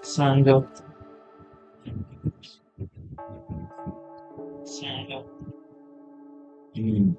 Sango. Sango. Mm.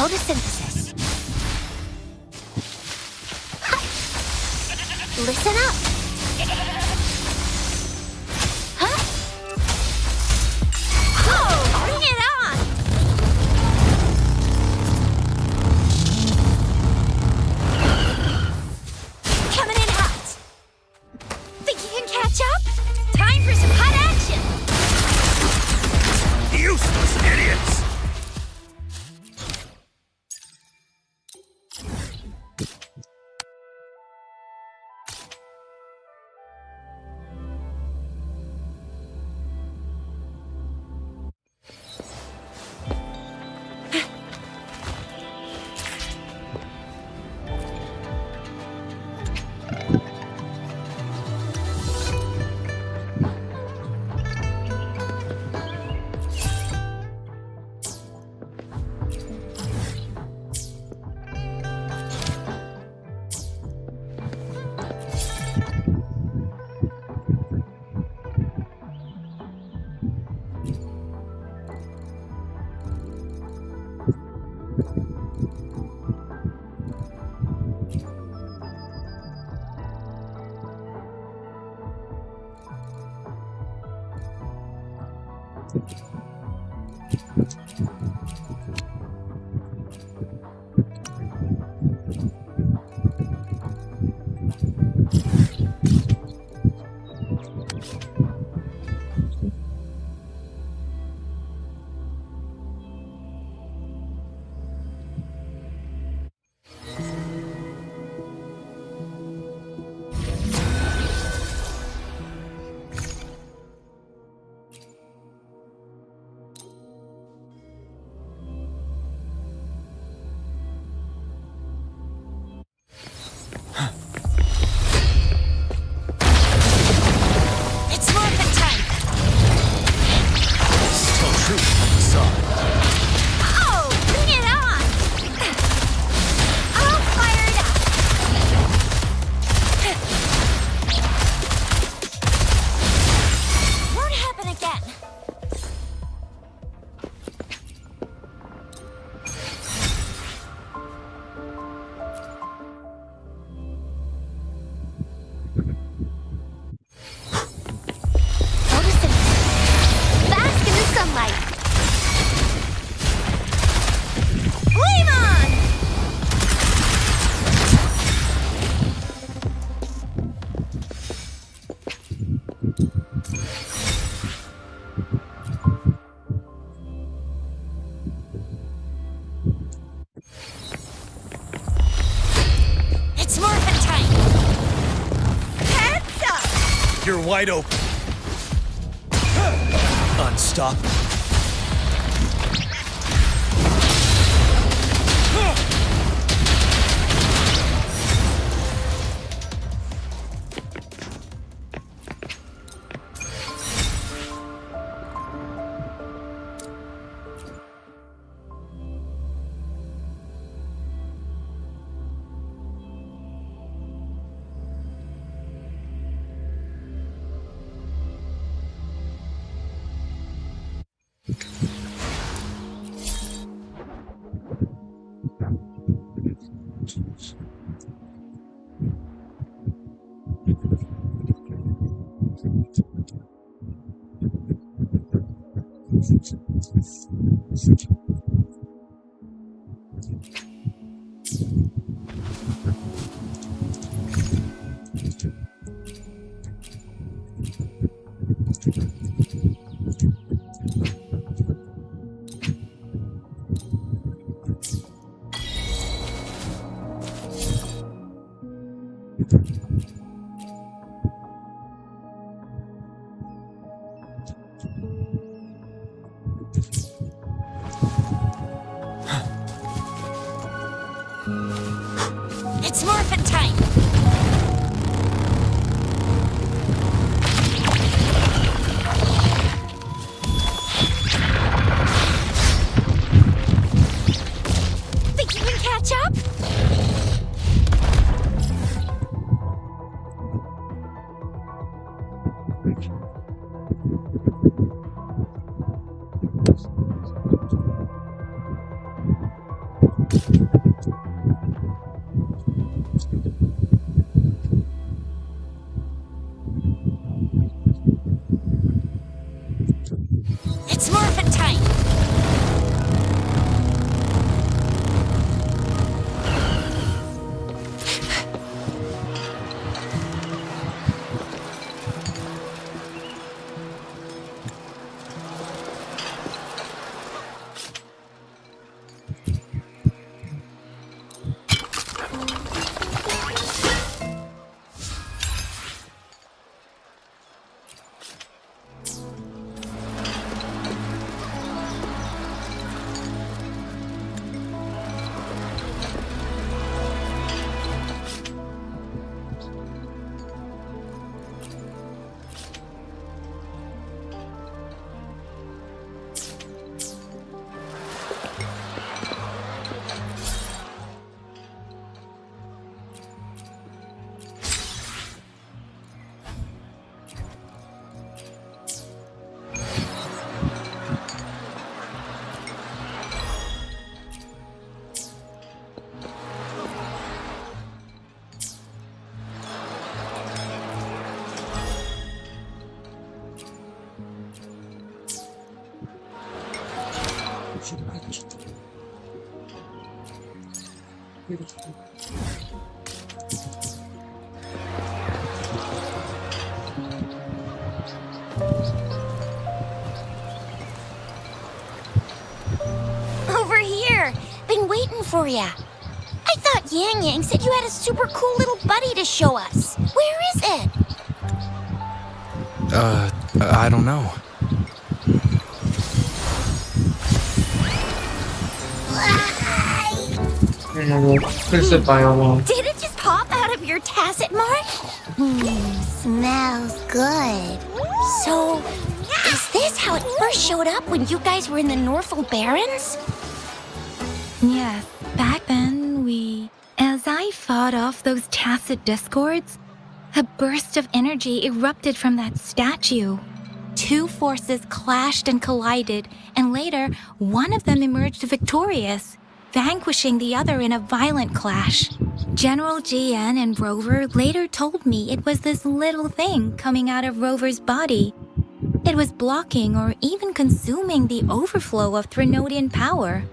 Photosynthesis. Listen up. Huh? Oh, bring it on. Coming in hot. Think you can catch up? Time for some hot action. Useless idiots! You're wide open. Unstoppable. It's morphin' time! Think you can catch up? It's morphin' time! Over here! Been waiting for ya. I thought Yang Yang said you had a super cool little buddy to show us. Where is it? I don't know. 글쎄 봐요. Did it just pop out of your tacit mark? Smells good. So, is this how it first showed up when you guys were in the Norful Barrens? Yes, back then as I fought off those tacit discords, a burst of energy erupted from that statue. Two forces clashed and collided, and later, one of them emerged victorious, vanquishing the other in a violent clash. General GN and Rover later told me it was this little thing coming out of Rover's body. It was blocking or even consuming the overflow of Threnodian power.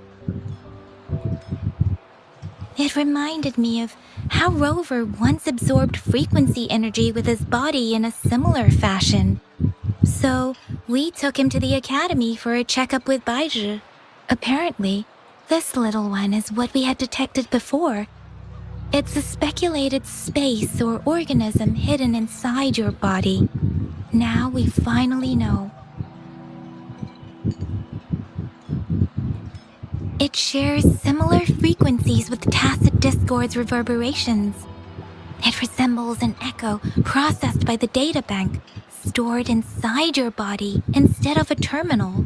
It reminded me of how Rover once absorbed frequency energy with his body in a similar fashion. So, we took him to the academy for a checkup with Baizhi. Apparently, this little one is what we had detected before. It's a speculated space or organism hidden inside your body. Now we finally know. It shares similar frequencies with Tacet Discord's reverberations. It resembles an echo processed by the data bank, stored inside your body instead of a terminal.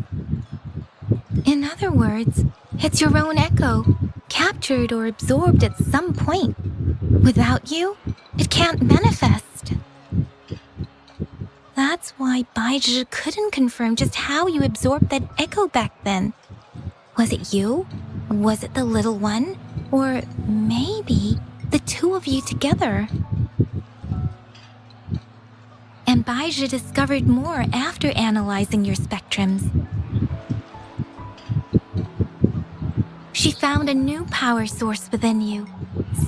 In other words, it's your own echo, captured or absorbed at some point. Without you, it can't manifest. That's why Baizhi couldn't confirm just how you absorbed that echo back then. Was it you? Was it the little one? Or maybe the two of you together? And Baizhi discovered more after analyzing your spectrums. She found a new power source within you,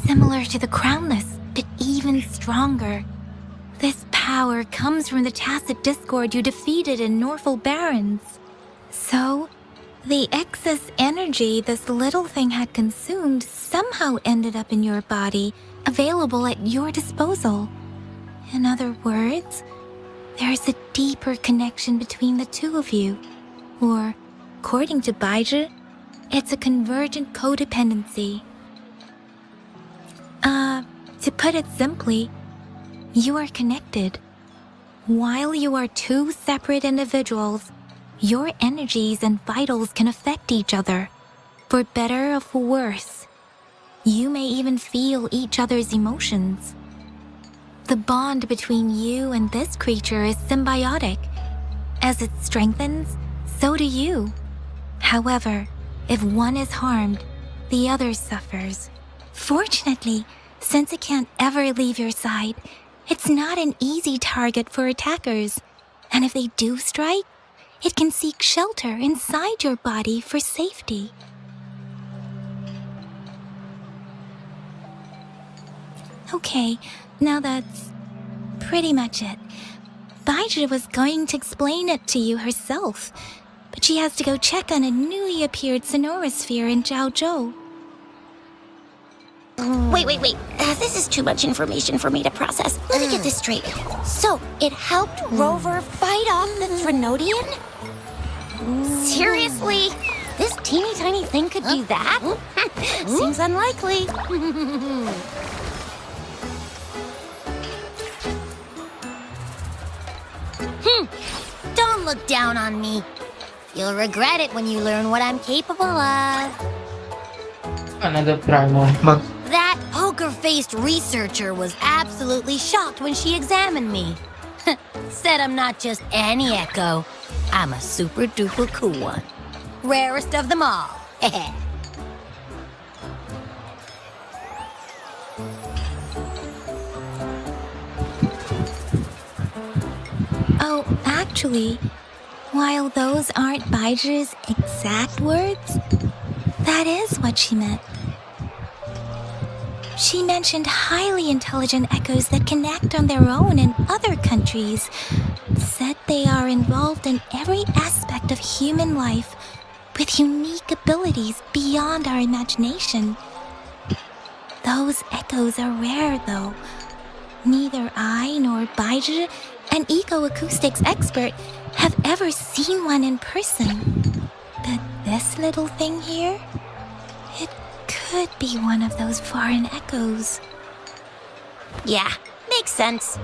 similar to the Crownless, but even stronger. This power comes from the Tacet Discord you defeated in Norful Barrens. So, the excess energy this little thing had consumed somehow ended up in your body, available at your disposal. In other words, there's a deeper connection between the two of you. Or, according to Baizhi, it's a convergent codependency. To put it simply, you are connected. While you are two separate individuals, your energies and vitals can affect each other, for better or for worse. You may even feel each other's emotions. The bond between you and this creature is symbiotic. As it strengthens, so do you. However, if one is harmed, the other suffers. Fortunately, since it can't ever leave your side, it's not an easy target for attackers. And if they do strike, it can seek shelter inside your body for safety. Okay, now that's pretty much it. Baizhi was going to explain it to you herself, but she has to go check on a newly appeared sonorosphere in Zhaozhou. Wait. This is too much information for me to process. Let me get this straight. So, it helped Rover fight off the Threnodian? Seriously? This teeny tiny thing could do that? Seems unlikely. Don't look down on me. You'll regret it when you learn what I'm capable of. Another primal. That poker-faced researcher was absolutely shocked when she examined me. Said I'm not just any echo. I'm a super-duper cool one. Rarest of them all. Oh, actually, while those aren't Baizhi's exact words, that is what she meant. She mentioned highly intelligent echoes that can act on their own in other countries. Said they are involved in every aspect of human life with unique abilities beyond our imagination. Those echoes are rare, though. Neither I nor Baizhi, an ecoacoustics expert, have ever seen one in person. But this little thing here, it could be one of those foreign echoes. Yeah, makes sense.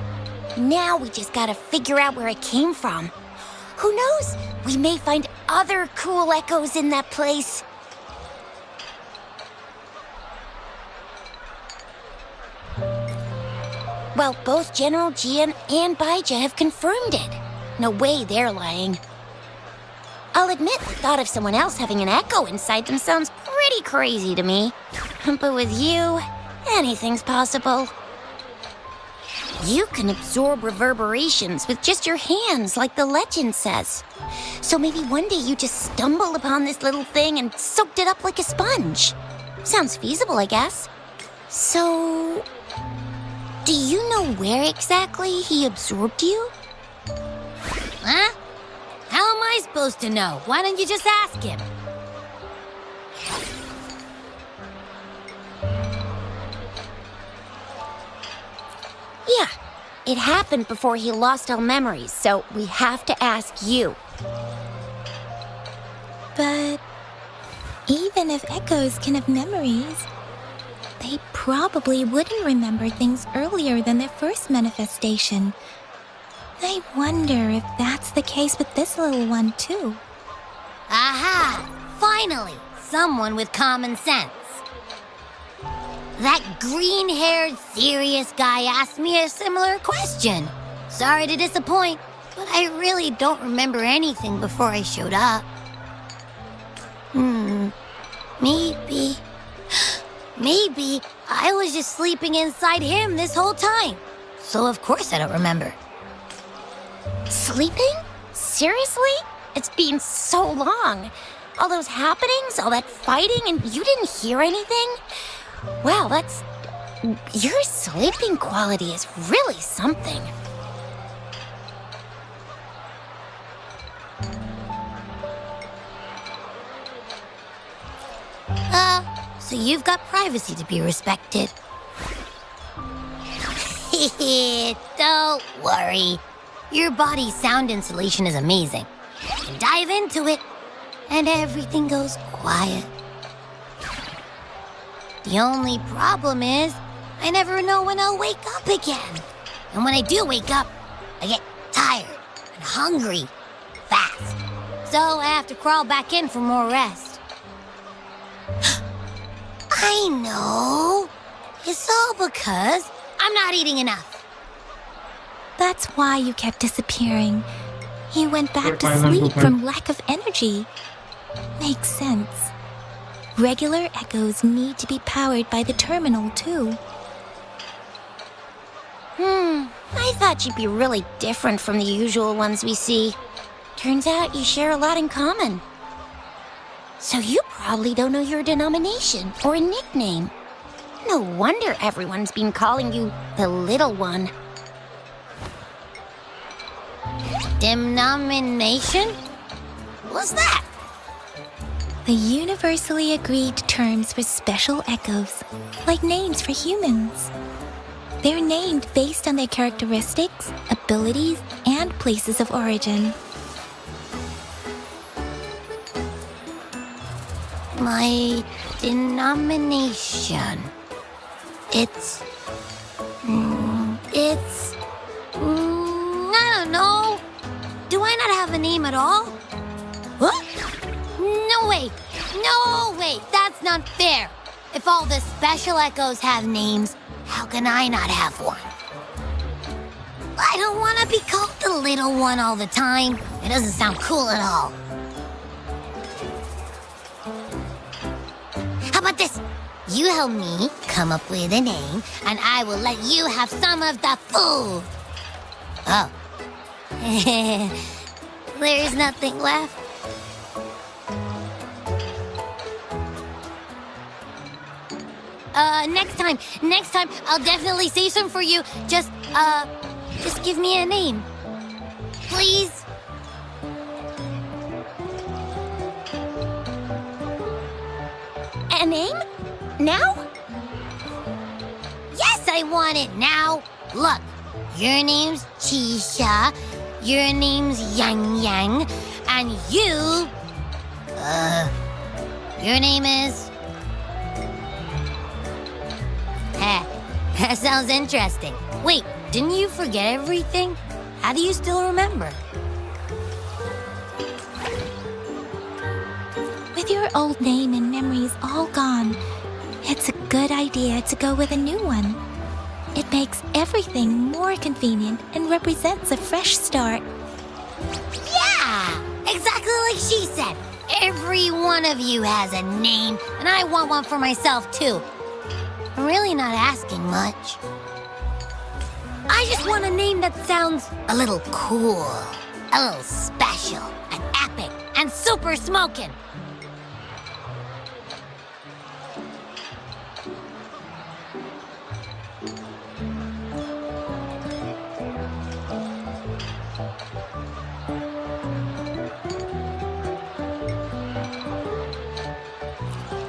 Now we just gotta figure out where it came from. Who knows? We may find other cool echoes in that place. Well, both General Jian and Baizhi have confirmed it. No way they're lying. I'll admit the thought of someone else having an echo inside them sounds pretty crazy to me. But with you, anything's possible. You can absorb reverberations with just your hands, like the legend says. So maybe one day you just stumbled upon this little thing and soaked it up like a sponge. Sounds feasible, I guess. So, do you know where exactly he absorbed you? Huh? How am I supposed to know? Why don't you just ask him? Yeah, it happened before he lost all memories, so we have to ask you. But even if echoes can have memories, they probably wouldn't remember things earlier than their first manifestation. I wonder if that's the case with this little one, too. Aha! Finally, someone with common sense. That green-haired, serious guy asked me a similar question. Sorry to disappoint, but I really don't remember anything before I showed up. Maybe I was just sleeping inside him this whole time. So of course I don't remember. Sleeping? Seriously? It's been so long. All those happenings, all that fighting, and you didn't hear anything? Wow, your sleeping quality is really something. So you've got privacy to be respected. Don't worry. Your body's sound insulation is amazing. You can dive into it, and everything goes quiet. The only problem is, I never know when I'll wake up again. And when I do wake up, I get tired and hungry fast. So I have to crawl back in for more rest. I know. It's all because I'm not eating enough. That's why you kept disappearing. You went back to Fine, sleep fine. from lack of energy. Makes sense. Regular echoes need to be powered by the terminal, too. I thought you'd be really different from the usual ones we see. Turns out you share a lot in common. So you probably don't know your denomination or a nickname. No wonder everyone's been calling you the Little One. Denomination? What's that? The universally agreed terms for special echoes, like names for humans. They're named based on their characteristics, abilities, and places of origin. My denomination. It's. I don't know. Do I not have a name at all? What? No way. No way. That's not fair. If all the special echoes have names, how can I not have one? I don't want to be called the Little One all the time. It doesn't sound cool at all. How about this? You help me come up with a name, and I will let you have some of the food. Oh. There's nothing left. Next time, I'll definitely save some for you. Just give me a name. Please? A name? Now? Yes, I want it now. Look, your name's Chisha, your name's Yang Yang, and your name is... That sounds interesting. Wait, didn't you forget everything? How do you still remember? With your old name and memories all gone, it's a good idea to go with a new one. It makes everything more convenient and represents a fresh start. Yeah, exactly like she said. Every one of you has a name, and I want one for myself too. I'm really not asking much. I just want a name that sounds a little cool, a little special, and epic, and super smokin'.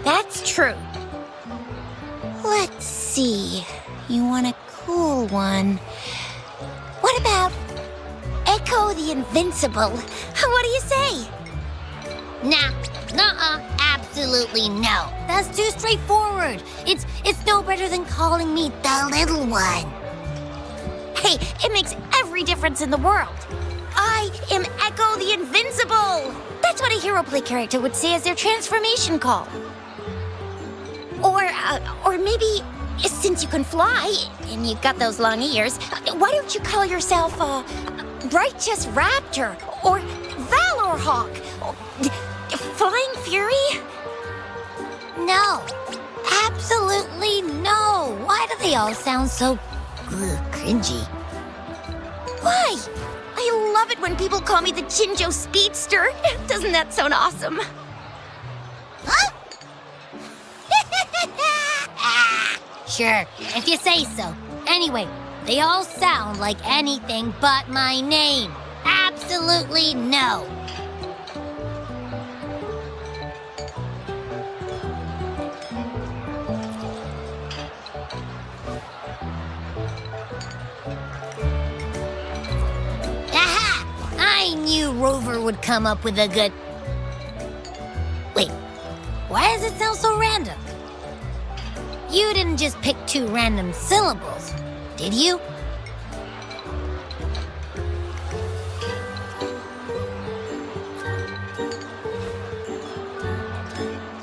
That's true. Let's see. You want a cool one. What about Echo the Invincible? What do you say? Nah, nuh-uh, absolutely no. That's too straightforward. It's no better than calling me the little one. Hey, it makes every difference in the world. I am Echo the Invincible! That's what a hero play character would say as their transformation call. Or maybe, since you can fly, and you got those long ears, why don't you call yourself, Righteous Raptor, or Valor Hawk, or Flying Fury? No, absolutely no. Why do they all sound so cringy? Why? I love it when people call me the Chinjo Speedster. Doesn't that sound awesome? Huh? Sure, if you say so. Anyway, they all sound like anything but my name. Absolutely no. Aha! I knew Rover would come up with a good... Wait, why does it sound so random? You didn't just pick two random syllables, did you?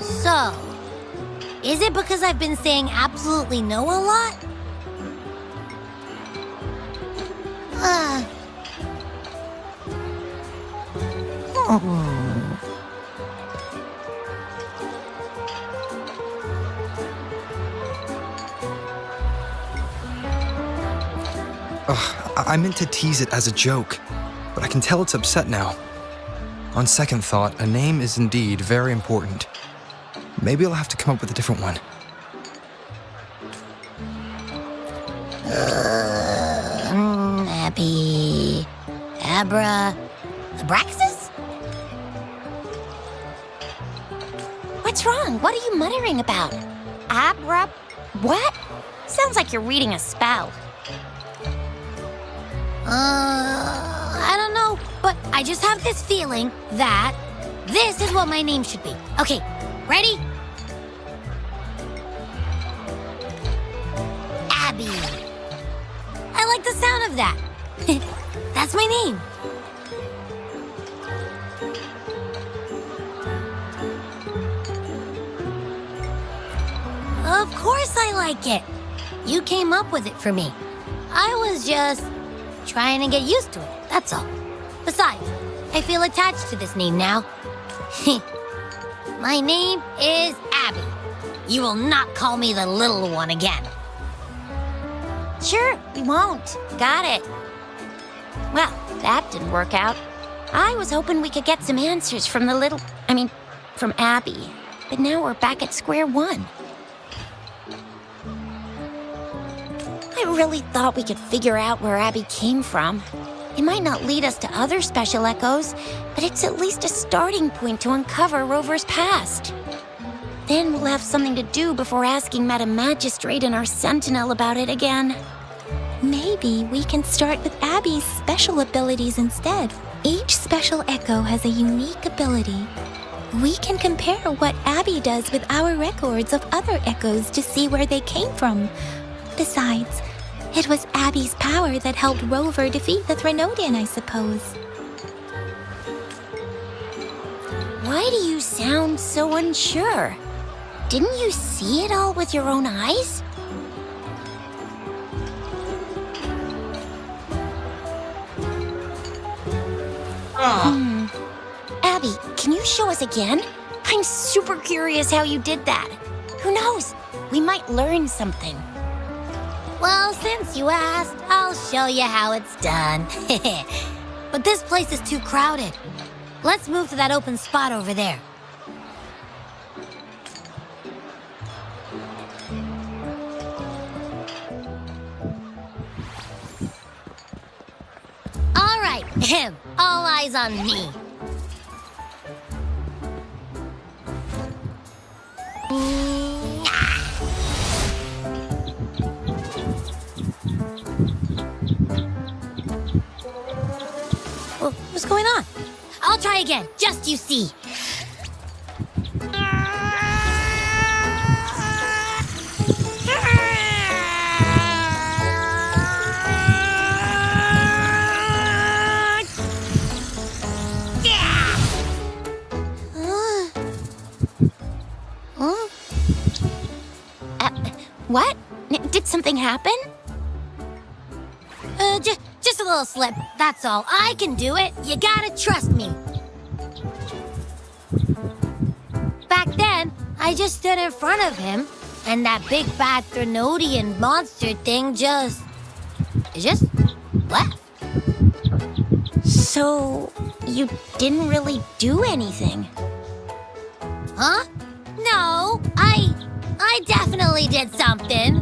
So, is it because I've been saying absolutely no a lot? I meant to tease it as a joke, but I can tell it's upset now. On second thought, a name is indeed very important. Maybe I'll have to come up with a different one. Abby... Abraxas? What's wrong? What are you muttering about? What? Sounds like you're reading a spell. I don't know, but I just have this feeling that this is what my name should be. Okay, ready? Abby. I like the sound of that. That's my name. Of course I like it. You came up with it for me. I was just trying to get used to it, that's all. Besides, I feel attached to this name now. My name is Abby. You will not call me the little one again. Sure, we won't. Got it. Well, that didn't work out. I was hoping we could get some answers from from Abby. But now we're back at square one. I really thought we could figure out where Abby came from. It might not lead us to other special echoes, but it's at least a starting point to uncover Rover's past. Then we'll have something to do before asking Madam Magistrate and our Sentinel about it again. Maybe we can start with Abby's special abilities instead. Each special echo has a unique ability. We can compare what Abby does with our records of other echoes to see where they came from. Besides, it was Abby's power that helped Rover defeat the Threnodian, I suppose. Why do you sound so unsure? Didn't you see it all with your own eyes? Abby, can you show us again? I'm super curious how you did that. Who knows? We might learn something. Well, since you asked, I'll show you how it's done. But this place is too crowded. Let's move to that open spot over there. All right, all eyes on me. What's going on? I'll try again, just you see. What? Did something happen? Just a little slip, that's all. I can do it. You gotta trust me. Back then, I just stood in front of him, and that big bad Threnodian monster thing just left. So, you didn't really do anything? Huh? No, I definitely did something.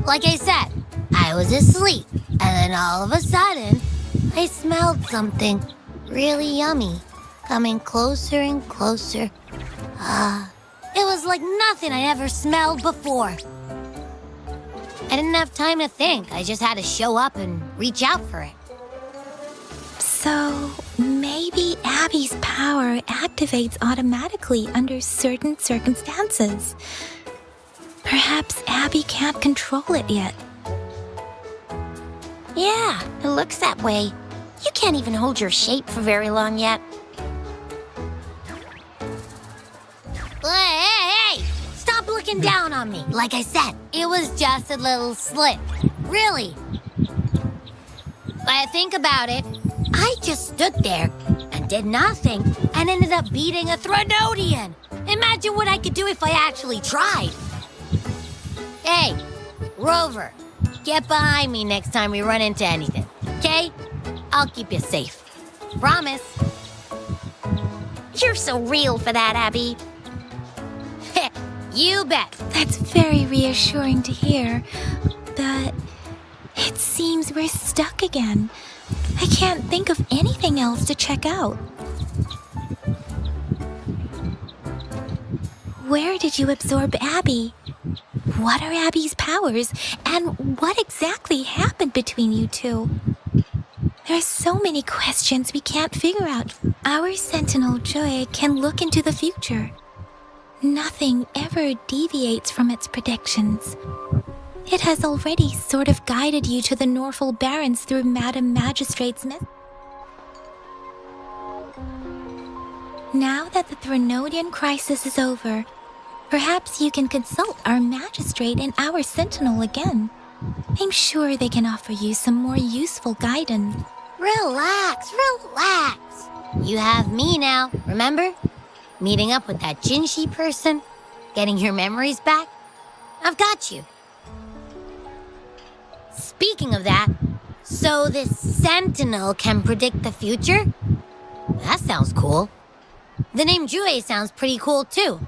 Like I said, I was asleep, and then all of a sudden, I smelled something really yummy coming closer and closer. It was like nothing I'd ever smelled before. I didn't have time to think. I just had to show up and reach out for it. So, maybe Abby's power activates automatically under certain circumstances. Perhaps Abby can't control it yet. Yeah, it looks that way. You can't even hold your shape for very long yet. Hey! Stop looking down on me. Like I said, it was just a little slip. Really. But I think about it, I just stood there and did nothing and ended up beating a Threnodian. Imagine what I could do if I actually tried. Hey, Rover, get behind me next time we run into anything, okay? I'll keep you safe. Promise. You're so real for that, Abby. You bet. That's very reassuring to hear, but it seems we're stuck again. I can't think of anything else to check out. Where did you absorb Abby? What are Abby's powers, and what exactly happened between you two? There are so many questions we can't figure out. Our Sentinel Joy can look into the future. Nothing ever deviates from its predictions. It has already sort of guided you to the Norful Barrens through Madam Magistrate's Now that the Threnodian crisis is over, perhaps you can consult our Magistrate and our Sentinel again. I'm sure they can offer you some more useful guidance. Relax. You have me now, remember? Meeting up with that Jinshi person, getting your memories back. I've got you. Speaking of that, so this Sentinel can predict the future? That sounds cool. The name Jue sounds pretty cool too.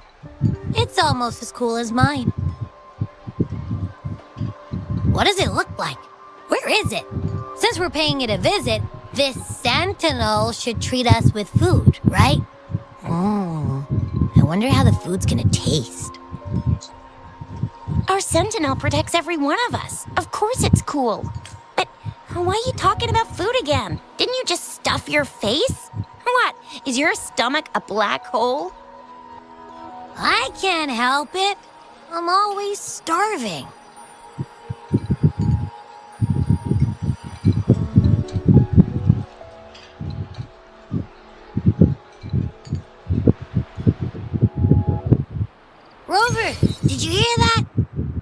It's almost as cool as mine. What does it look like? Where is it? Since we're paying it a visit, this Sentinel should treat us with food, right? I wonder how the food's gonna taste. Our Sentinel protects every one of us. Of course it's cool. But why are you talking about food again? Didn't you just stuff your face? What? Is your stomach a black hole? I can't help it. I'm always starving. Rover, did you hear that?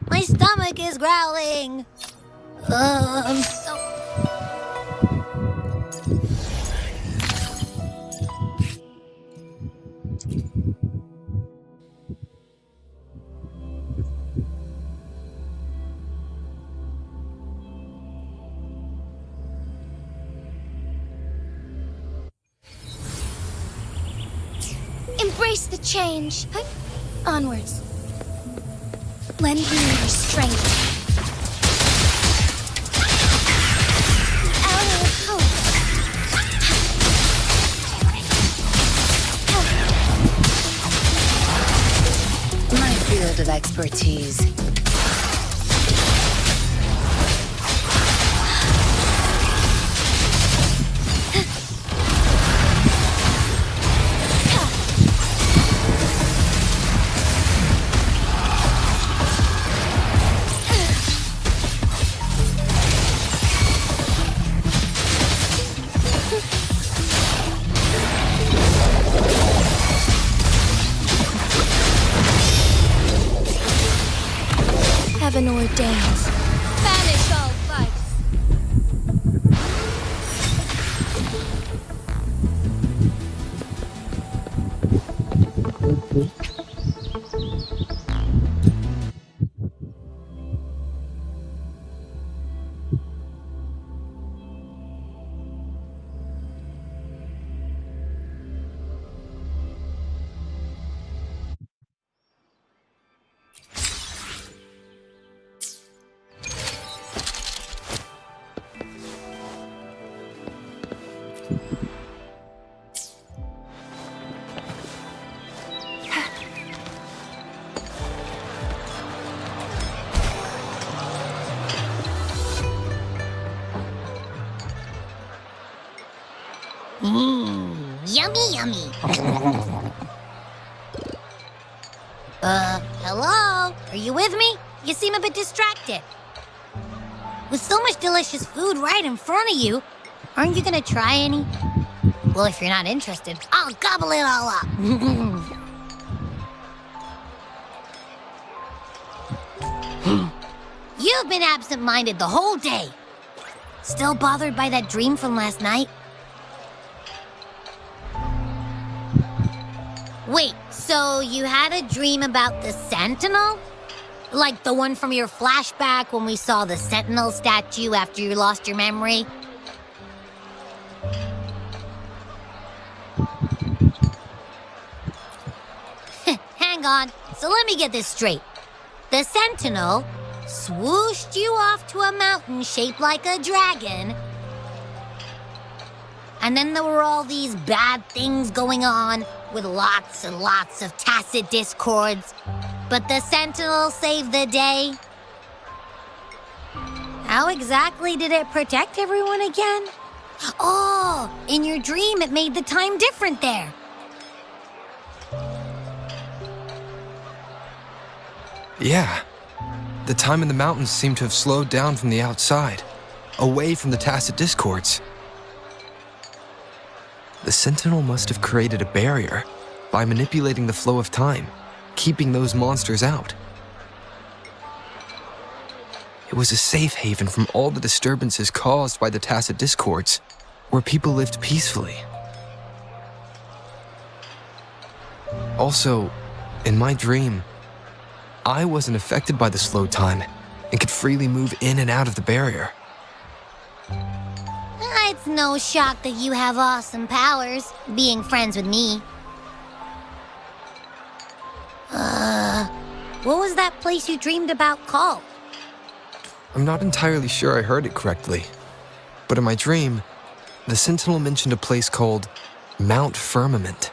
My stomach is growling. I'm so... Embrace the change. Onwards. Lend me your strength. My field of expertise. stains. Banish all vice. Yummy, yummy. Hello? Are you with me? You seem a bit distracted. With so much delicious food right in front of you, aren't you gonna try any? Well, if you're not interested, I'll gobble it all up. You've been absent-minded the whole day. Still bothered by that dream from last night? Wait, so you had a dream about the Sentinel? Like the one from your flashback when we saw the Sentinel statue after you lost your memory? Hang on, so let me get this straight. The Sentinel swooshed you off to a mountain shaped like a dragon, and then there were all these bad things going on with lots and lots of tacit discords. But the Sentinel saved the day. How exactly did it protect everyone again? Oh, in your dream it made the time different there. Yeah. The time in the mountains seemed to have slowed down from the outside, away from the tacit discords. The Sentinel must have created a barrier by manipulating the flow of time, keeping those monsters out. It was a safe haven from all the disturbances caused by the tacit discords, where people lived peacefully. Also, in my dream, I wasn't affected by the slow time and could freely move in and out of the barrier. It's no shock that you have awesome powers, being friends with me. What was that place you dreamed about called? I'm not entirely sure I heard it correctly, but in my dream, the Sentinel mentioned a place called Mount Firmament.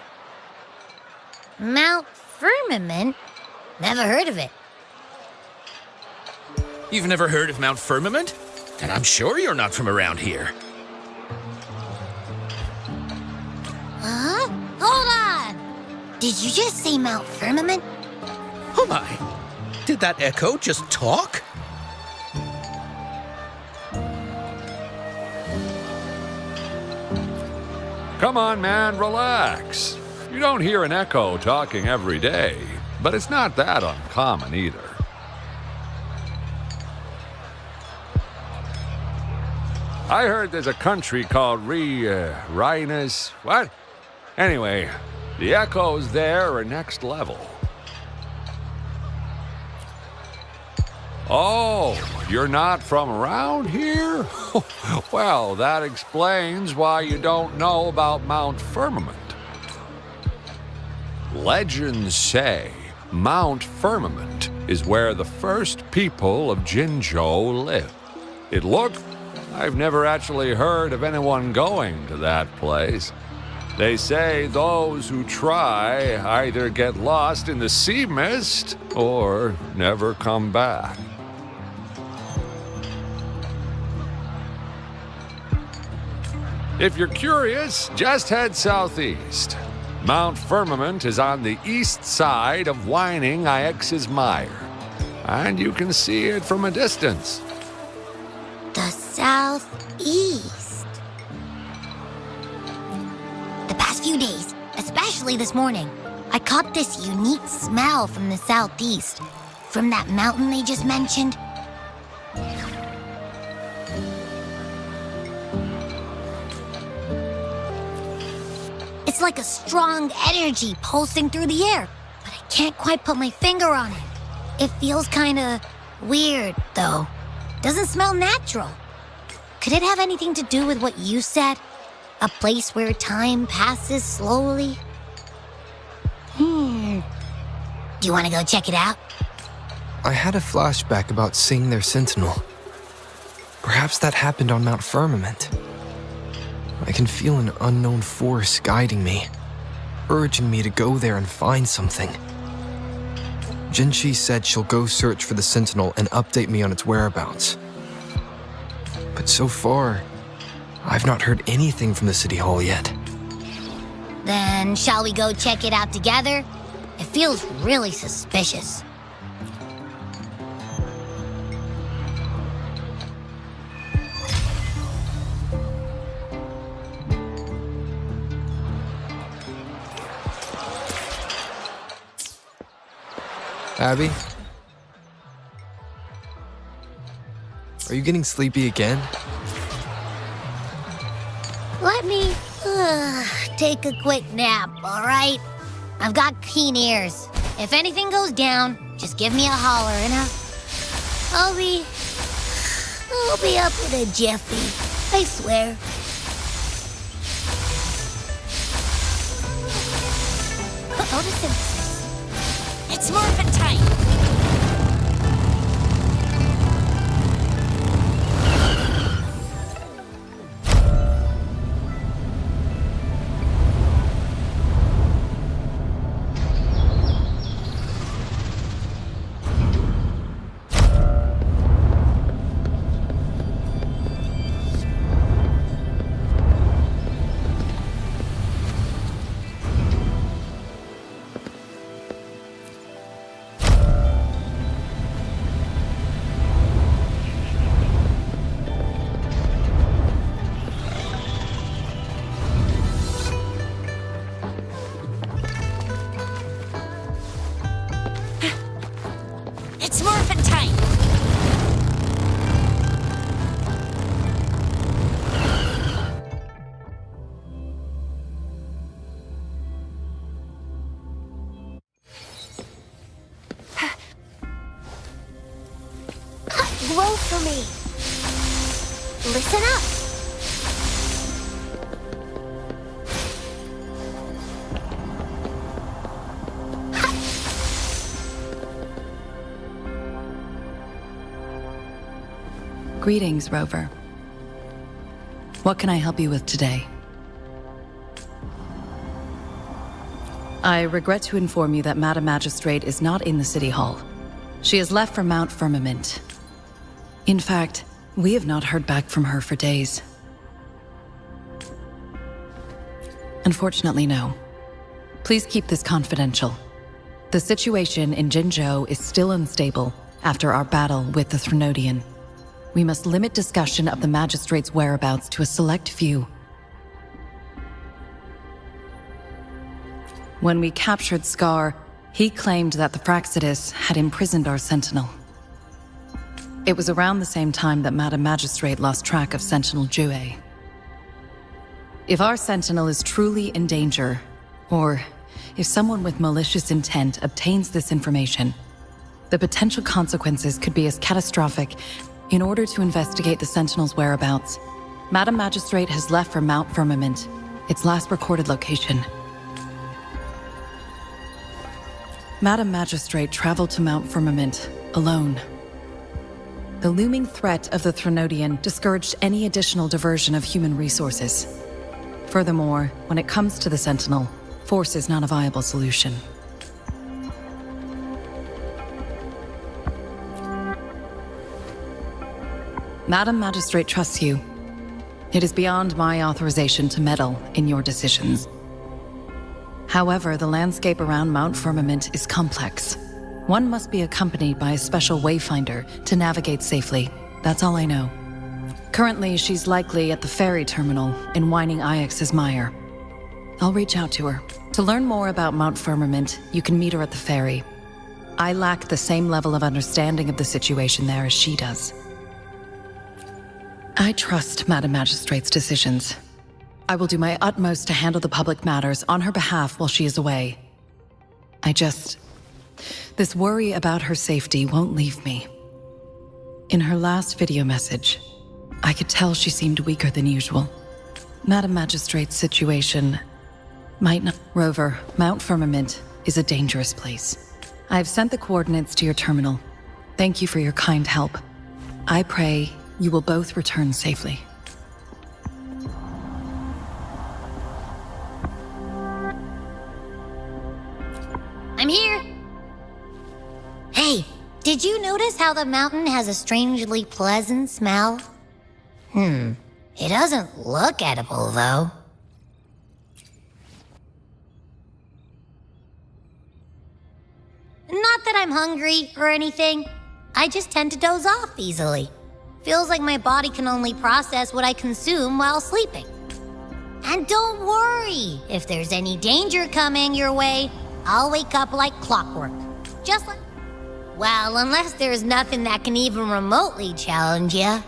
Mount Firmament? Never heard of it. You've never heard of Mount Firmament? And I'm sure you're not from around here. Huh? Hold on! Did you just say Mount Firmament? Oh my! Did that echo just talk? Come on, man, relax. You don't hear an echo talking every day, but it's not that uncommon either. I heard there's a country called Rhinus. What? Anyway, the echoes there are next level. Oh, you're not from around here? Well, that explains why you don't know about Mount Firmament. Legends say Mount Firmament is where the first people of Jinzhou lived. I've never actually heard of anyone going to that place. They say those who try either get lost in the sea mist or never come back. If you're curious, just head southeast. Mount Firmament is on the east side of Whining Ix's Mire, and you can see it from a distance. The southeast. The past few days, especially this morning, I caught this unique smell from the southeast. From that mountain they just mentioned. It's like a strong energy pulsing through the air, but I can't quite put my finger on it. It feels kinda weird, though. Doesn't smell natural. Could it have anything to do with what you said? A place where time passes slowly? Do you want to go check it out? I had a flashback about seeing their sentinel. Perhaps that happened on Mount Firmament. I can feel an unknown force guiding me, urging me to go there and find something. Jinchi said she'll go search for the sentinel and update me on its whereabouts. But so far, I've not heard anything from the City Hall yet. Then shall we go check it out together? It feels really suspicious. Abby? Are you getting sleepy again? Let me take a quick nap, all right? I've got keen ears. If anything goes down, just give me a holler and I'll be up in a jiffy. I swear. Photosynthesis. It's morphin' time. It's morphin' time. Grow for me. Listen up. Greetings, Rover. What can I help you with today? I regret to inform you that Madam Magistrate is not in the City Hall. She has left for Mount Firmament. In fact, we have not heard back from her for days. Unfortunately, no. Please keep this confidential. The situation in Jinzhou is still unstable after our battle with the Threnodian. We must limit discussion of the Magistrate's whereabouts to a select few. When we captured Scar, he claimed that the Fraxidus had imprisoned our Sentinel. It was around the same time that Madam Magistrate lost track of Sentinel Jue. If our Sentinel is truly in danger, or if someone with malicious intent obtains this information, the potential consequences could be as catastrophic. In order to investigate the Sentinel's whereabouts, Madam Magistrate has left for Mount Firmament, its last recorded location. Madam Magistrate traveled to Mount Firmament alone. The looming threat of the Threnodian discouraged any additional diversion of human resources. Furthermore, when it comes to the Sentinel, force is not a viable solution. Madam Magistrate trusts you. It is beyond my authorization to meddle in your decisions. However, the landscape around Mount Firmament is complex. One must be accompanied by a special wayfinder to navigate safely. That's all I know. Currently, she's likely at the ferry terminal in Whining Ix's Mire. I'll reach out to her. To learn more about Mount Firmament, you can meet her at the ferry. I lack the same level of understanding of the situation there as she does. I trust Madam Magistrate's decisions. I will do my utmost to handle the public matters on her behalf while she is away. This worry about her safety won't leave me. In her last video message, I could tell she seemed weaker than usual. Madam Magistrate's situation might not... Rover, Mount Firmament is a dangerous place. I have sent the coordinates to your terminal. Thank you for your kind help. I pray you will both return safely. I'm here. Hey, did you notice how the mountain has a strangely pleasant smell? It doesn't look edible, though. Not that I'm hungry or anything. I just tend to doze off easily. Feels like my body can only process what I consume while sleeping. And don't worry, if there's any danger coming your way, I'll wake up like clockwork. Just like... Well, unless there's nothing that can even remotely challenge you.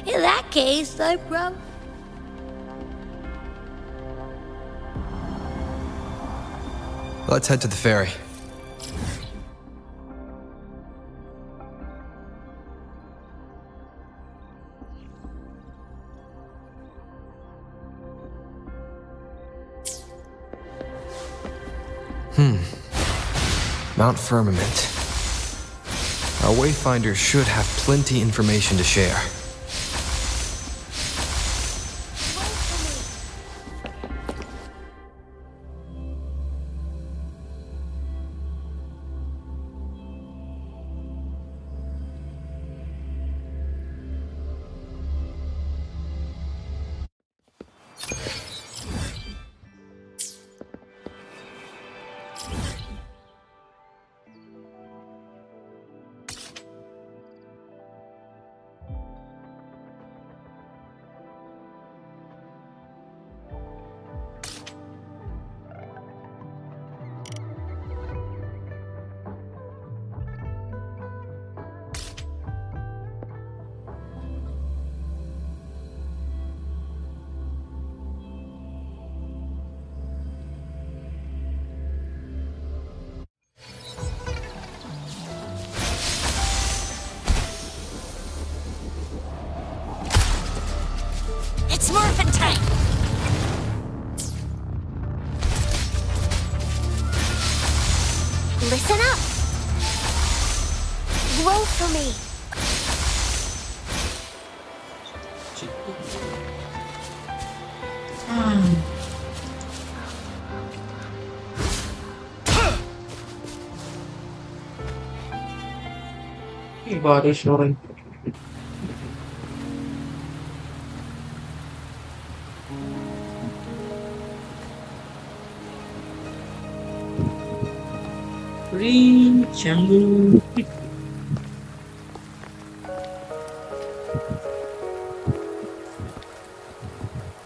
In that case, I probably... Let's head to the ferry. Mount Firmament. Our Wayfinder should have plenty information to share. It's morphin' time! Listen up! Grow for me! बारिश हो रही Changgu.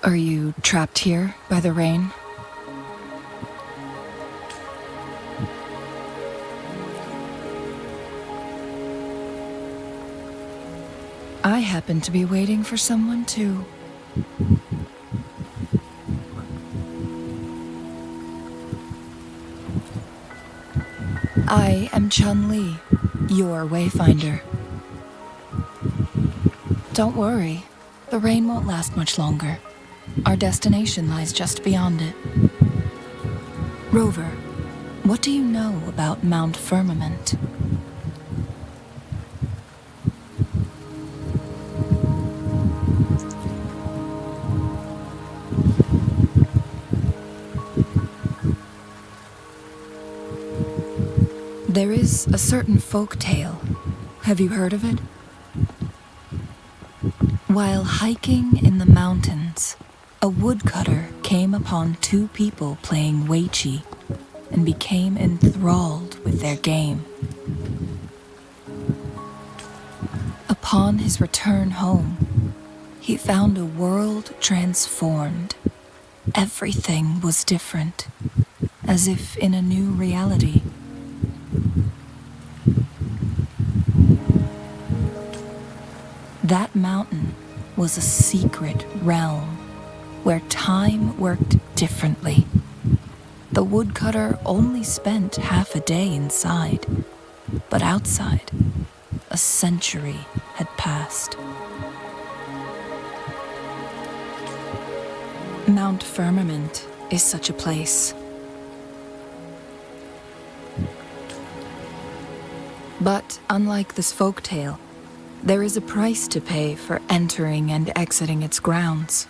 Are you trapped here by the rain? I happen to be waiting for someone too. I am Chun-Li, your Wayfinder. Don't worry, the rain won't last much longer. Our destination lies just beyond it. Rover, what do you know about Mount Firmament? There is a certain folk tale. Have you heard of it? While hiking in the mountains, a woodcutter came upon two people playing Weiqi and became enthralled with their game. Upon his return home, he found a world transformed. Everything was different, as if in a new reality. That mountain was a secret realm where time worked differently. The woodcutter only spent half a day inside, but outside, a century had passed. Mount Firmament is such a place. But unlike this folktale, there is a price to pay for entering and exiting its grounds.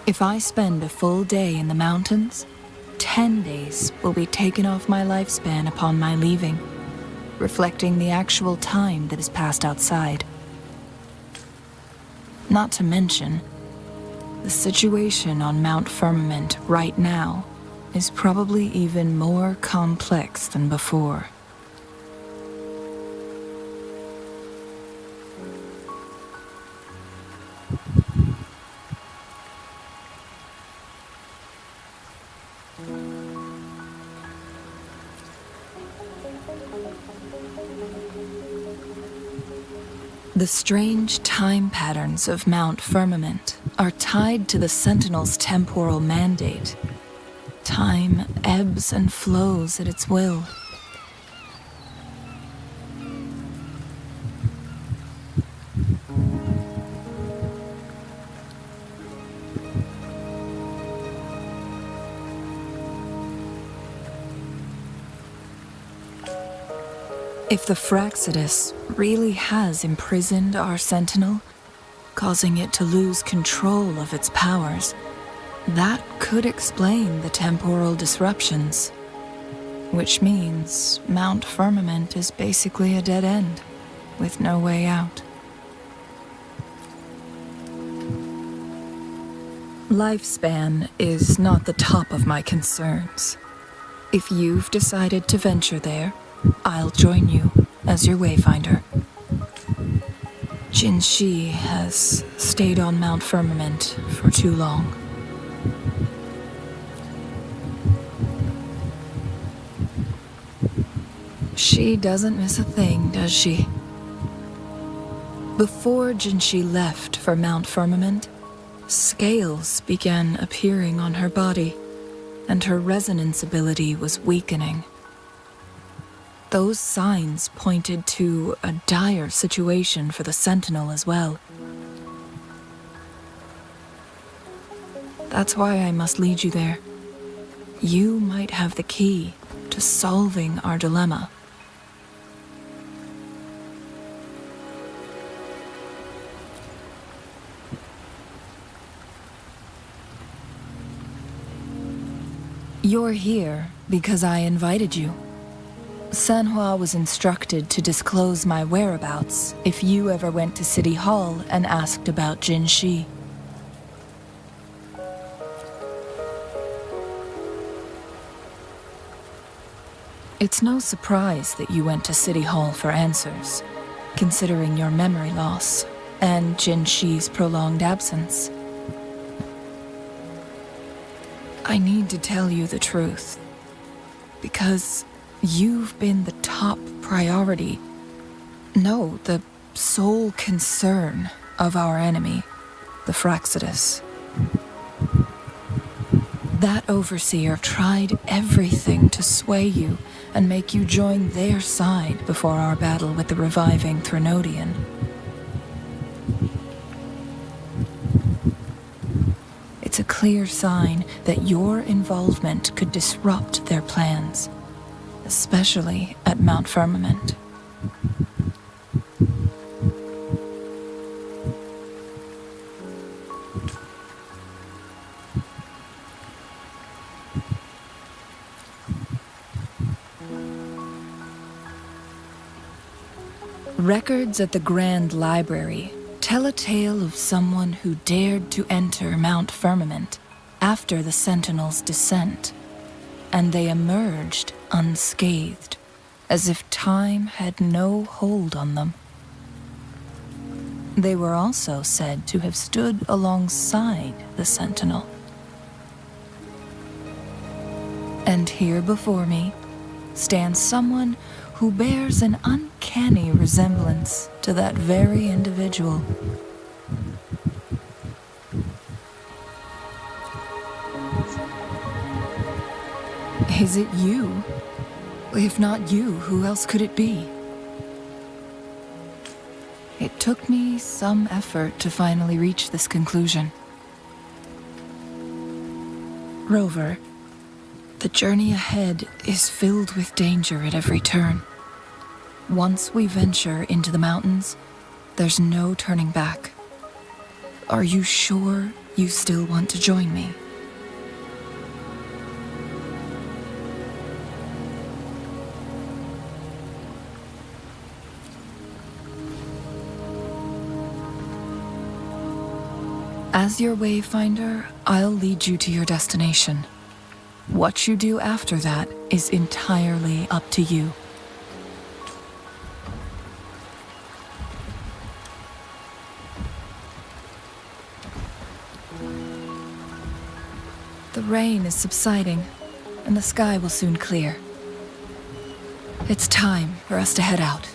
If I spend a full day in the mountains, 10 days will be taken off my lifespan upon my leaving, reflecting the actual time that is passed outside. Not to mention, the situation on Mount Firmament right now is probably even more complex than before. The strange time patterns of Mount Firmament are tied to the Sentinel's temporal mandate. Time ebbs and flows at its will. If the Fraxidus really has imprisoned our Sentinel, causing it to lose control of its powers, that could explain the temporal disruptions. Which means Mount Firmament is basically a dead end, with no way out. Lifespan is not the top of my concerns. If you've decided to venture there, I'll join you as your wayfinder. Jin Shi has stayed on Mount Firmament for too long. She doesn't miss a thing, does she? Before Jin Shi left for Mount Firmament, scales began appearing on her body, and her resonance ability was weakening. Those signs pointed to a dire situation for the Sentinel as well. That's why I must lead you there. You might have the key to solving our dilemma. You're here because I invited you. Sanhua was instructed to disclose my whereabouts if you ever went to City Hall and asked about Jin Shi. It's no surprise that you went to City Hall for answers, considering your memory loss and Jin Shi's prolonged absence. I need to tell you the truth, because you've been the top priority, no, the sole concern of our enemy, the Fraxidus. That overseer tried everything to sway you and make you join their side before our battle with the reviving Threnodian. It's a clear sign that your involvement could disrupt their plans, especially at Mount Firmament. Records at the Grand Library tell a tale of someone who dared to enter Mount Firmament after the Sentinel's descent, and they emerged unscathed, as if time had no hold on them. They were also said to have stood alongside the Sentinel. And here before me, stands someone who bears an uncanny resemblance to that very individual. Is it you? If not you, who else could it be? It took me some effort to finally reach this conclusion. Rover, the journey ahead is filled with danger at every turn. Once we venture into the mountains, there's no turning back. Are you sure you still want to join me? As your wayfinder, I'll lead you to your destination. What you do after that is entirely up to you. The rain is subsiding, and the sky will soon clear. It's time for us to head out.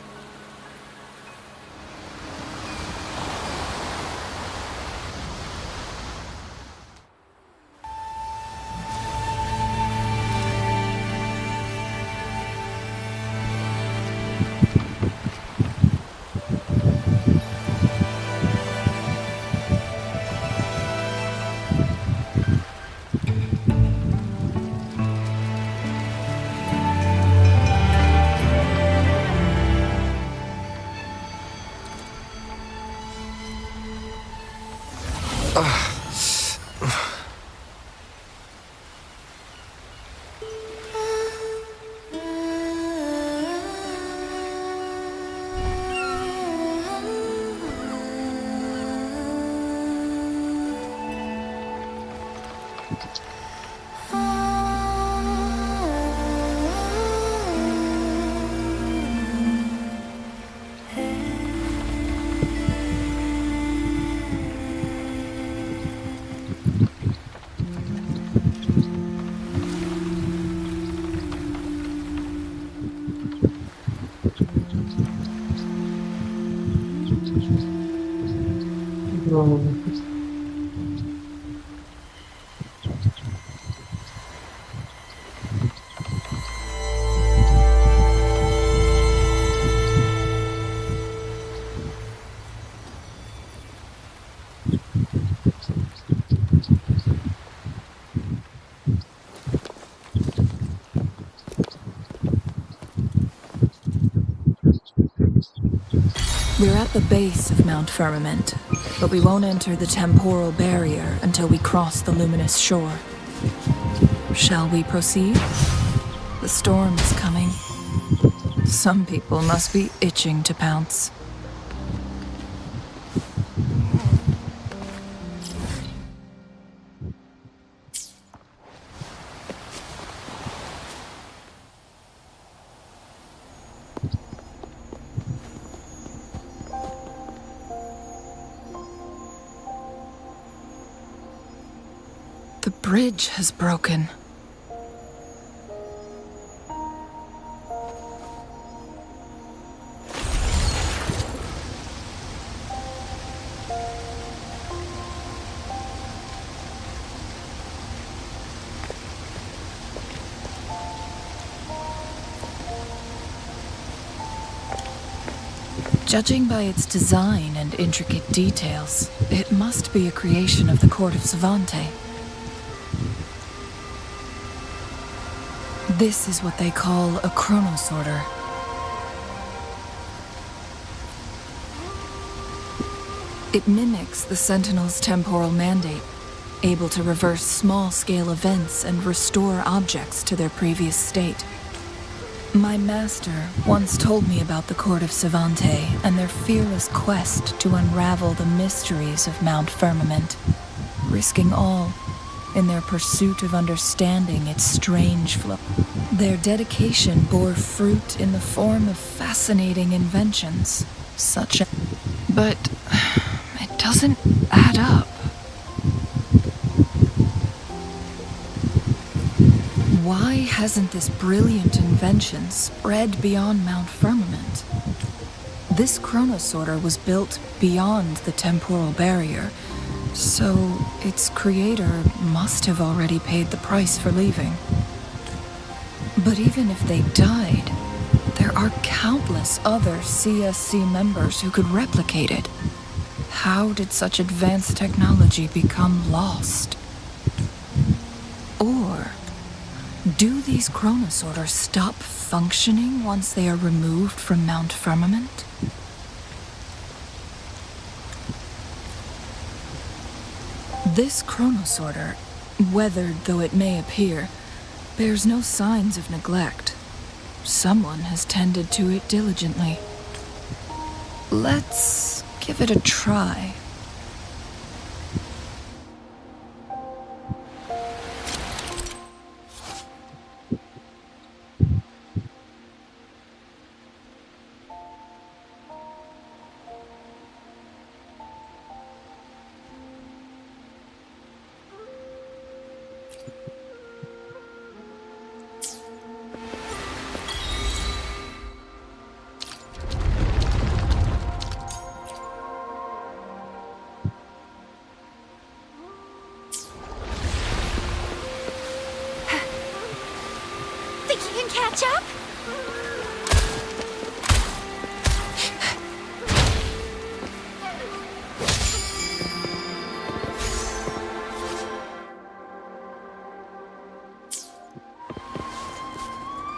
We're at the base of Mount Firmament, but we won't enter the temporal barrier until we cross the luminous shore. Shall we proceed? The storm is coming. Some people must be itching to pounce. The bridge has broken. Judging by its design and intricate details, it must be a creation of the court of Savante. This is what they call a chronosorter. It mimics the Sentinel's temporal mandate, able to reverse small-scale events and restore objects to their previous state. My master once told me about the Court of Savante and their fearless quest to unravel the mysteries of Mount Firmament, risking all in their pursuit of understanding its strange flow. Their dedication bore fruit in the form of fascinating inventions, such as... But it doesn't add up. why hasn't this brilliant invention spread beyond Mount Firmament? This chronosorter was built beyond the temporal barrier, so its creator must have already paid the price for leaving. But even if they died, there are countless other CSC members who could replicate it. How did such advanced technology become lost? Or do these chronosorters stop functioning once they are removed from Mount Firmament? This chronosorter, weathered though it may appear, bears no signs of neglect. Someone has tended to it diligently. Let's give it a try. Think you can catch up?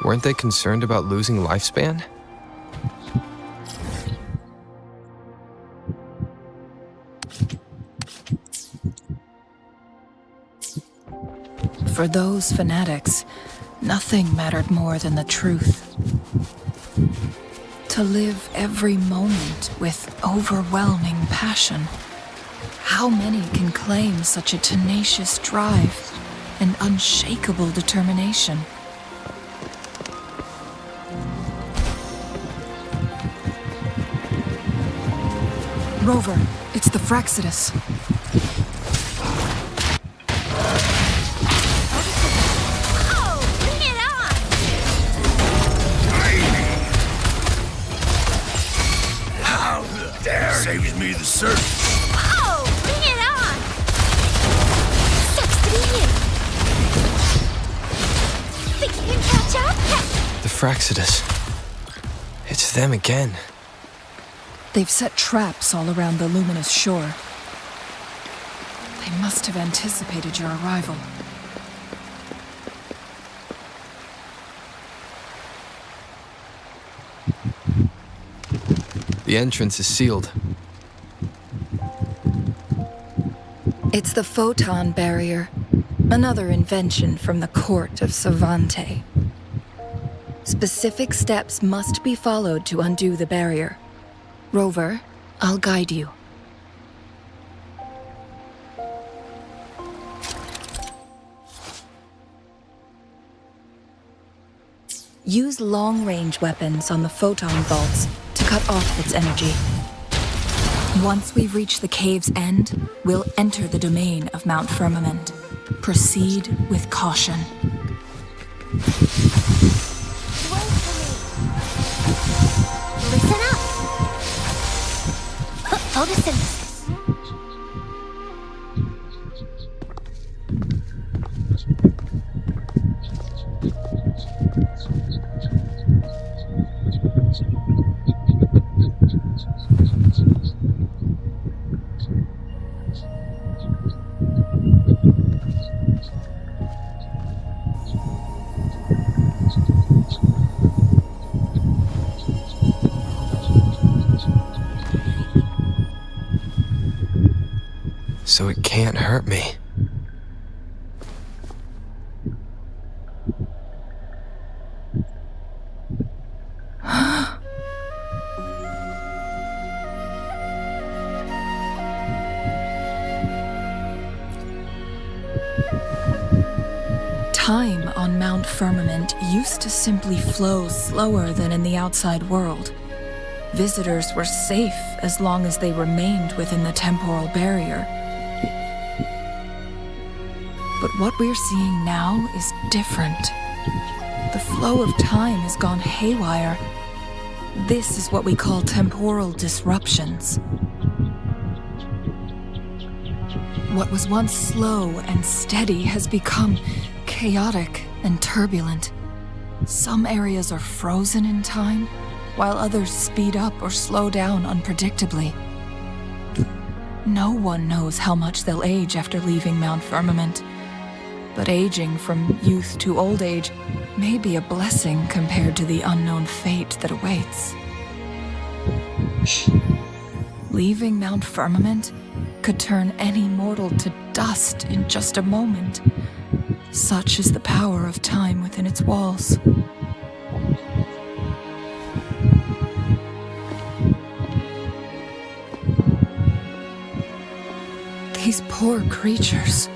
Weren't they concerned about losing lifespan? For those fanatics, nothing mattered more than the truth. To live every moment with overwhelming passion. How many can claim such a tenacious drive and unshakable determination? Rover, it's the Fraxidus. Oh, bring it on! How dare saves me the search. Oh, bring it on! Sucks to be you. Think you can catch up? The Fraxidus. It's them again. They've set traps all around the luminous shore. They must have anticipated your arrival. The entrance is sealed. It's the photon barrier, another invention from the court of Savante. Specific steps must be followed to undo the barrier. Rover, I'll guide you. Use long-range weapons on the photon vaults to cut off its energy. Once we've reached the cave's end, we'll enter the domain of Mount Firmament. Proceed with caution. Listen up! Photosynthesis. So it can't hurt me. Time on Mount Firmament used to simply flow slower than in the outside world. Visitors were safe as long as they remained within the temporal barrier. But what we're seeing now is different. The flow of time has gone haywire. This is what we call temporal disruptions. What was once slow and steady has become chaotic and turbulent. Some areas are frozen in time, while others speed up or slow down unpredictably. No one knows how much they'll age after leaving Mount Firmament, but aging from youth to old age may be a blessing compared to the unknown fate that awaits. Leaving Mount Firmament could turn any mortal to dust in just a moment. Such is the power of time within its walls. These poor creatures,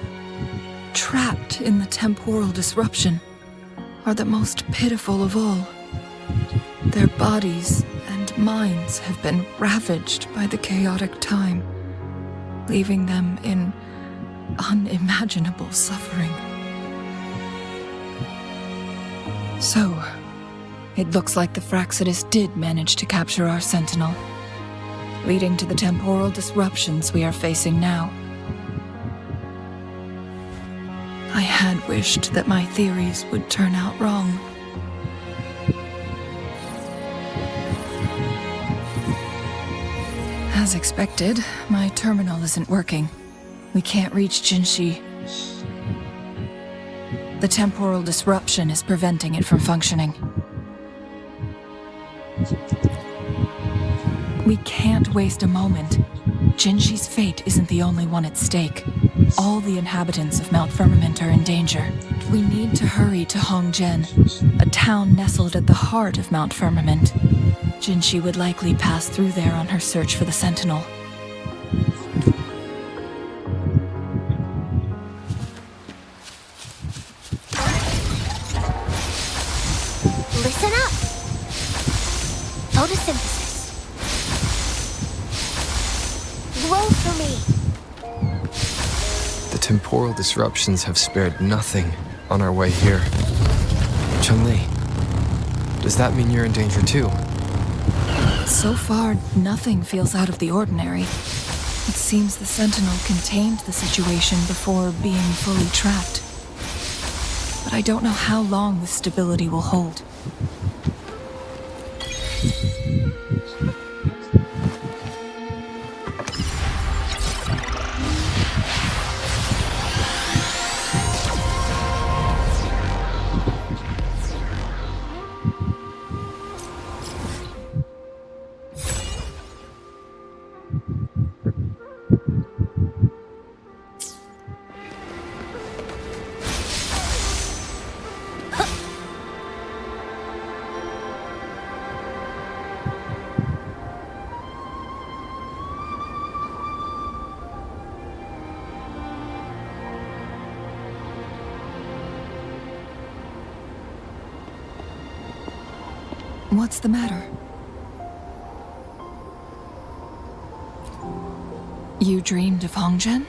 trapped in the temporal disruption, are the most pitiful of all. Their bodies and minds have been ravaged by the chaotic time, leaving them in unimaginable suffering. So, it looks like the Fraxidus did manage to capture our Sentinel, leading to the temporal disruptions we are facing now. I had wished that my theories would turn out wrong. As expected, my terminal isn't working. We can't reach Jinshi. The temporal disruption is preventing it from functioning. We can't waste a moment. Jinshi's fate isn't the only one at stake. All the inhabitants of Mount Firmament are in danger. We need to hurry to Hongzhen, a town nestled at the heart of Mount Firmament. Jinshi would likely pass through there on her search for the Sentinel. Listen up! Photosynthesis. Roll for me! The temporal disruptions have spared nothing on our way here. Chun-Li, does that mean you're in danger too? So far, nothing feels out of the ordinary. It seems the Sentinel contained the situation before being fully trapped. But I don't know how long this stability will hold. What's the matter? You dreamed of Hongzhen?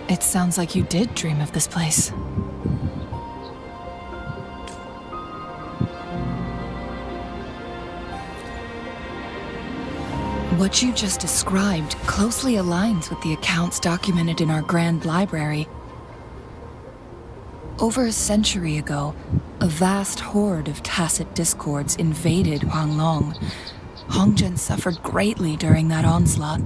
It sounds like you did dream of this place. What you just described closely aligns with the accounts documented in our Grand Library. Over a century ago, a vast horde of tacit discords invaded Huanglong. Hongzhen suffered greatly during that onslaught.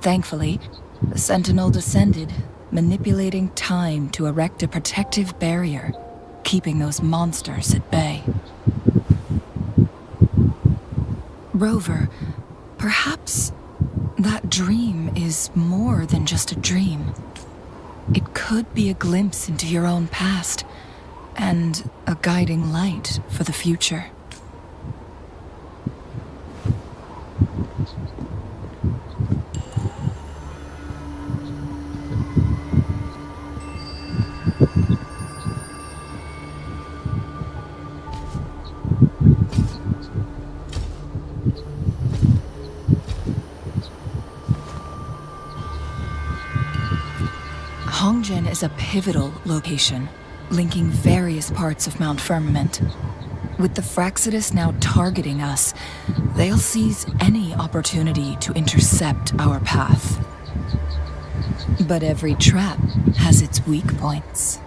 Thankfully, the Sentinel descended, manipulating time to erect a protective barrier, keeping those monsters at bay. Rover, perhaps that dream is more than just a dream. It could be a glimpse into your own past, and a guiding light for the future. Hongzhen is a pivotal location, linking various parts of Mount Firmament. With the Fraxidus now targeting us, they'll seize any opportunity to intercept our path. But every trap has its weak points.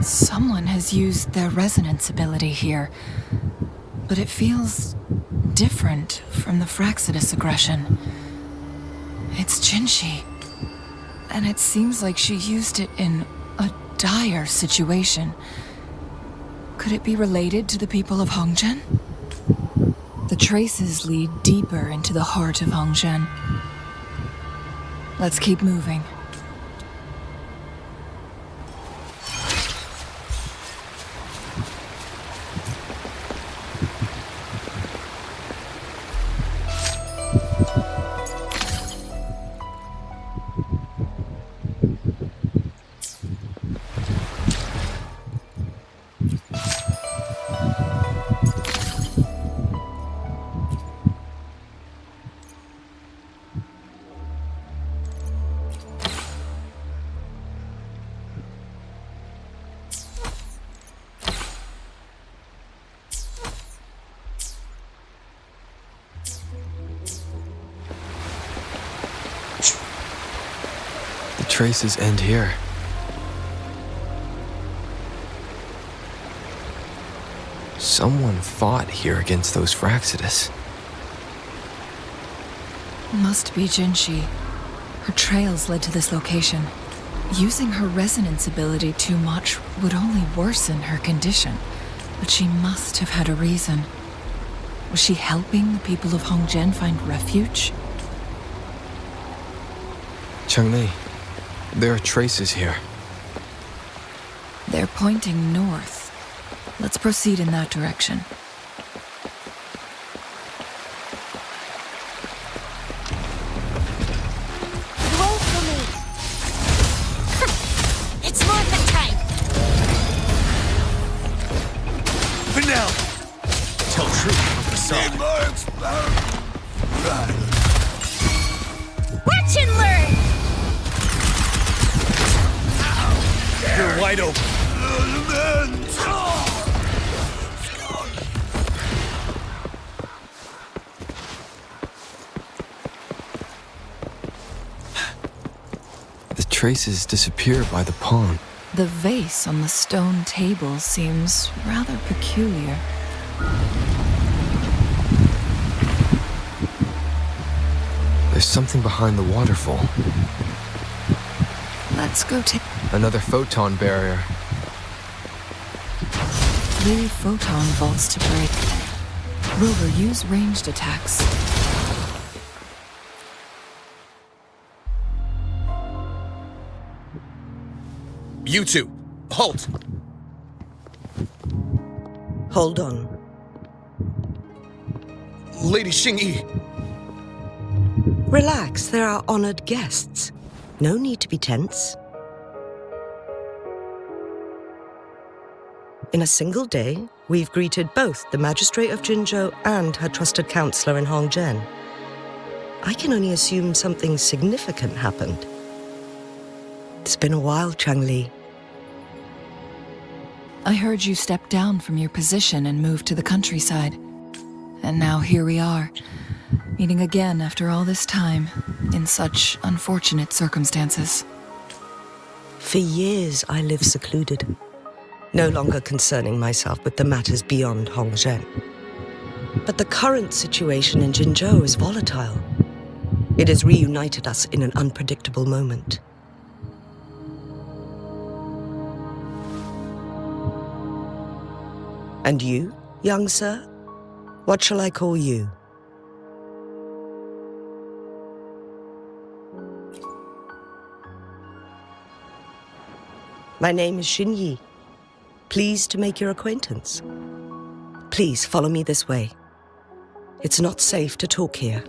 Someone has used their resonance ability here, but it feels different from the Fraxidus aggression. It's Jinshi, and it seems like she used it in a dire situation. Could it be related to the people of Hongzhen? The traces lead deeper into the heart of Hongzhen. Let's keep moving. The traces end here. Someone fought here against those Fraxidus. Must be Jinshi. Her trails led to this location. Using her resonance ability too much would only worsen her condition, but she must have had a reason. Was she helping the people of Hongzhen find refuge? Changli, there are traces here. They're pointing north. Let's proceed in that direction. Roll for me. It's morphin' time. Vanel! Tell truth from facade. Watch and learn. You're wide open. The traces disappear by the pond. The vase on the stone table seems rather peculiar. There's something behind the waterfall. Let's go take... Another photon barrier. 3 photon vaults to break. Rover, use ranged attacks. You two, halt! Hold on. Lady Xingyi. Relax, they're our honored guests. No need to be tense. In a single day, we've greeted both the Magistrate of Jinzhou and her trusted counselor in Hongzhen. I can only assume something significant happened. It's been a while, Changli. I heard you stepped down from your position and moved to the countryside. And now here we are, meeting again after all this time, in such unfortunate circumstances. For years, I lived secluded, no longer concerning myself with the matters beyond Hongzhen. But the current situation in Jinzhou is volatile. It has reunited us in an unpredictable moment. And you, young sir? What shall I call you? My name is Xinyi. Pleased to make your acquaintance. Please follow me this way. It's not safe to talk here.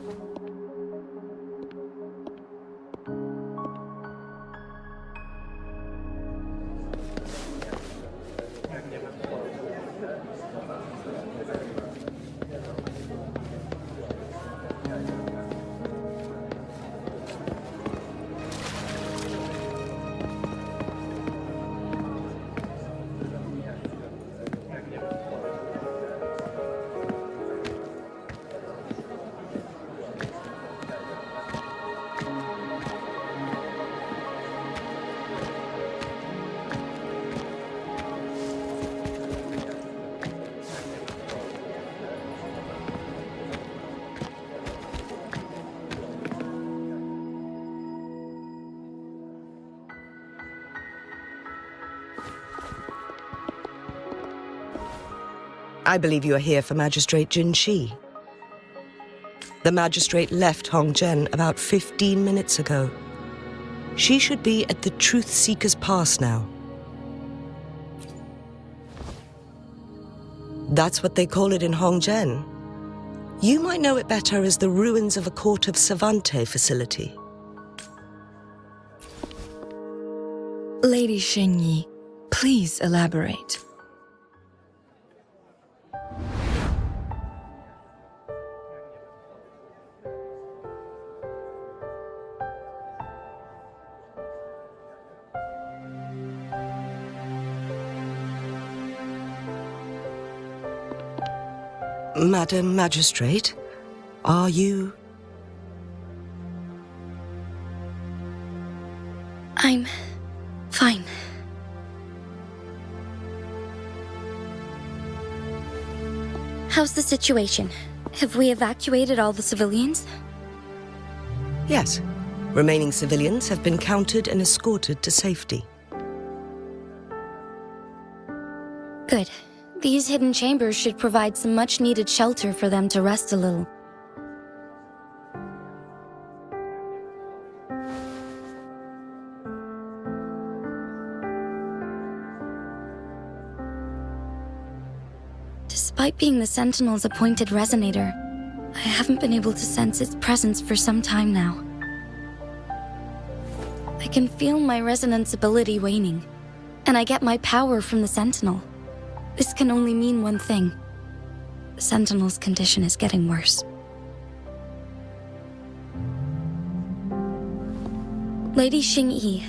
I believe you are here for Magistrate Jin Shi. The magistrate left Hongzhen about 15 minutes ago. She should be at the Truth Seeker's Pass now. That's what they call it in Hongzhen. You might know it better as the ruins of a Court of Savante facility. Lady Xingyi, please elaborate. Madam Magistrate, are you... I'm fine. How's the situation? Have we evacuated all the civilians? Yes. Remaining civilians have been counted and escorted to safety. Good. These hidden chambers should provide some much-needed shelter for them to rest a little. Despite being the Sentinel's appointed resonator, I haven't been able to sense its presence for some time now. I can feel my resonance ability waning, and I get my power from the Sentinel. This can only mean one thing. The Sentinel's condition is getting worse. Lady Xingyi,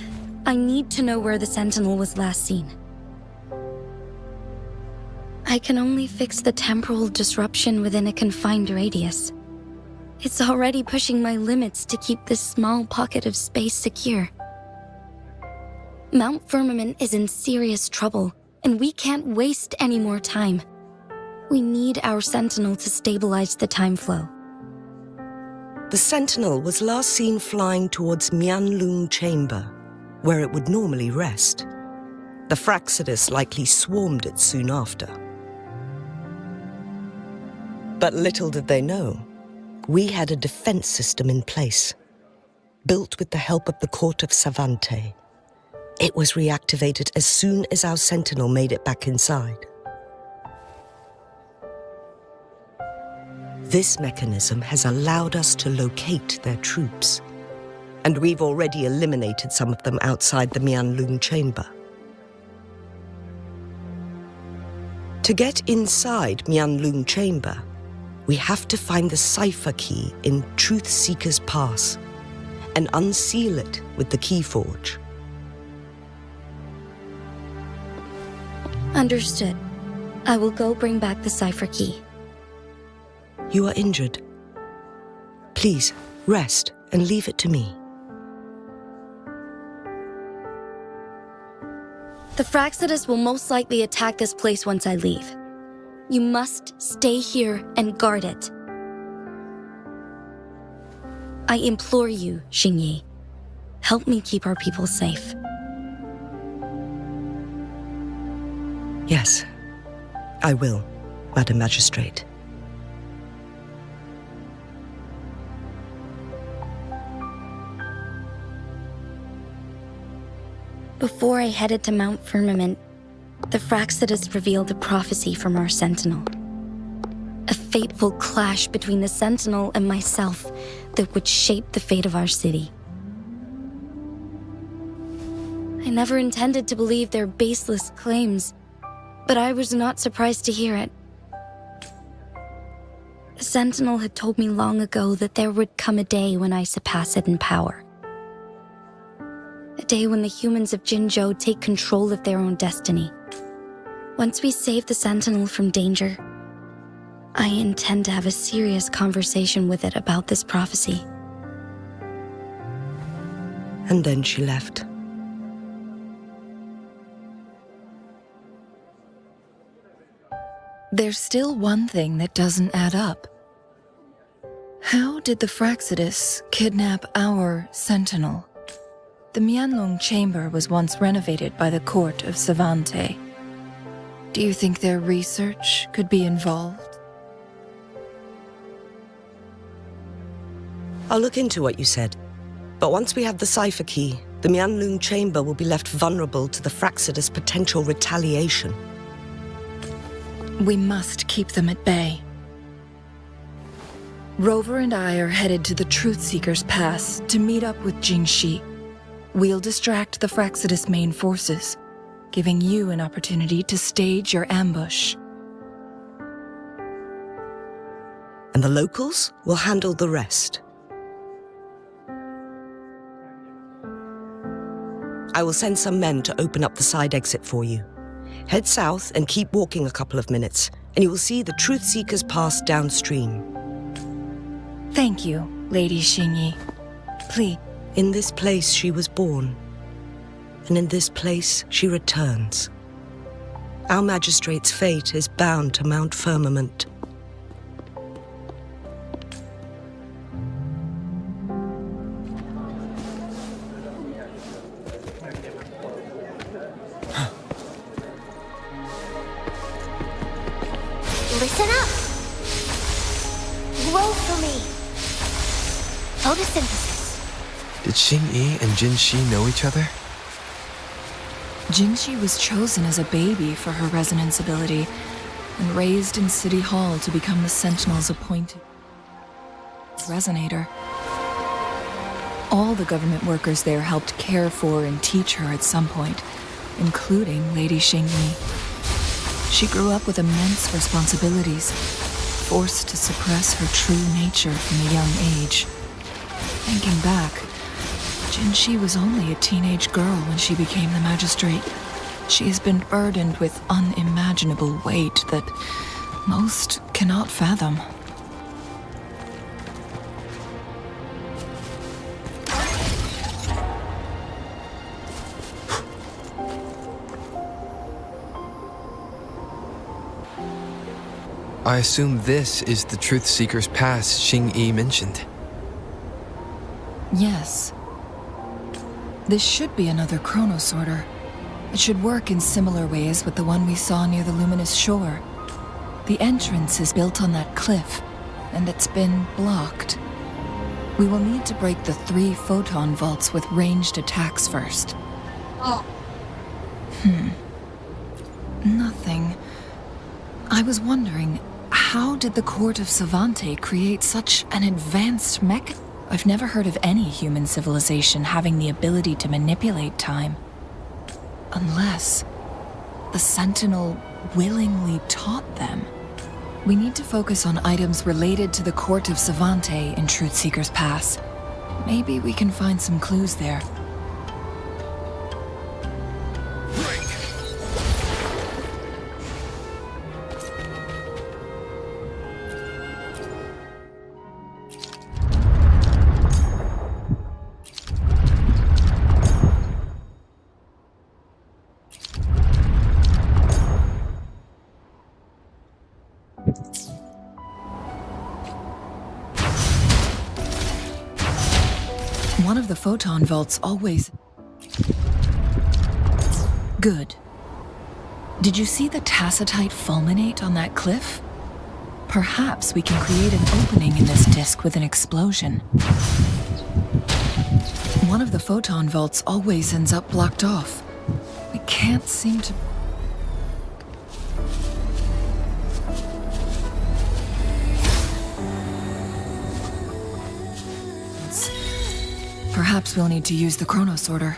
I need to know where the Sentinel was last seen. I can only fix the temporal disruption within a confined radius. It's already pushing my limits to keep this small pocket of space secure. Mount Firmament is in serious trouble, and we can't waste any more time. We need our Sentinel to stabilize the time flow. The Sentinel was last seen flying towards Mianlung Chamber, where it would normally rest. The Fraxidus likely swarmed it soon after. But little did they know, we had a defense system in place, built with the help of the Court of Savante. It was reactivated as soon as our Sentinel made it back inside. This mechanism has allowed us to locate their troops, and we've already eliminated some of them outside the Mianlung Chamber. To get inside Mianlung Chamber, we have to find the cipher key in Truth Seeker's Pass and unseal it with the Keyforge. Understood. I will go bring back the cipher key. You are injured. Please, rest and leave it to me. The Fraxidus will most likely attack this place once I leave. You must stay here and guard it. I implore you, Xingyi. Help me keep our people safe. Yes, I will, Madam Magistrate. Before I headed to Mount Firmament, the Fraxidus revealed a prophecy from our Sentinel. A fateful clash between the Sentinel and myself that would shape the fate of our city. I never intended to believe their baseless claims, but I was not surprised to hear it. The Sentinel had told me long ago that there would come a day when I surpass it in power. A day when the humans of Jinzhou take control of their own destiny. Once we save the Sentinel from danger, I intend to have a serious conversation with it about this prophecy. And then she left. There's still one thing that doesn't add up. How did the Fraxidus kidnap our Sentinel? The Mianlung Chamber was once renovated by the Court of Savante. Do you think their research could be involved? I'll look into what you said. But once we have the cipher key, the Mianlun chamber will be left vulnerable to the Fraxidus' potential retaliation. We must keep them at bay. Rover and I are headed to the Truthseeker's Pass to meet up with Jingxi. We'll distract the Fraxidus main forces, giving you an opportunity to stage your ambush. And the locals will handle the rest. I will send some men to open up the side exit for you. Head south and keep walking a couple of minutes, and you will see the Truthseeker's Pass downstream. Thank you, Lady Xingyi. Please. In this place she was born, and in this place she returns. Our magistrate's fate is bound to Mount Firmament. Listen up! Grow for me! Photosynthesis. Did Xingyi and Jinxi know each other? Jingxi was chosen as a baby for her resonance ability and raised in City Hall to become the Sentinel's appointed resonator. All the government workers there helped care for and teach her at some point, including Lady Xingyi. She grew up with immense responsibilities, forced to suppress her true nature from a young age. Thinking back, Jinxi was only a teenage girl when she became the magistrate. She has been burdened with unimaginable weight that most cannot fathom. I assume this is the Truthseeker's Pass Xingyi mentioned. Yes. This should be another chronosorter. It should work in similar ways with the one we saw near the Luminous Shore. The entrance is built on that cliff, and it's been blocked. We will need to break the 3 photon vaults with ranged attacks first. Nothing. I was wondering, how did the Court of Savante create such an advanced mech? I've never heard of any human civilization having the ability to manipulate time. Unless the Sentinel willingly taught them. We need to focus on items related to the Court of Savante in Truthseeker's Pass. Maybe we can find some clues there. One of the photon vaults always... Good. Did you see the tacitite fulminate on that cliff? Perhaps we can create an opening in this disk with an explosion. One of the photon vaults always ends up blocked off. We can't seem to... Perhaps we'll need to use the chronosorter.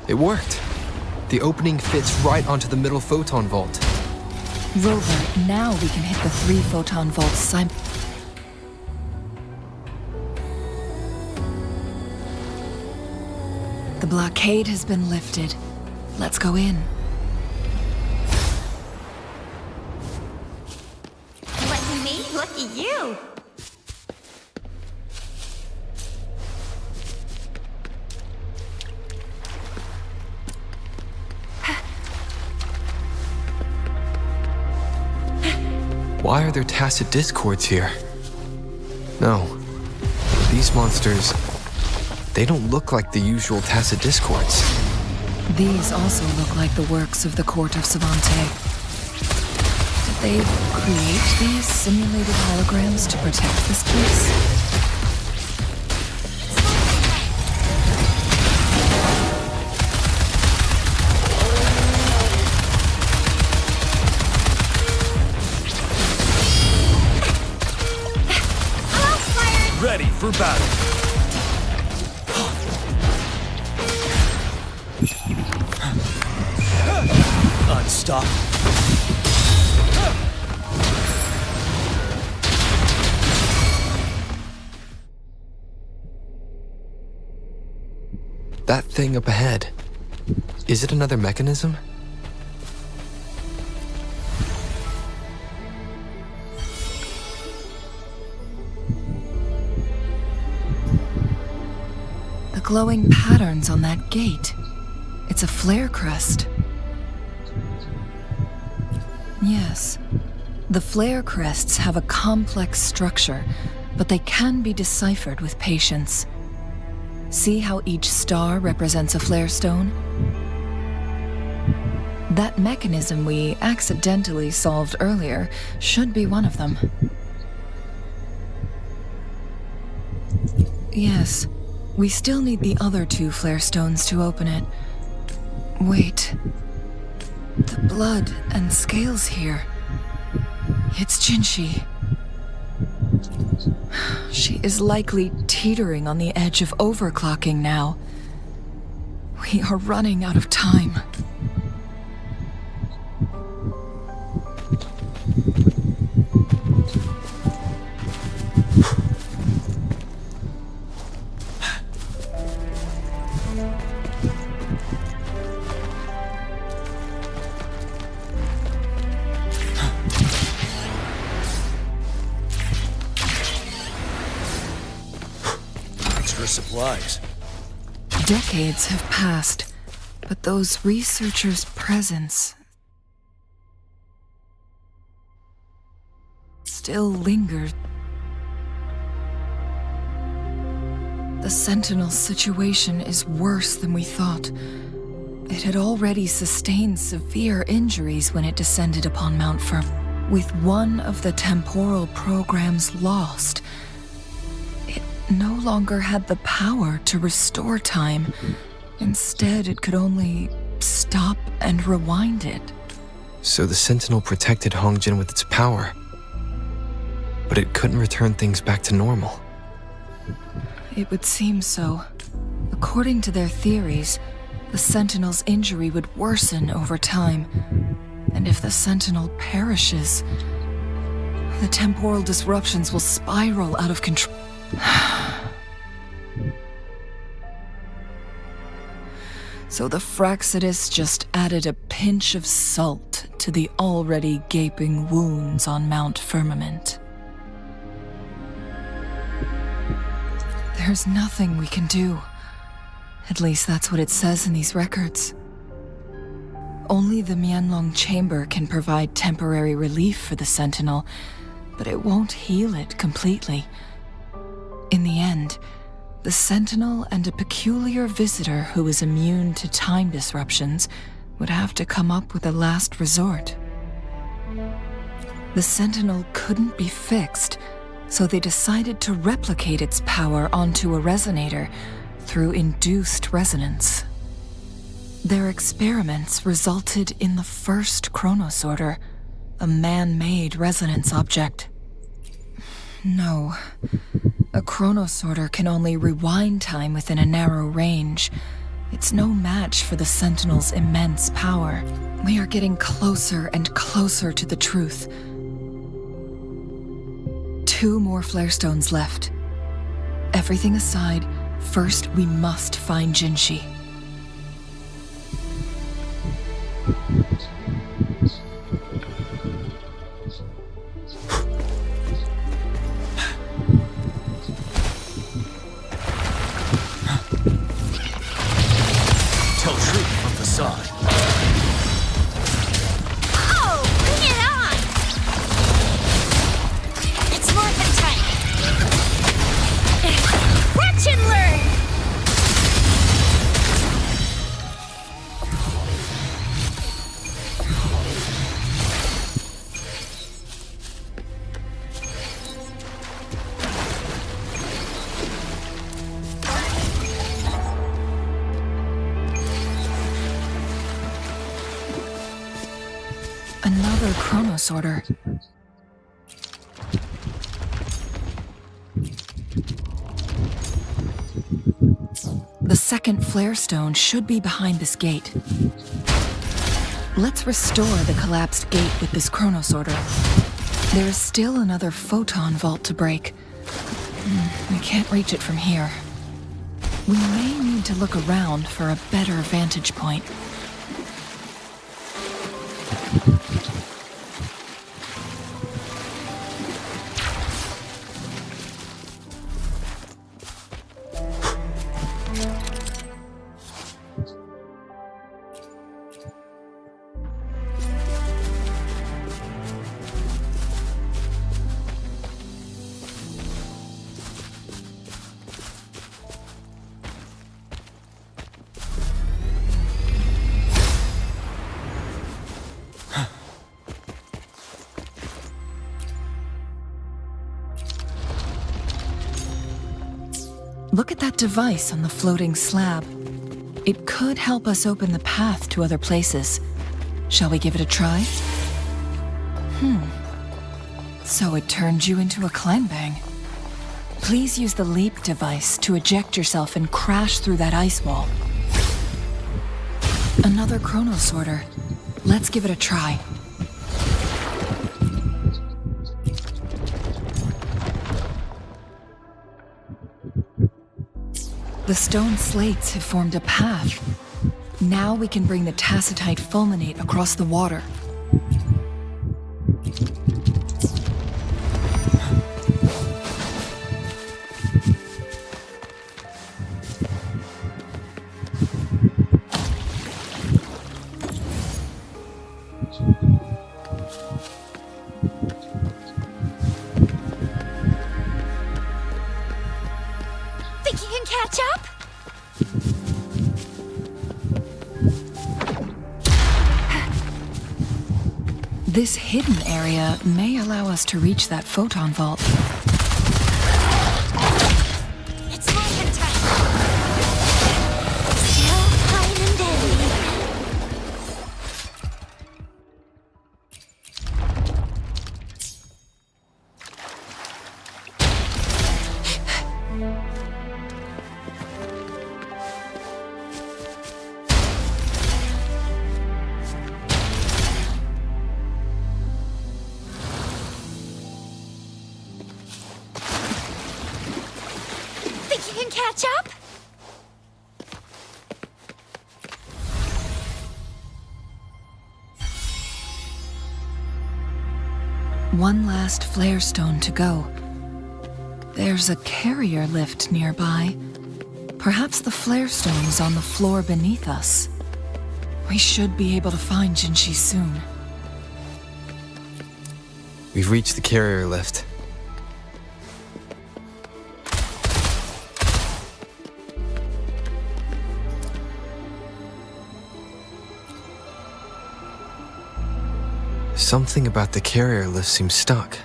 It worked. The opening fits right onto the middle photon vault. Rover, now we can hit the 3 photon vaults blockade has been lifted. Let's go in. Lucky me, lucky you. Why are there tacit discords here? No. These monsters, they don't look like the usual tacit discords. These also look like the works of the court of Savante. Did they create these simulated holograms to protect this place? Ready for battle. Unstop. That thing up ahead, is it another mechanism? The glowing patterns on that gate. It's a flare crest. Yes. The flare crests have a complex structure, but they can be deciphered with patience. See how each star represents a flare stone? That mechanism we accidentally solved earlier should be one of them. Yes. We still need the other 2 flare stones to open it. Wait. The blood and scales here. It's Jinshi. She is likely teetering on the edge of overclocking now. We are running out of time. Supplies. Decades have passed, but those researchers' presence still lingered. The Sentinel's situation is worse than we thought. It had already sustained severe injuries when it descended upon Mount Firm. With one of the temporal programs lost, no longer had the power to restore time. Instead, it could only stop and rewind it. So the Sentinel protected Hongjin with its power, but it couldn't return things back to normal. It would seem so. According to their theories, the Sentinel's injury would worsen over time. And if the Sentinel perishes, the temporal disruptions will spiral out of control. So the Fraxidus just added a pinch of salt to the already gaping wounds on Mount Firmament. There's nothing we can do. At least that's what it says in these records. Only the Mianlong Chamber can provide temporary relief for the Sentinel, but it won't heal it completely. In the end, the Sentinel and a peculiar visitor who is immune to time disruptions would have to come up with a last resort. The Sentinel couldn't be fixed, so they decided to replicate its power onto a resonator through induced resonance. Their experiments resulted in the first Chronosorter, a man-made resonance object. No. A Chronosorter can only rewind time within a narrow range. It's no match for the Sentinel's immense power. We are getting closer and closer to the truth. 2 more flare stones left. Everything aside, first we must find Jinshi. Another chronosorter. The second flare stone should be behind this gate. Let's restore the collapsed gate with this chronosorter. There is still another photon vault to break. We can't reach it from here. We may need to look around for a better vantage point. Look at that device on the floating slab. It could help us open the path to other places. Shall we give it a try? So it turned you into a Clanbang. Please use the leap device to eject yourself and crash through that ice wall. Another chronosorter. Let's give it a try. The stone slates have formed a path. Now we can bring the tacitite fulminate across the water. Think you can catch up? This hidden area may allow us to reach that photon vault. It's morphin' time. Still fine and deadly. Think you can catch up? One last flare stone to go. There's a carrier lift nearby. Perhaps the flare stone is on the floor beneath us. We should be able to find Jinshi soon. We've reached the carrier lift. Something about the carrier lift seems stuck.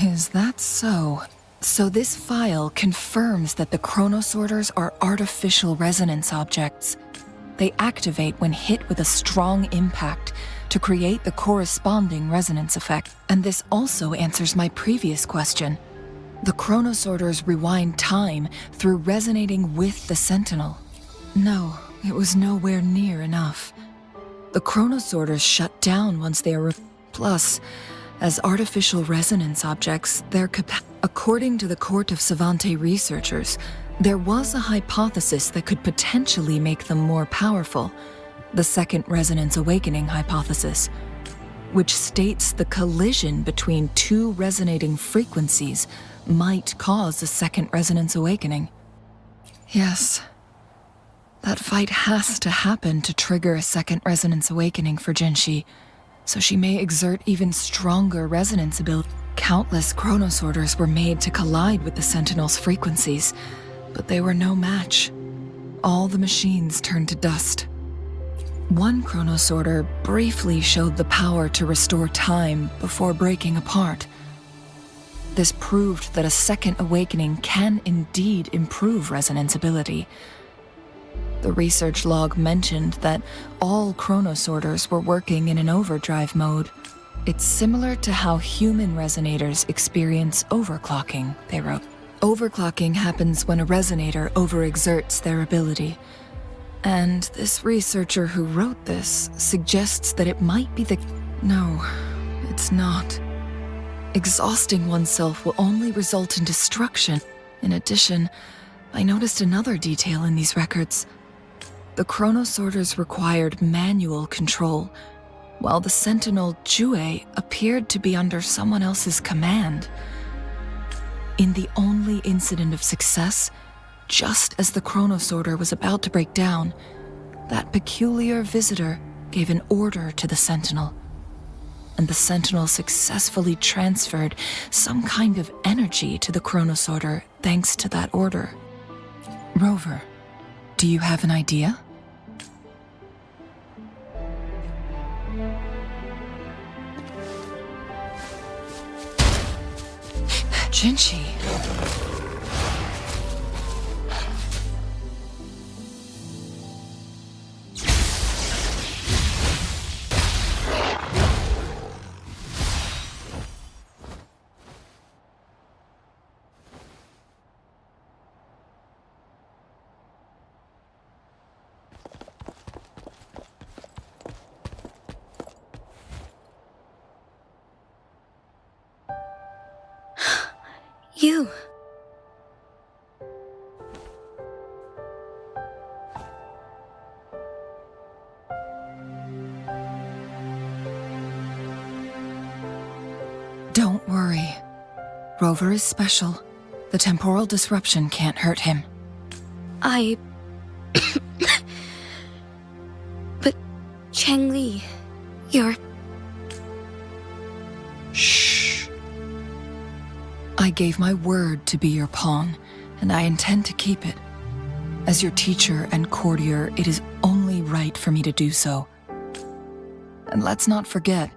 Is that so? So this file confirms that the chronosorters are artificial resonance objects. They activate when hit with a strong impact to create the corresponding resonance effect. And this also answers my previous question. The chronosorters rewind time through resonating with the Sentinel. No, it was nowhere near enough. The chronosorters shut down once they are... Plus, as artificial resonance objects, according to the Court of Savante researchers, there was a hypothesis that could potentially make them more powerful, the Second Resonance Awakening hypothesis, which states the collision between two resonating frequencies might cause a Second Resonance Awakening. Yes, that fight has to happen to trigger a Second Resonance Awakening for Jinshi, so she may exert even stronger resonance ability. Countless chronosorters were made to collide with the Sentinel's frequencies, but they were no match. all the machines turned to dust. One chronosorter briefly showed the power to restore time before breaking apart. This proved that a second awakening can indeed improve resonance ability. The research log mentioned that all chronosorters were working in an overdrive mode. It's similar to how human resonators experience overclocking, they wrote. Overclocking happens when a resonator overexerts their ability. And this researcher who wrote this suggests that it might be the... No, it's not. Exhausting oneself will only result in destruction. In addition, I noticed another detail in these records. The chronosorters required manual control, while the sentinel Jue appeared to be under someone else's command. In the only incident of success, just as the chronosorter was about to break down, that peculiar visitor gave an order to the sentinel, and the sentinel successfully transferred some kind of energy to the chronosorter thanks to that order. Rover, do you have an idea? Jinchi. You. Don't worry. Rover is special. The temporal disruption can't hurt him. But Changli, you're... Shh. I gave my word to be your pawn, and I intend to keep it. As your teacher and courtier, it is only right for me to do so. And let's not forget,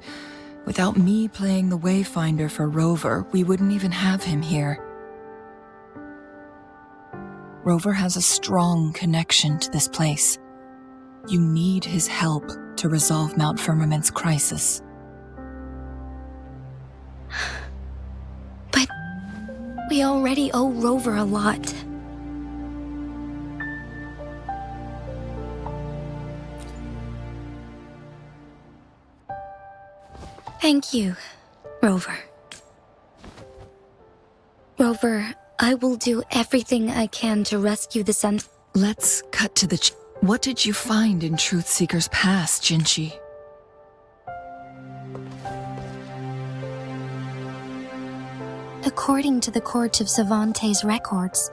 without me playing the Wayfinder for Rover, we wouldn't even have him here. Rover has a strong connection to this place. You need his help to resolve Mount Firmament's crisis. But we already owe Rover a lot. Thank you, Rover. Rover, I will do everything I can to rescue the sun. Let's cut to the What did you find in Truthseeker's past, Jinchi? According to the Court of Savante's records,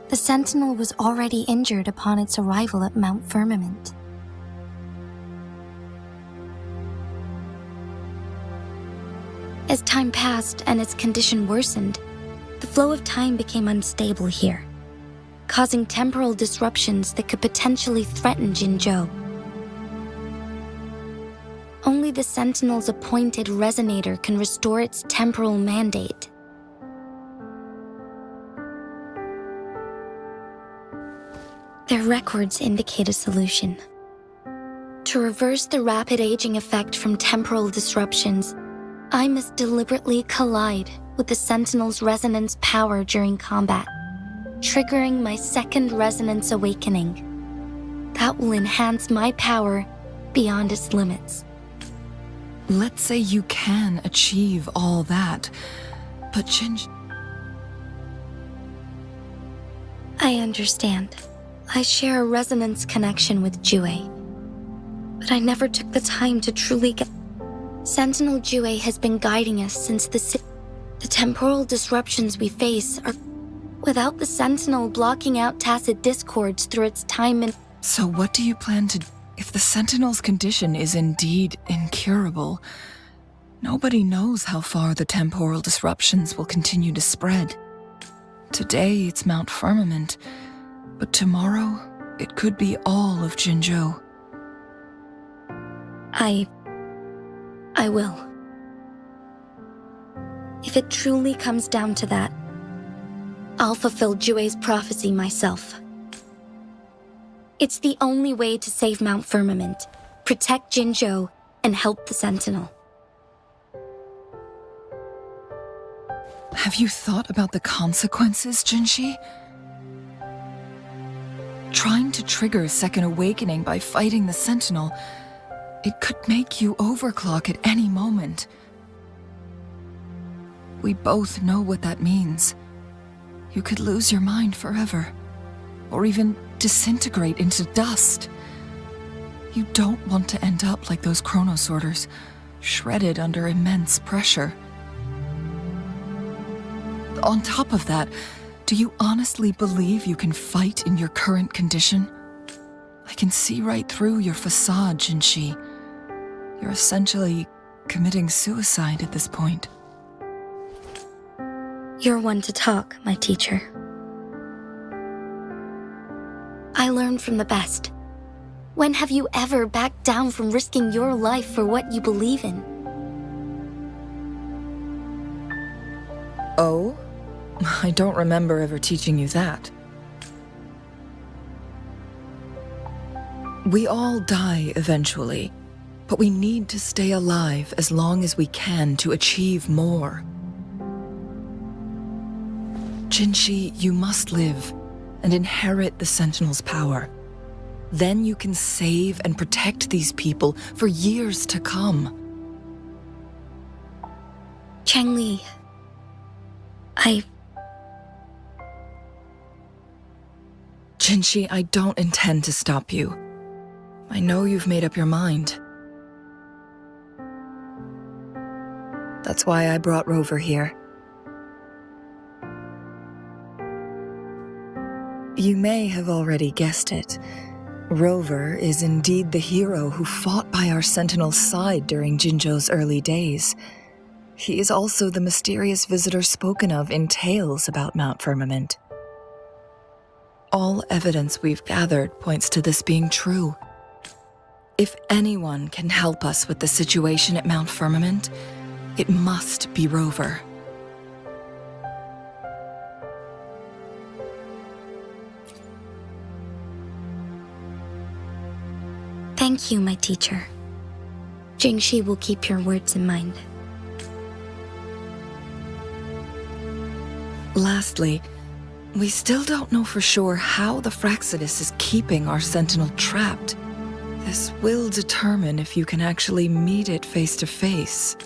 the Sentinel was already injured upon its arrival at Mount Firmament. As time passed and its condition worsened, the flow of time became unstable here, causing temporal disruptions that could potentially threaten Jinzhou. Only the Sentinel's appointed resonator can restore its temporal mandate. Their records indicate a solution. To reverse the rapid aging effect from temporal disruptions, I must deliberately collide with the Sentinel's resonance power during combat, triggering my second resonance awakening. That will enhance my power beyond its limits. Let's say you can achieve all that, but Jinzhou... I understand. I share a resonance connection with Jue, but I never took the time to truly get... Sentinel Jue has been guiding us since the temporal disruptions we face are... Without the Sentinel blocking out tacit discords through its time and... So what do you plan to... If the Sentinel's condition is indeed incurable, nobody knows how far the temporal disruptions will continue to spread. Today it's Mount Firmament, but tomorrow It could be all of Jinzhou. I will. If it truly comes down to that, I'll fulfill Jue's prophecy myself. It's the only way to save Mount Firmament, protect Jinzhou, and help the Sentinel. Have you thought about the consequences, Jinshi? Trying to trigger a second awakening by fighting the Sentinel, it could make you overclock at any moment. We both know what that means. You could lose your mind forever, or even disintegrate into dust. You don't want to end up like those Chronosorters, shredded under immense pressure. On top of that, do you honestly believe you can fight in your current condition? I can see right through your facade, Jinshi. You're essentially committing suicide at this point. You're one to talk, my teacher. I learned from the best. When have you ever backed down from risking your life for what you believe in? Oh? I don't remember ever teaching you that. We all die eventually, but we need to stay alive as long as we can to achieve more. Jinshi, you must live and inherit the Sentinel's power. Then you can save and protect these people for years to come. Changli, Jinshi, I don't intend to stop you. I know you've made up your mind. That's why I brought Rover here. You may have already guessed it. Rover is indeed the hero who fought by our Sentinel's side during Jinzhou's early days. He is also the mysterious visitor spoken of in tales about Mount Firmament. All evidence we've gathered points to this being true. If anyone can help us with the situation at Mount Firmament, it must be Rover. thank you, my teacher. Jingshi will keep your words in mind. Lastly, we still don't know for sure how the Fraxidus is keeping our Sentinel trapped. This will determine if you can actually meet it face to face.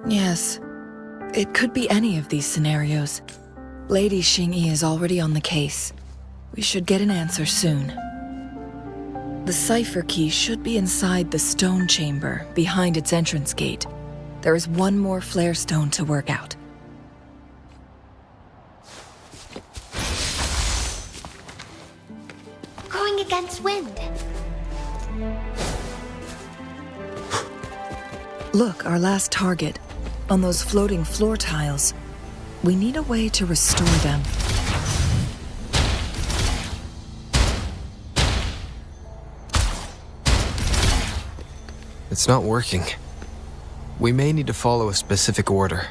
Yes, it could be any of these scenarios. Lady Xingyi is already on the case. We should get an answer soon. The cipher key should be inside the stone chamber, behind its entrance gate. There is one more flare stone to work out. Going against wind. Look, our last target. On those floating floor tiles. We need a way to restore them. It's not working. We may need to follow a specific order.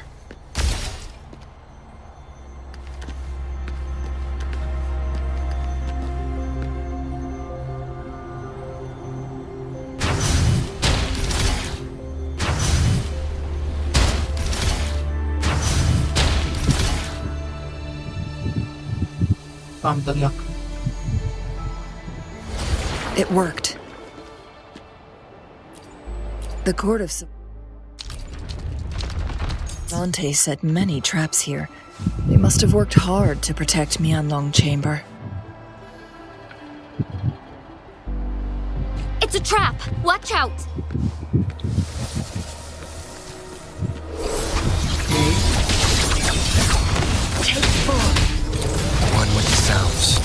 It worked. The Court of Dante set many traps here. They must have worked hard to protect Mianlong Chamber. It's a trap! Watch out! Take 4. One with the sounds.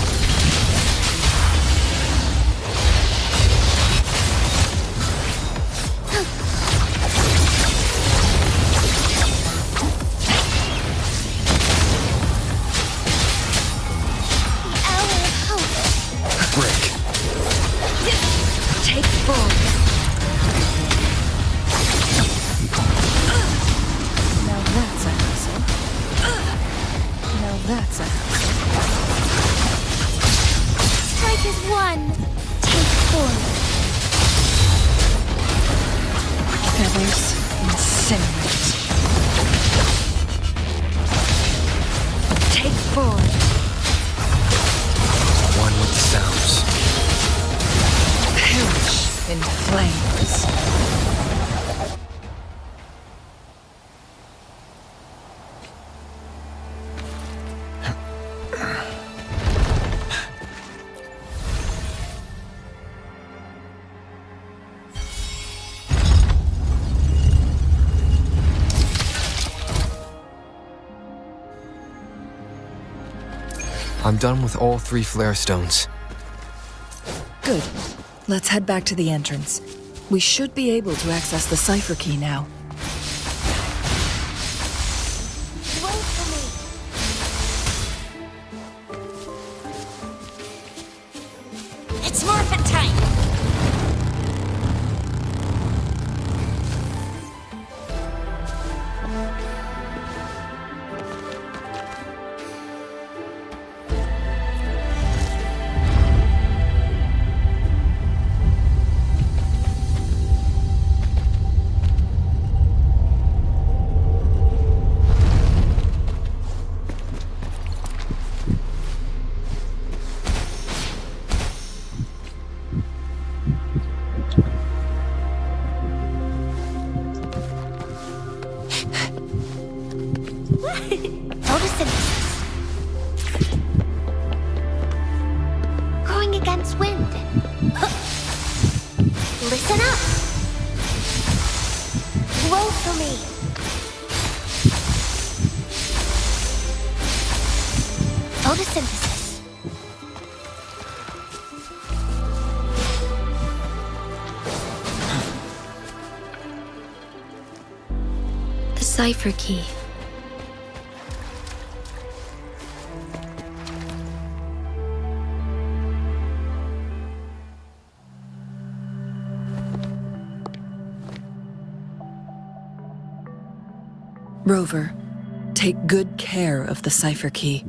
force, incinerate. Take form. One with the sounds. Perish in flames. I'm done with all 3 flare stones. Good. Let's head back to the entrance. We should be able to access the cipher key now. Wait for me. It's morphin' time. Photosynthesis. Going against wind. Listen up. Roll for me. Photosynthesis. The cipher key. Rover, take good care of the cipher key.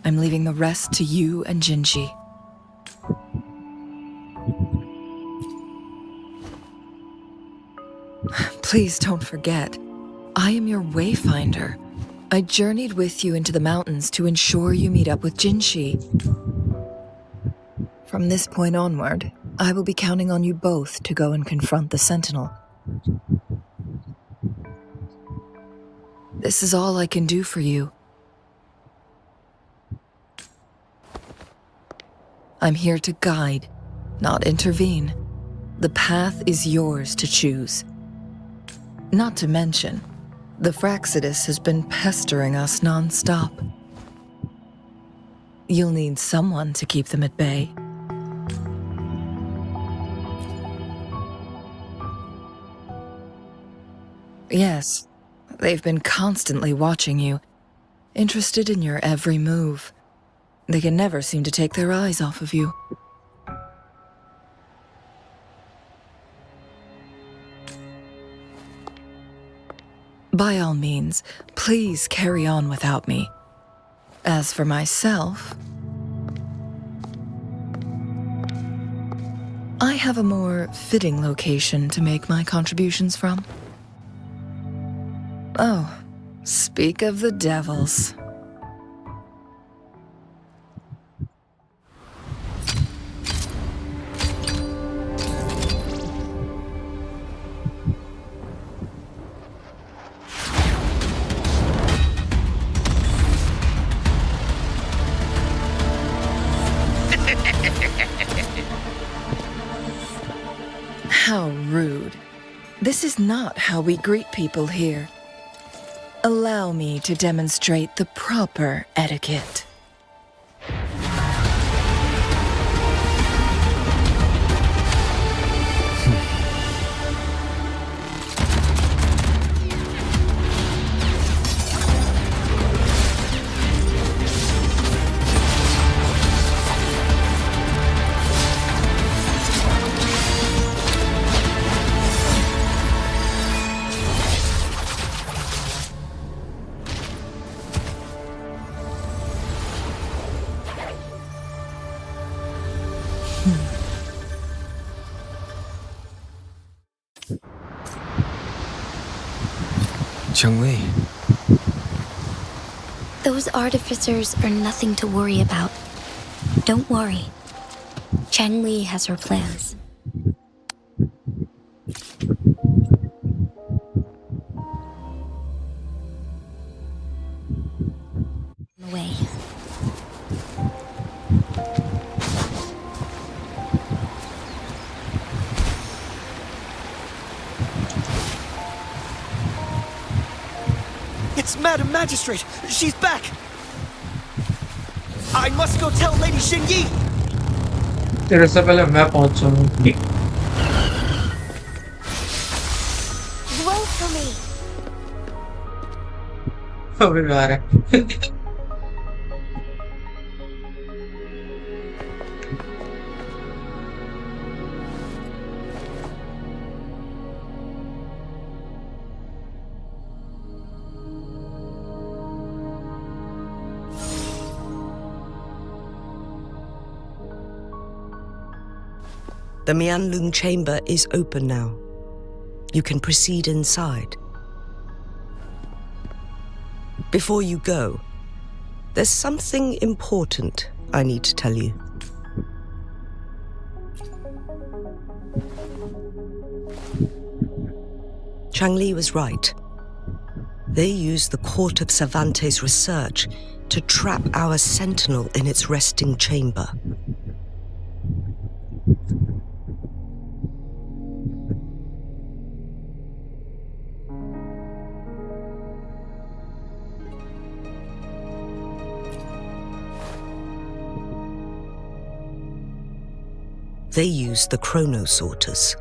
I'm leaving the rest to you and Jinji. Please don't forget, I am your wayfinder. I journeyed with you into the mountains to ensure you meet up with Jinshi. From this point onward, I will be counting on you both to go and confront the Sentinel. This is all I can do for you. I'm here to guide, not intervene. The path is yours to choose. Not to mention, the Fraxidus has been pestering us non-stop. You'll need someone to keep them at bay. Yes, they've been constantly watching you, interested in your every move. They can never seem to take their eyes off of you. By all means, please carry on without me. As for myself, I have a more fitting location to make my contributions from. Oh, speak of the devils. How rude. This is not how we greet people here. Allow me to demonstrate the proper etiquette. Changli. Those artificers are nothing to worry about. Don't worry. Changli has her plans. Away. It's Madam Magistrate! She's back! I must go tell Lady Xingyi! तेरे से पहले मैं पहुंचूंगा. Roll for me. अभी भी आ रहा है. The Mianlun chamber is open now. You can proceed inside. Before you go, there's something important I need to tell you. Changli was right. They used the Court of Cervantes' research to trap our sentinel in its resting chamber. They used the chronosorters.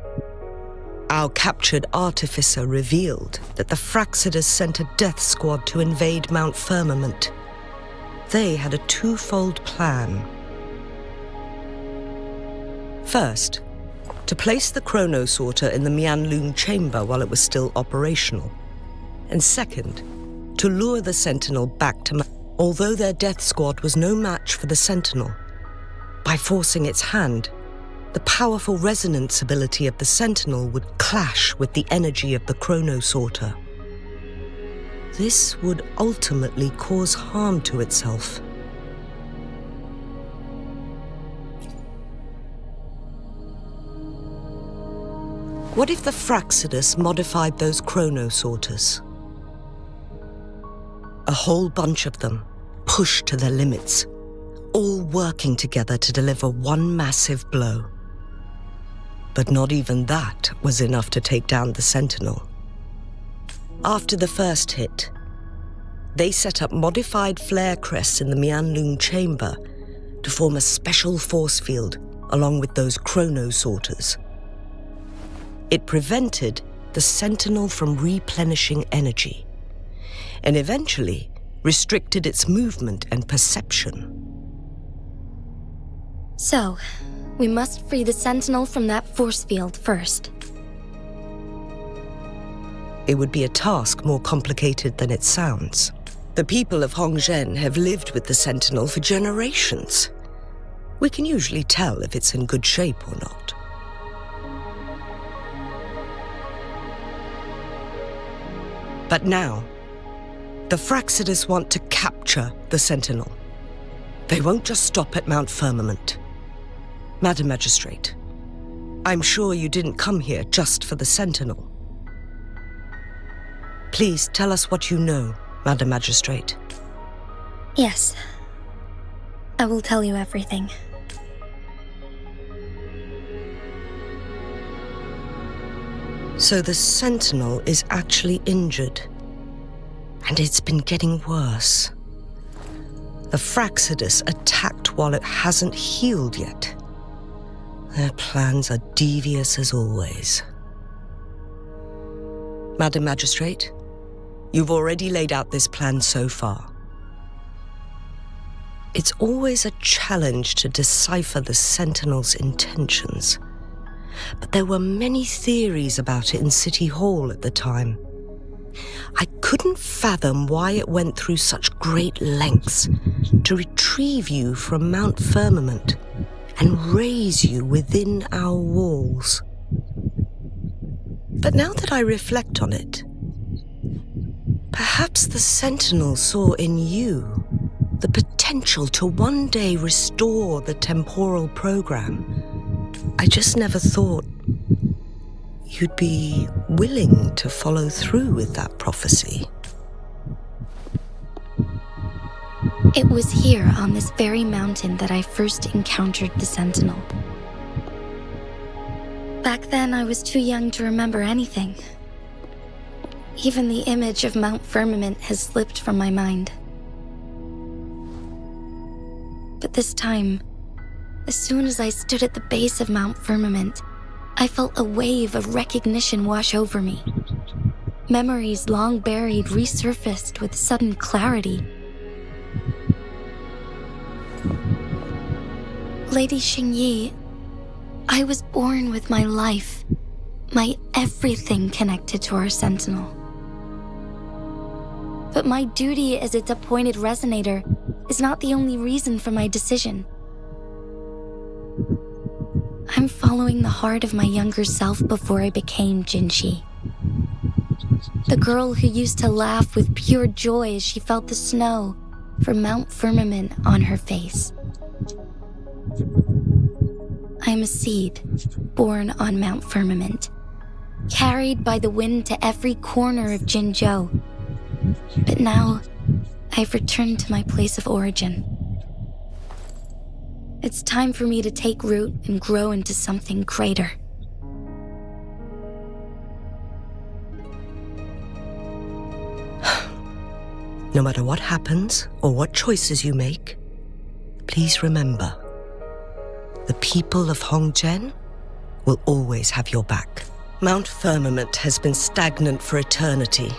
Our captured artificer revealed that the Fraxidus sent a death squad to invade Mount Firmament. They had a twofold plan. First, to place the chronosorter in the Mianlun chamber while it was still operational. And second, to lure the Sentinel back to although their death squad was no match for the Sentinel. By forcing its hand, the powerful resonance ability of the Sentinel would clash with the energy of the chronosorter. This would ultimately cause harm to itself. What if the Fraxidus modified those chronosorters? A whole bunch of them, pushed to their limits, all working together to deliver one massive blow. But not even that was enough to take down the Sentinel. After the first hit, they set up modified flare crests in the Mianlun chamber to form a special force field along with those chronosorters. It prevented the Sentinel from replenishing energy, and eventually restricted its movement and perception. So, we must free the Sentinel from that force field first. It would be a task more complicated than it sounds. The people of Hongzhen have lived with the Sentinel for generations. We can usually tell if it's in good shape or not. But now, the Fraxidus want to capture the Sentinel. They won't just stop at Mount Firmament. Madam Magistrate, I'm sure you didn't come here just for the Sentinel. Please tell us what you know, Madam Magistrate. Yes. I will tell you everything. So the Sentinel is actually injured. And it's been getting worse. The Fraxidus attacked while it hasn't healed yet. Their plans are devious as always. Madam Magistrate, you've already laid out this plan so far. It's always a challenge to decipher the Sentinel's intentions. But there were many theories about it in City Hall at the time. I couldn't fathom why it went through such great lengths to retrieve you from Mount Firmament and raise you within our walls. But now that I reflect on it, Perhaps the Sentinel saw in you the potential to one day restore the temporal program. I just never thought you'd be willing to follow through with that prophecy. It was here on this very mountain that I first encountered the Sentinel. Back then, I was too young to remember anything. Even the image of Mount Firmament has slipped from my mind. But this time, as soon as I stood at the base of Mount Firmament, I felt a wave of recognition wash over me. Memories long buried resurfaced with sudden clarity. Lady Xingyi, I was born with my life, my everything connected to our Sentinel. But my duty as its appointed resonator is not the only reason for my decision. I'm following the heart of my younger self before I became Jinxi. The girl who used to laugh with pure joy as she felt the snow from Mount Firmament on her face. I am a seed born on Mount Firmament, carried by the wind to every corner of Jinzhou. But now, I've returned to my place of origin. It's time for me to take root and grow into something greater. No matter what happens or what choices you make, please remember, the people of Hongzhen will always have your back. Mount Firmament has been stagnant for eternity.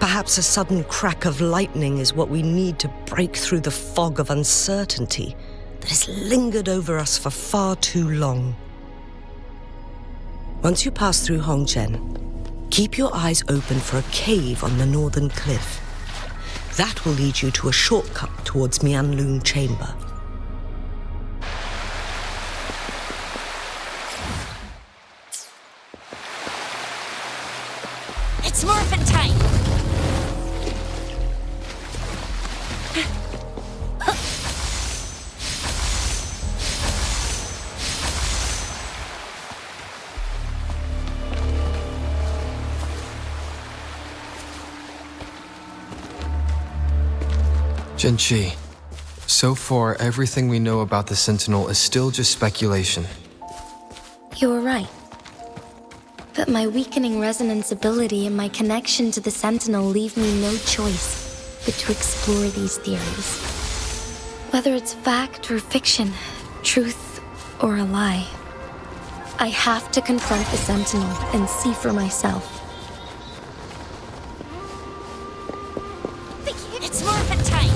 Perhaps a sudden crack of lightning is what we need to break through the fog of uncertainty that has lingered over us for far too long. Once you pass through Hongzhen, keep your eyes open for a cave on the northern cliff. That will lead you to a shortcut towards Mianlun Chamber. It's morphin' time! Jinxi, so far everything we know about the Sentinel is still just speculation. You were right. But my weakening resonance ability and my connection to the Sentinel leave me no choice but to explore these theories. Whether it's fact or fiction, truth or a lie, I have to confront the Sentinel and see for myself. It's morphin' time!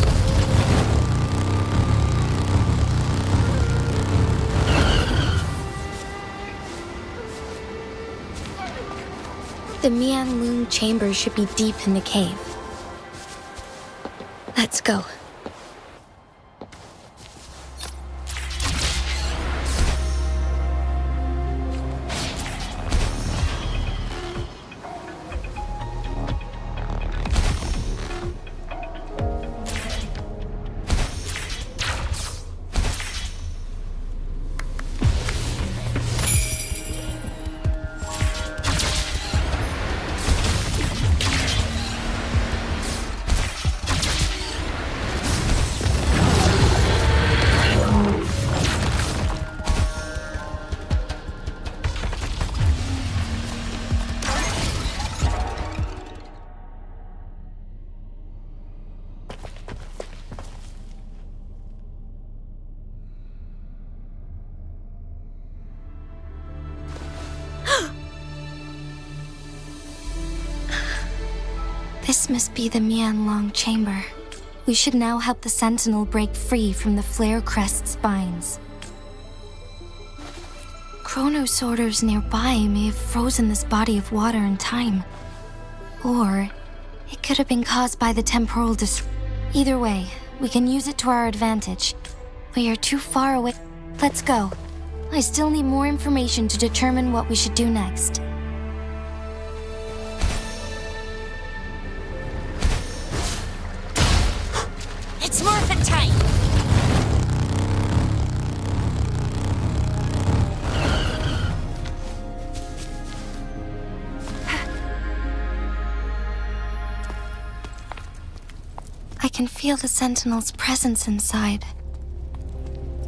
The Mianlun Chamber should be deep in the cave. Let's go. This must be the Mianlun Chamber. We should now help the Sentinel break free from the Flare Crest spines. Chronos orders nearby may have frozen this body of water in time. Or it could have been caused by the temporal Either way, we can use it to our advantage. We are too far away. Let's go. I still need more information to determine what we should do next. can feel the Sentinel's presence inside,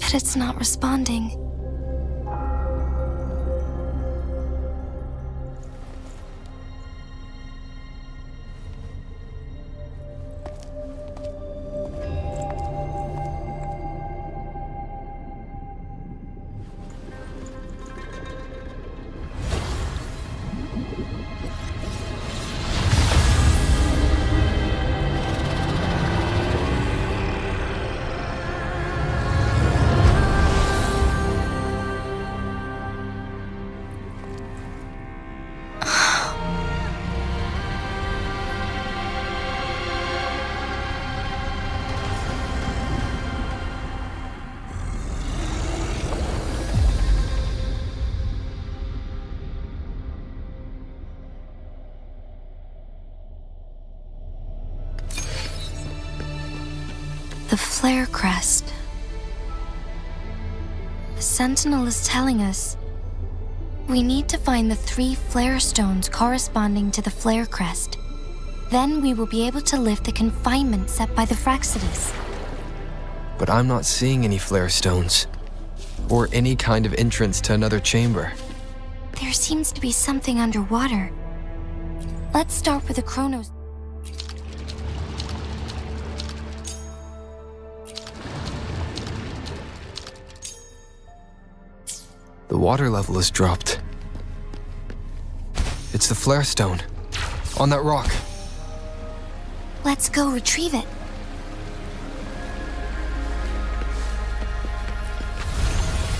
but it's not responding. The Flare Crest. The Sentinel is telling us we need to find the 3 flare stones corresponding to the Flare Crest. Then we will be able to lift the confinement set by the Fraxidus. But I'm not seeing any flare stones, or any kind of entrance to another chamber. There seems to be something underwater. Let's start with the Chronos. The water level has dropped. It's the flare stone. On that rock. Let's go retrieve it.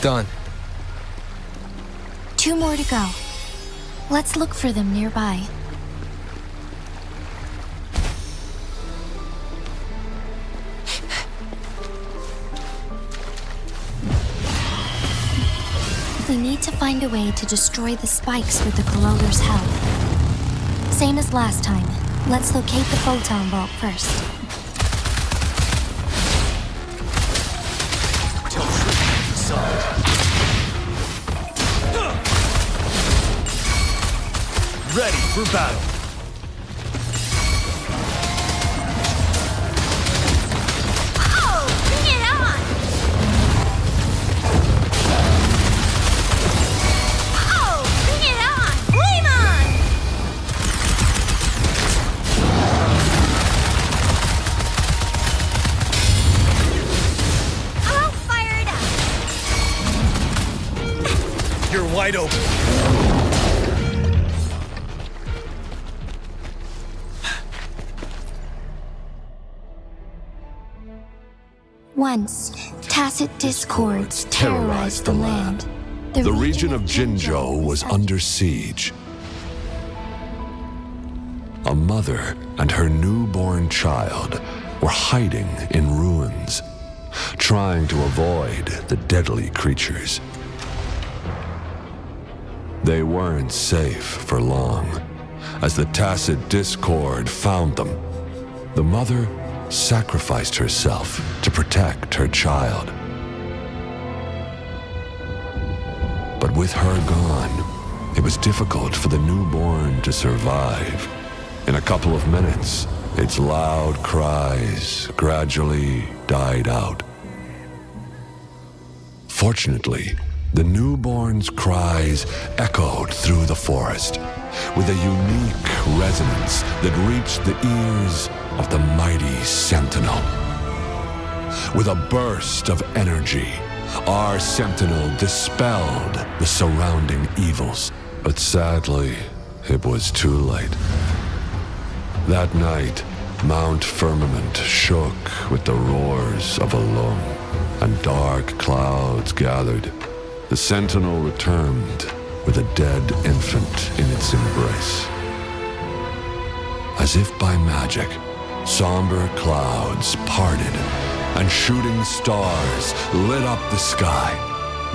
Done. 2 more to go. Let's look for them nearby. We need to find a way to destroy the spikes with the corroder's help. Same as last time. Let's locate the photon vault first. Ready for battle. Wide open. Once, tacit discords terrorized the land. The region of Jinzhou was under siege. A mother and her newborn child were hiding in ruins, trying to avoid the deadly creatures. They weren't safe for long. As the tacit discord found them, the mother sacrificed herself to protect her child. But with her gone, it was difficult for the newborn to survive. In a couple of minutes, its loud cries gradually died out. Fortunately, the newborn's cries echoed through the forest with a unique resonance that reached the ears of the mighty Sentinel. With a burst of energy, our Sentinel dispelled the surrounding evils. But sadly, it was too late. That night, Mount Firmament shook with the roars of a lung, and dark clouds gathered. The Sentinel returned with a dead infant in its embrace. As if by magic, somber clouds parted, and shooting stars lit up the sky.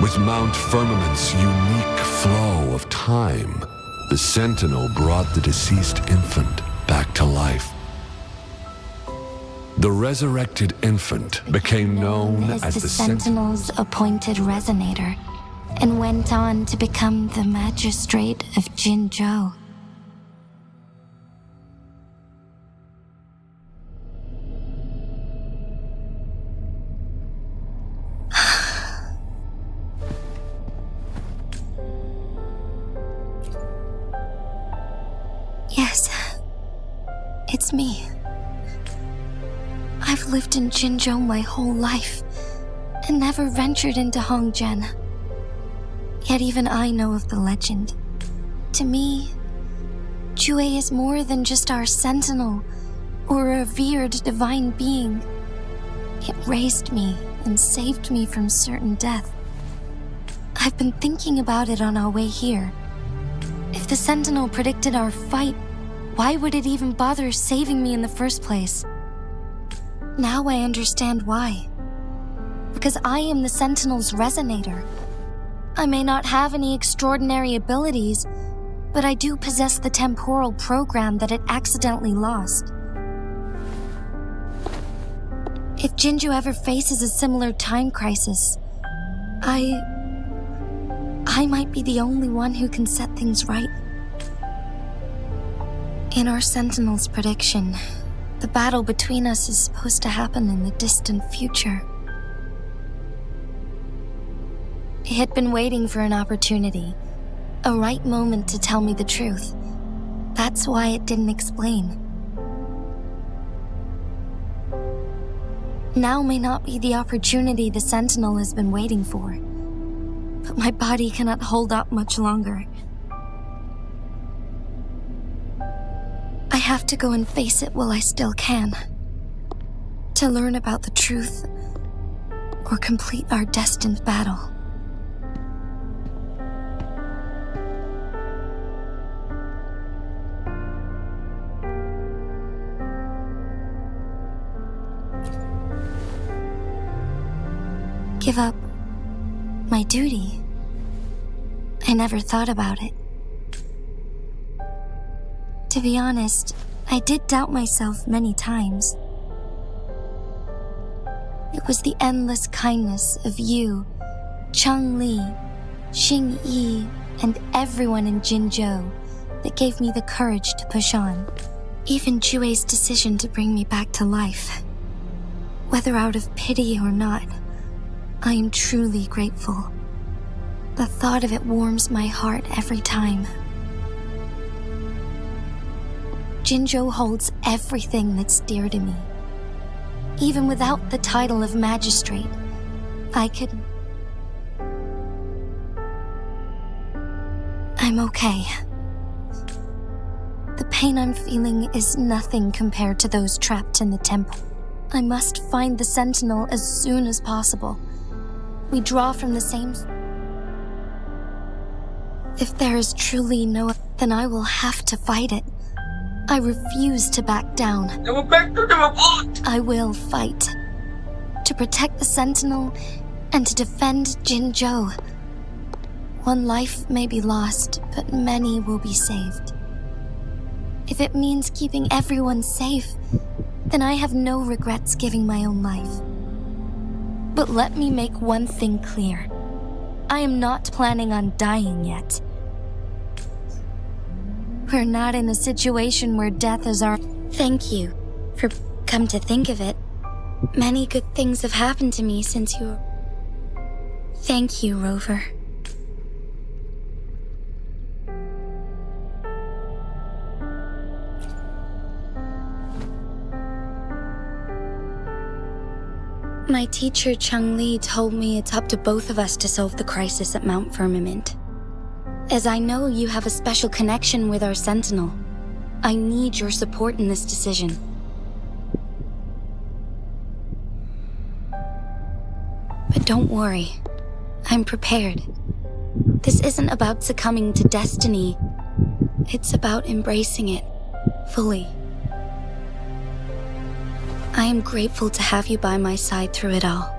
With Mount Firmament's unique flow of time, the Sentinel brought the deceased infant back to life. The resurrected infant became known as the Sentinel's appointed resonator, and went on to become the magistrate of Jinzhou. Yes, it's me. I've lived in Jinzhou my whole life and never ventured into Hongzhen. Yet even I know of the legend. To me, Jue is more than just our sentinel or a revered divine being. It raised me and saved me from certain death. I've been thinking about it on our way here. If the sentinel predicted our fight, why would it even bother saving me in the first place? Now I understand why. Because I am the sentinel's resonator. I may not have any extraordinary abilities, but I do possess the temporal program that it accidentally lost. If Jinzhou ever faces a similar time crisis, I might be the only one who can set things right. In our Sentinel's prediction, the battle between us is supposed to happen in the distant future. It had been waiting for an opportunity, a right moment to tell me the truth. That's why it didn't explain. Now may not be the opportunity the Sentinel has been waiting for, but my body cannot hold up much longer. I have to go and face it while I still can, to learn about the truth or complete our destined battle. Give up my duty? I never thought about it. To be honest, I did doubt myself many times. It was the endless kindness of you, Changli, Xing Yi, and everyone in Jinzhou that gave me the courage to push on. Even Jue's decision to bring me back to life. Whether out of pity or not, I am truly grateful. The thought of it warms my heart every time. Jinzhou holds everything that's dear to me. Even without the title of magistrate, I'm okay. The pain I'm feeling is nothing compared to those trapped in the temple. I must find the Sentinel as soon as possible. We draw from the same... If there is truly no... then I will have to fight it. I refuse to back down. I will fight. To protect the Sentinel and to defend Jinzhou. One life may be lost, but many will be saved. If it means keeping everyone safe, then I have no regrets giving my own life. But let me make one thing clear. I am not planning on dying yet. We're not in a situation where death is our... Thank you for... Come to think of it, many good things have happened to me since you... Thank you, Rover. My teacher, Changli, told me it's up to both of us to solve the crisis at Mount Firmament. As I know you have a special connection with our Sentinel, I need your support in this decision. But don't worry, I'm prepared. This isn't about succumbing to destiny. It's about embracing it fully. I am grateful to have you by my side through it all.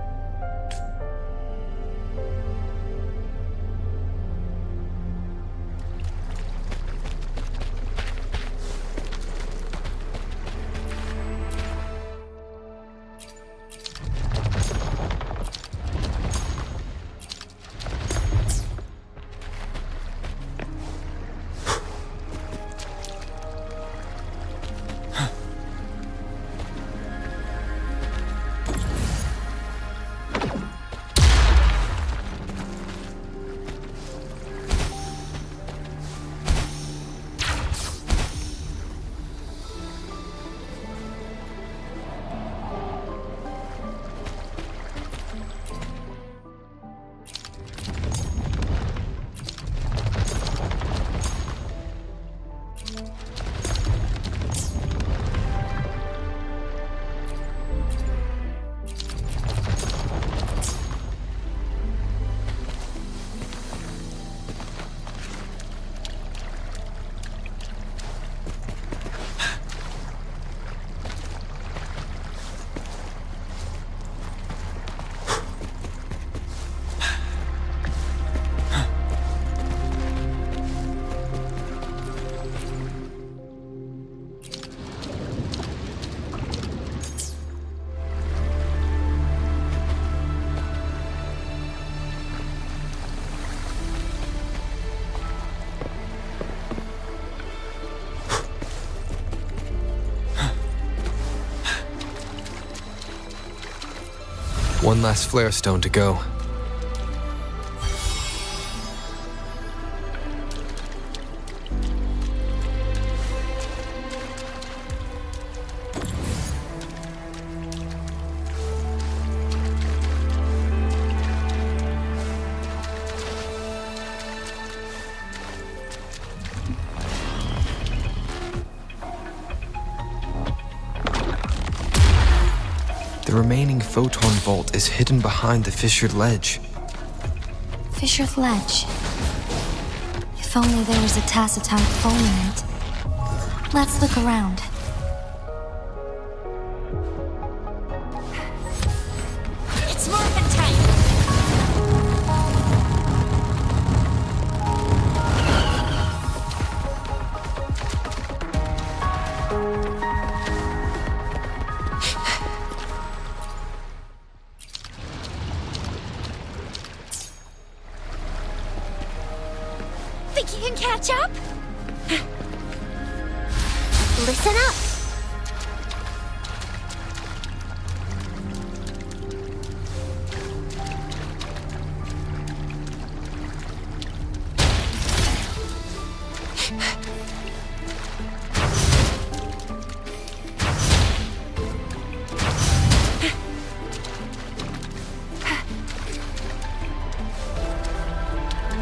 One last flare stone to go. The remaining photon vault is hidden behind the fissured ledge. Fissured ledge. If only there was a Tacitite phone in it. Let's look around. It's Morphin time! Think you can catch up? Listen up!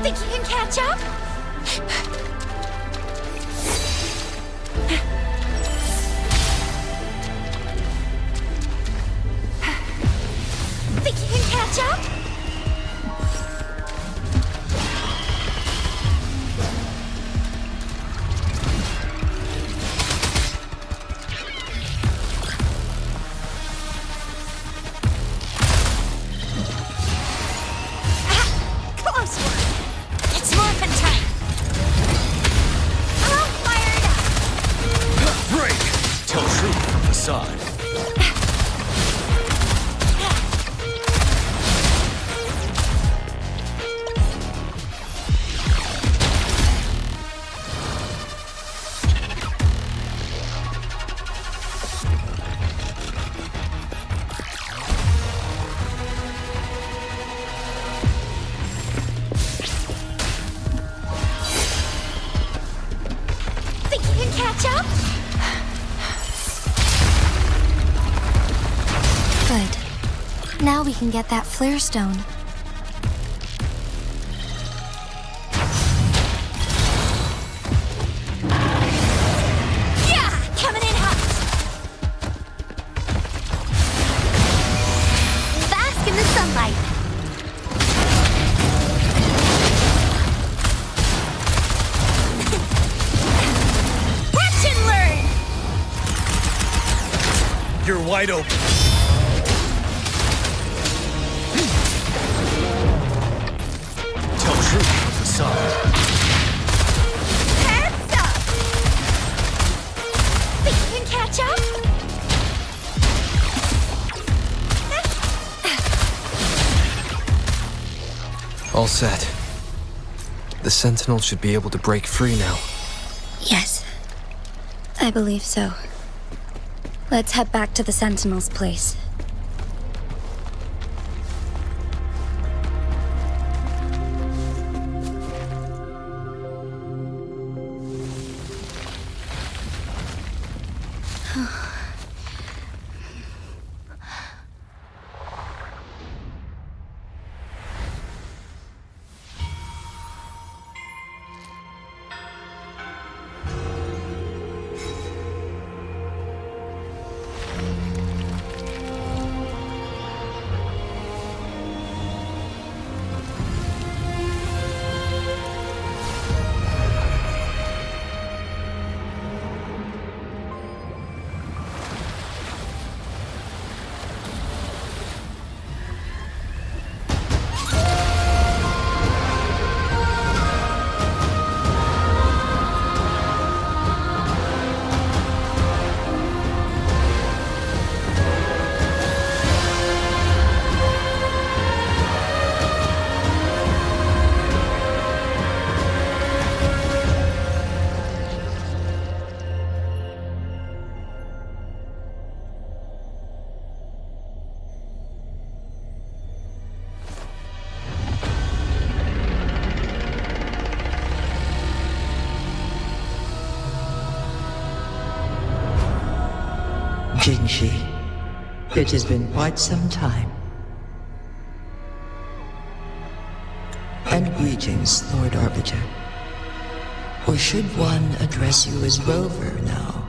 Think you can catch up? Think you can catch up? Close one. It's Morphin time. I'm all fired up. Break! Tell truth from the side. Think you can catch up? Good. Now we can get that flare stone. Yeah! Coming in hot! Bask in the sunlight. Watch and learn! You're wide open. Tell truth from the side. Heads up! Think you can catch up? All set. The Sentinel should be able to break free now. Yes. I believe so. Let's head back to the Sentinel's place. Jinshi, it has been quite some time. And greetings, Lord Arbiter. Or should one address you as Rover now?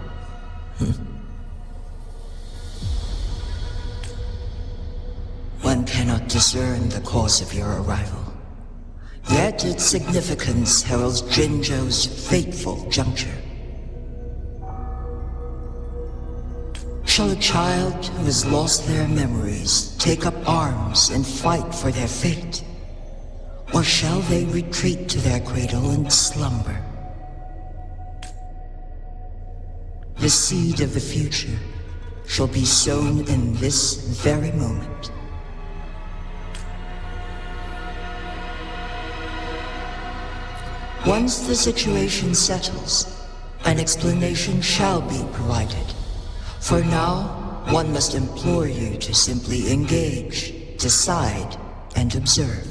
One cannot discern the cause of your arrival. Yet its significance heralds Jinzhou's fateful juncture. Shall a child who has lost their memories take up arms and fight for their fate? Or shall they retreat to their cradle and slumber? The seed of the future shall be sown in this very moment. Once the situation settles, an explanation shall be provided. For now, one must implore you to simply engage, decide, and observe.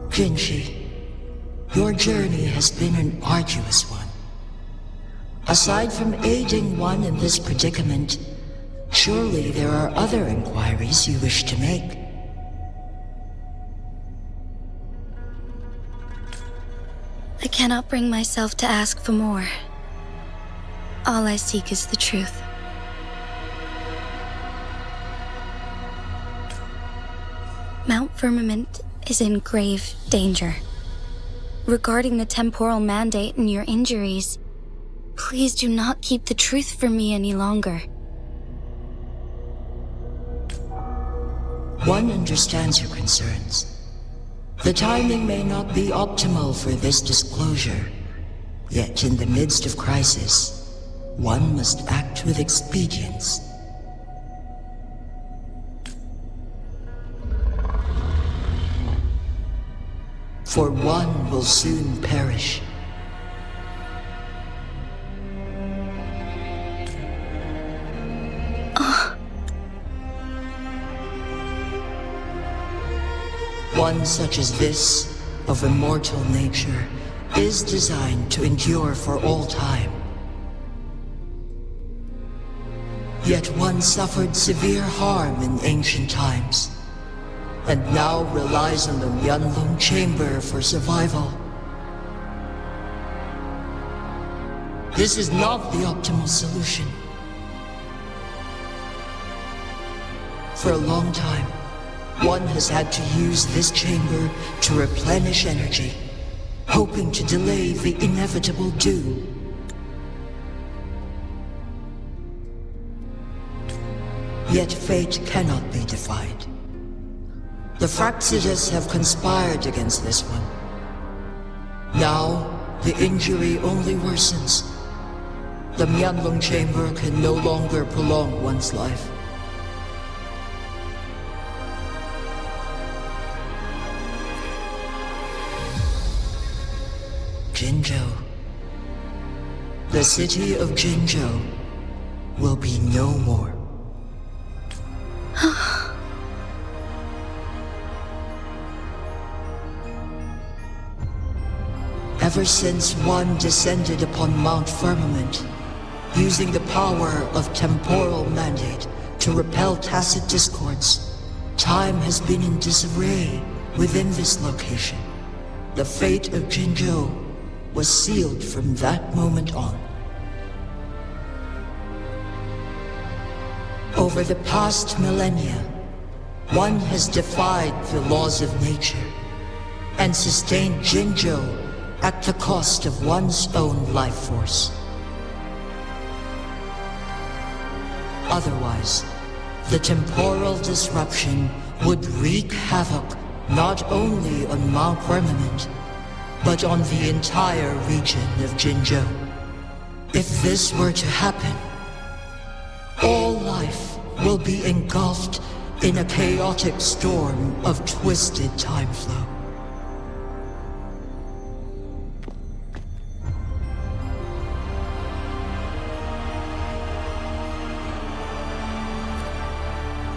Jinshi, your journey has been an arduous one. Aside from aiding one in this predicament, surely there are other inquiries you wish to make. I cannot bring myself to ask for more. All I seek is the truth. Mount Firmament is in grave danger. Regarding the temporal mandate and your injuries, please do not keep the truth from me any longer. One understands your concerns. The timing may not be optimal for this disclosure, yet in the midst of crisis, one must act with expedience. For one will soon perish. One such as this, of immortal nature, is designed to endure for all time. Yet one suffered severe harm in ancient times, and now relies on the Mianlong Chamber for survival. This is not the optimal solution. For a long time, one has had to use this chamber to replenish energy, hoping to delay the inevitable doom. Yet fate cannot be defied. The Fraxidus have conspired against this one. Now, the injury only worsens. The Mianlong Chamber can no longer prolong one's life. Jinzhou. The city of Jinzhou will be no more. Ever since one descended upon Mount Firmament, using the power of temporal mandate to repel tacit discords, time has been in disarray within this location. The fate of Jinzhou was sealed from that moment on. Over the past millennia, one has defied the laws of nature and sustained Jinzhou at the cost of one's own life force. Otherwise, the temporal disruption would wreak havoc not only on Mount Firmament, but on the entire region of Jinzhou. If this were to happen, all life will be engulfed in a chaotic storm of twisted time flow.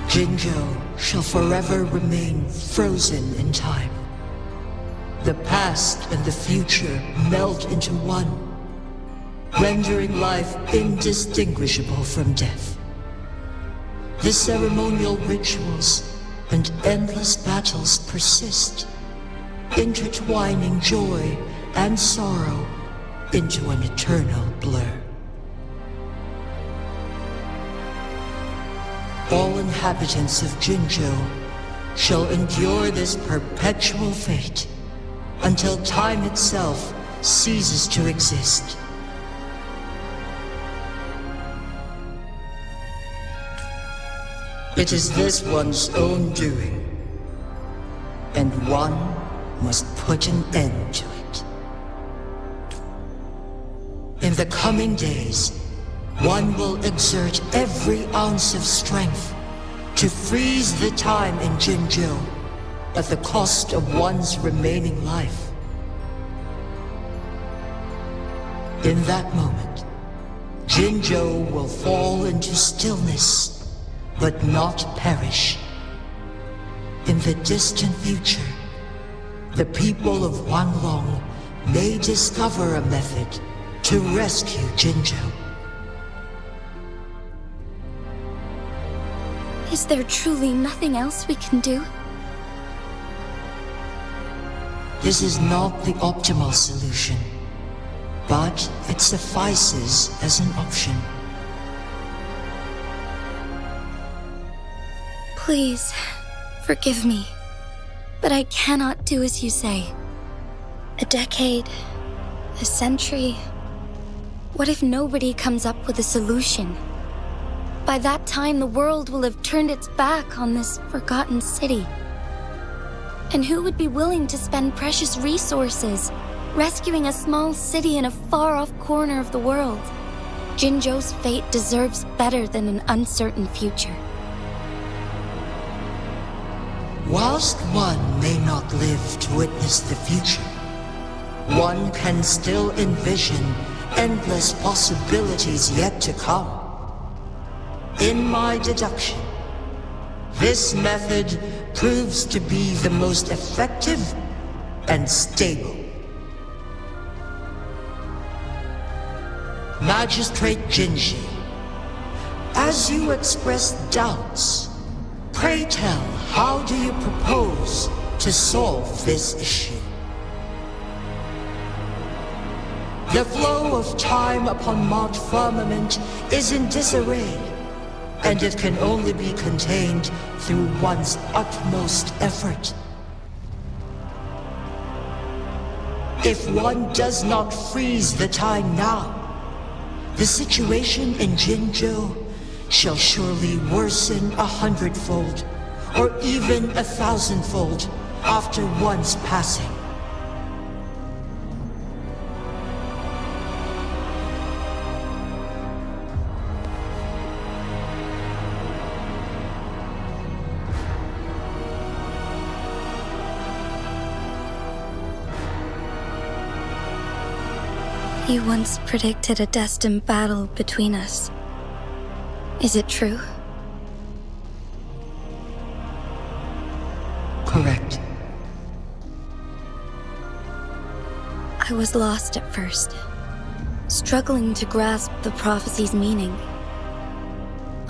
Jinzhou shall forever remain frozen in time. The past and the future meld into one, rendering life indistinguishable from death. The ceremonial rituals and endless battles persist, intertwining joy and sorrow into an eternal blur. All inhabitants of Jinzhou shall endure this perpetual fate until time itself ceases to exist. It is this one's own doing, and one must put an end to it. In the coming days, one will exert every ounce of strength to freeze the time in Jinzhou at the cost of one's remaining life. In that moment, Jinzhou will fall into stillness, but not perish. In the distant future, the people of Wanlong may discover a method to rescue Jinzhou. Is there truly nothing else we can do? This is not the optimal solution, but it suffices as an option. Please, forgive me, but I cannot do as you say. A decade, a century. What if nobody comes up with a solution? By that time, the world will have turned its back on this forgotten city. And who would be willing to spend precious resources rescuing a small city in a far-off corner of the world? Jinzhou's fate deserves better than an uncertain future. Whilst one may not live to witness the future, one can still envision endless possibilities yet to come. In my deduction, this method proves to be the most effective and stable. Magistrate Jinji, as you express doubts, pray tell, how do you propose to solve this issue? The flow of time upon Mount Firmament is in disarray, and it can only be contained through one's utmost effort. If one does not freeze the time now, the situation in Jinzhou shall surely worsen 100-fold, or even 1,000-fold after one's passing. You once predicted a destined battle between us. Is it true? Correct. I was lost at first, struggling to grasp the prophecy's meaning.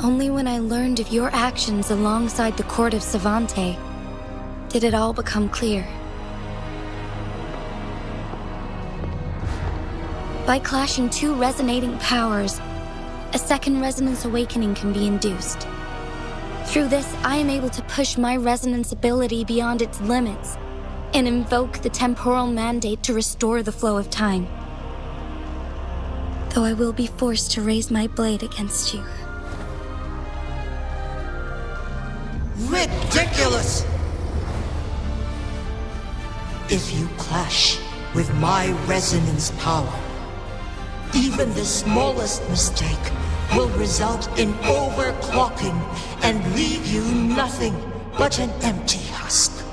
Only when I learned of your actions alongside the court of Savante did it all become clear. By clashing two resonating powers, a second resonance awakening can be induced. Through this, I am able to push my resonance ability beyond its limits and invoke the temporal mandate to restore the flow of time. Though I will be forced to raise my blade against you. Ridiculous! If you clash with my resonance power, even the smallest mistake will result in overclocking and leave you nothing but an empty husk.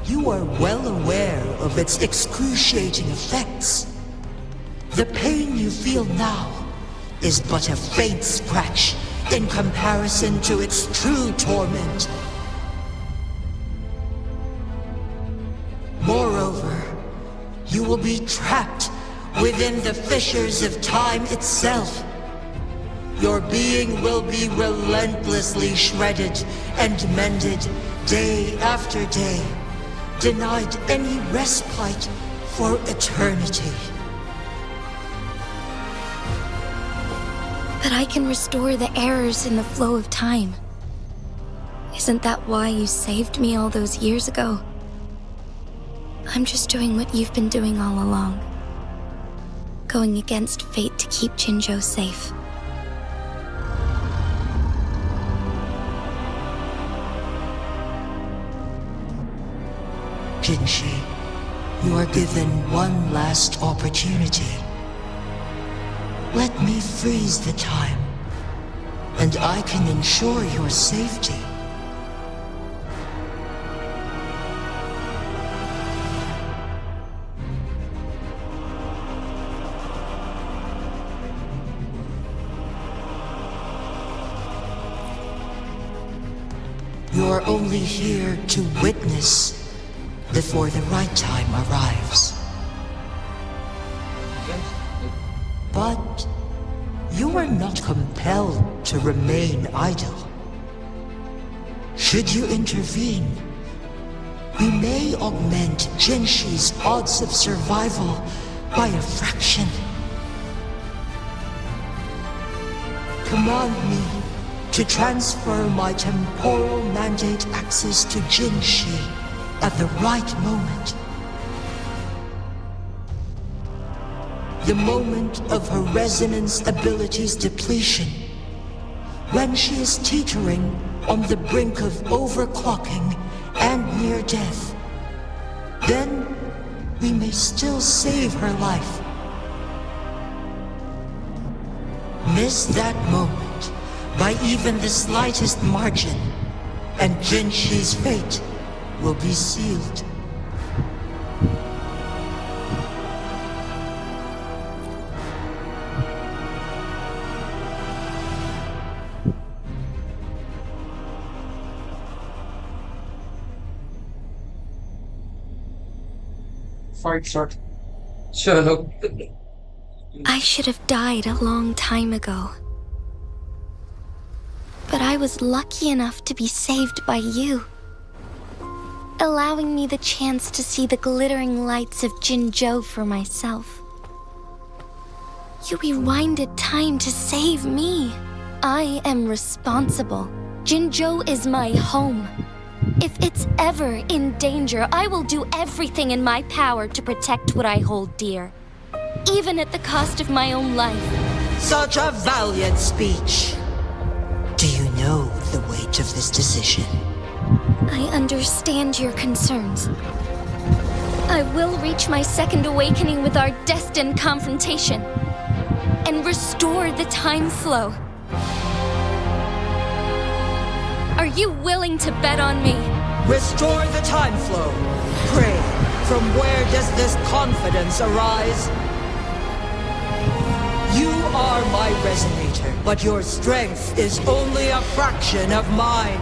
You are well aware of its excruciating effects. The pain you feel now is but a faint scratch in comparison to its true torment. Moreover, you will be trapped within the fissures of time itself. Your being will be relentlessly shredded and mended day after day, denied any respite for eternity. But I can restore the errors in the flow of time. Isn't that why you saved me all those years ago? I'm just doing what you've been doing all along. Going against fate to keep Jinzhou safe. Jinshi, you are given one last opportunity. Let me freeze the time, and I can ensure your safety. You're only here to witness before the right time arrives. But you are not compelled to remain idle. Should you intervene, we may augment Jinshi's odds of survival by a fraction. Command me to transfer my temporal mandate access to Jinshi at the right moment. The moment of her resonance ability's depletion, when she is teetering on the brink of overclocking and near death. Then we may still save her life. Miss that moment by even the slightest margin, and Jinshi's fate will be sealed. Fight start. Chalo. I should have died a long time ago. But I was lucky enough to be saved by you, allowing me the chance to see the glittering lights of Jinzhou for myself. You rewinded time to save me. I am responsible. Jinzhou is my home. If it's ever in danger, I will do everything in my power to protect what I hold dear, even at the cost of my own life. Such a valiant speech. Do you know the weight of this decision? I understand your concerns. I will reach my second awakening with our destined confrontation and restore the time flow. Are you willing to bet on me? Restore the time flow. Pray, from where does this confidence arise? You are my resonator, but your strength is only a fraction of mine.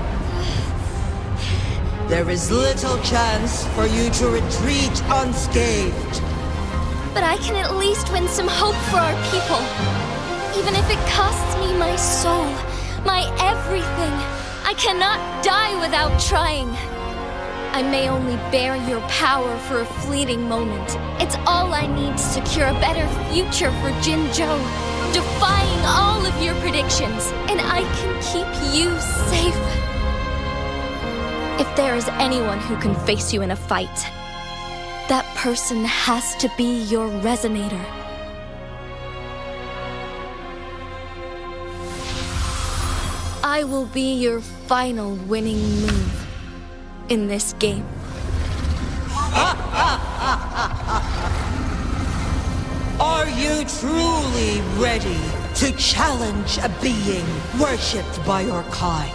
There is little chance for you to retreat unscathed. But I can at least win some hope for our people. Even if it costs me my soul, my everything. I cannot die without trying. I may only bear your power for a fleeting moment. It's all I need to secure a better future for Jinzhou, defying all of your predictions, and I can keep you safe. If there is anyone who can face you in a fight, that person has to be your resonator. I will be your final winning move in this game. Are you truly ready to challenge a being worshipped by your kind?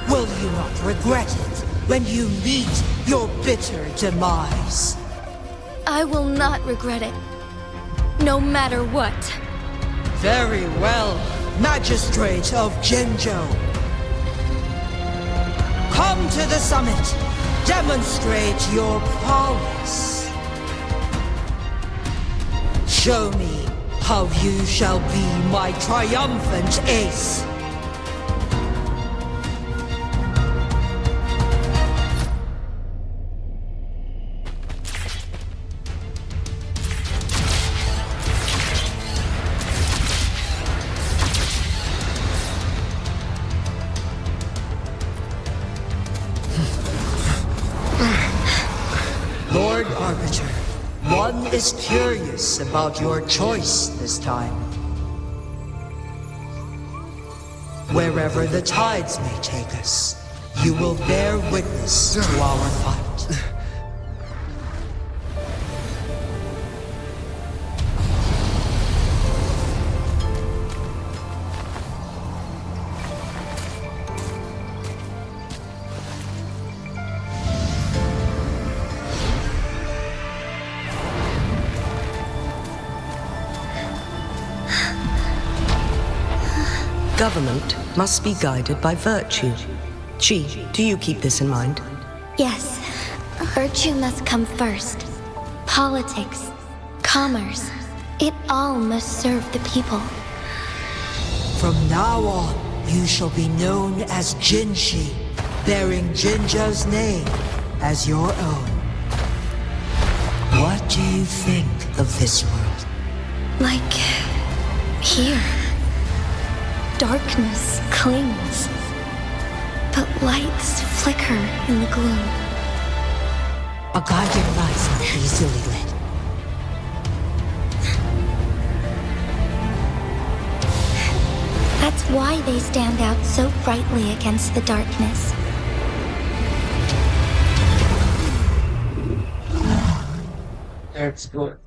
Will you not regret it when you meet your bitter demise? I will not regret it, no matter what. Very well, Magistrate of Jinzhou. Come to the summit. Demonstrate your prowess. Show me how you shall be my triumphant ace. Lord Arbiter, one is curious about your choice this time. Wherever the tides may take us, you will bear witness to our fight. Government must be guided by virtue. Chi, do you keep this in mind? Yes, virtue must come first. Politics, commerce, it all must serve the people. From now on, you shall be known as Jinshi, bearing Jinzhou's name as your own. What do you think of this world? Like here. Darkness clings, but lights flicker in the gloom. A guiding light easily lit. That's why they stand out so brightly against the darkness. That's good.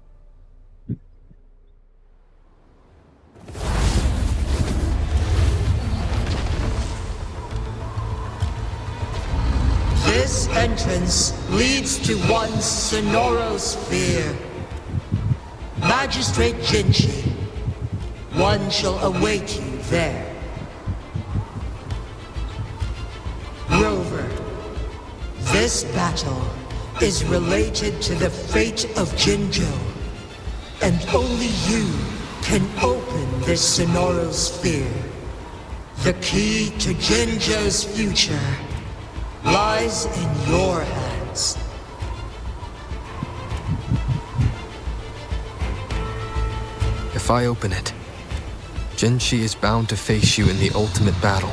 This entrance leads to one Sonoro sphere. Magistrate Jinshi, one shall await you there. Rover, this battle is related to the fate of Jinzhou, and only you can open this Sonoro sphere. The key to Jinzhou's future lies in your hands. If I open it, Jinshi is bound to face you in the ultimate battle.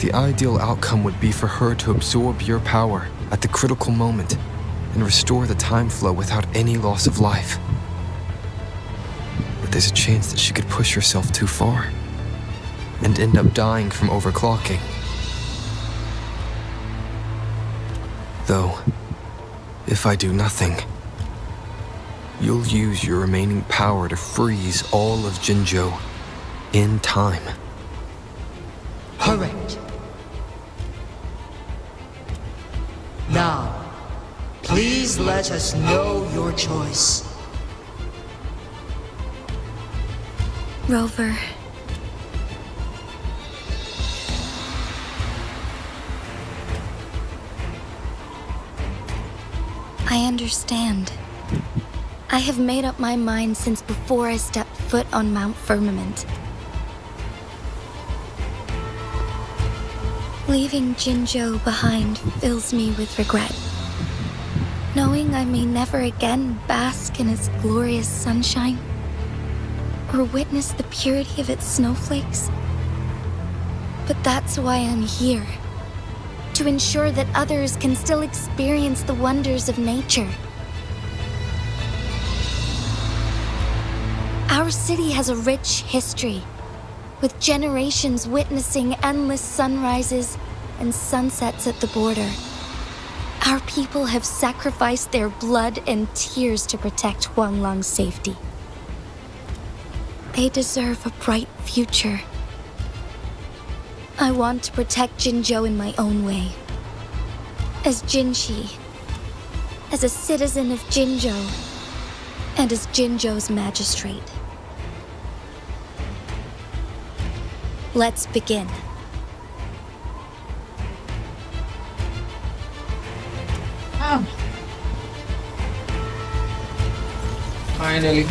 The ideal outcome would be for her to absorb your power at the critical moment and restore the time flow without any loss of life. But there's a chance that she could push herself too far and end up dying from overclocking. Though, if I do nothing, you'll use your remaining power to freeze all of Jinzhou in time. Correct. Now, please let us know your choice. Rover. I understand. I have made up my mind since before I stepped foot on Mount Firmament. Leaving Jinzhou behind fills me with regret. Knowing I may never again bask in its glorious sunshine, or witness the purity of its snowflakes. But that's why I'm here. To ensure that others can still experience the wonders of nature. Our city has a rich history, with generations witnessing endless sunrises and sunsets at the border. Our people have sacrificed their blood and tears to protect Huanglang's safety. They deserve a bright future. I want to protect Jinzhou in my own way. As Jinshi, as a citizen of Jinzhou, and as Jinzhou's magistrate. Let's begin. Finally.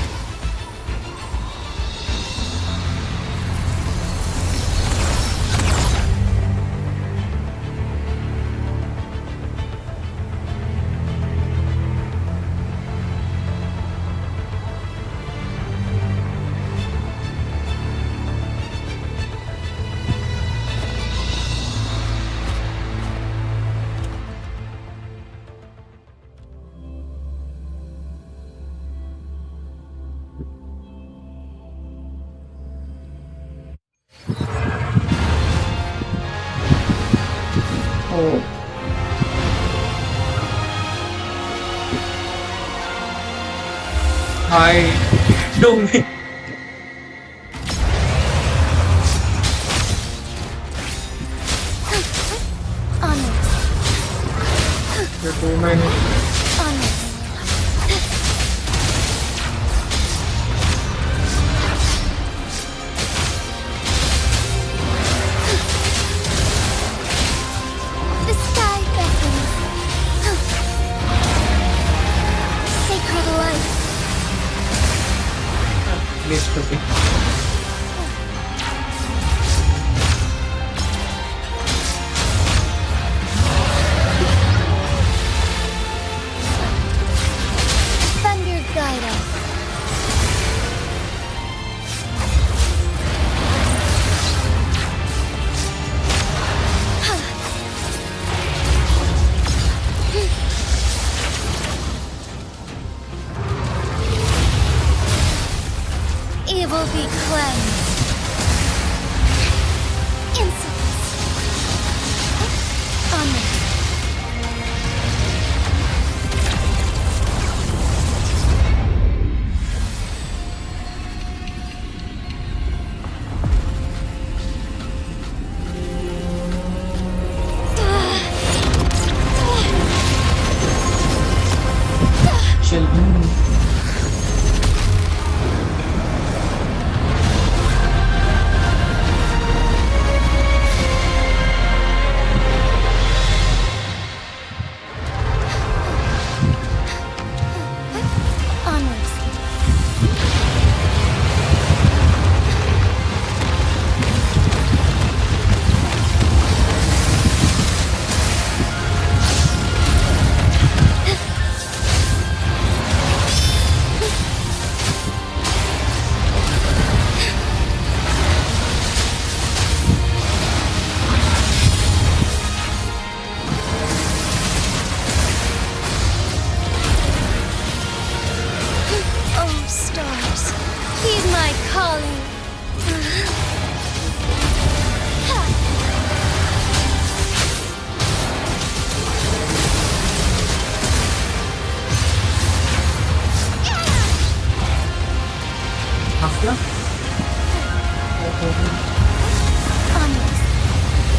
Oh. Hi. Kill me. There are too many. The sky beckons. Sacred light. Please forgive. Thunder guide us. Evil be cleansed. Insolence. Honor. Chill. Onwards. Oh, stars, heed my calling. After? Onwards.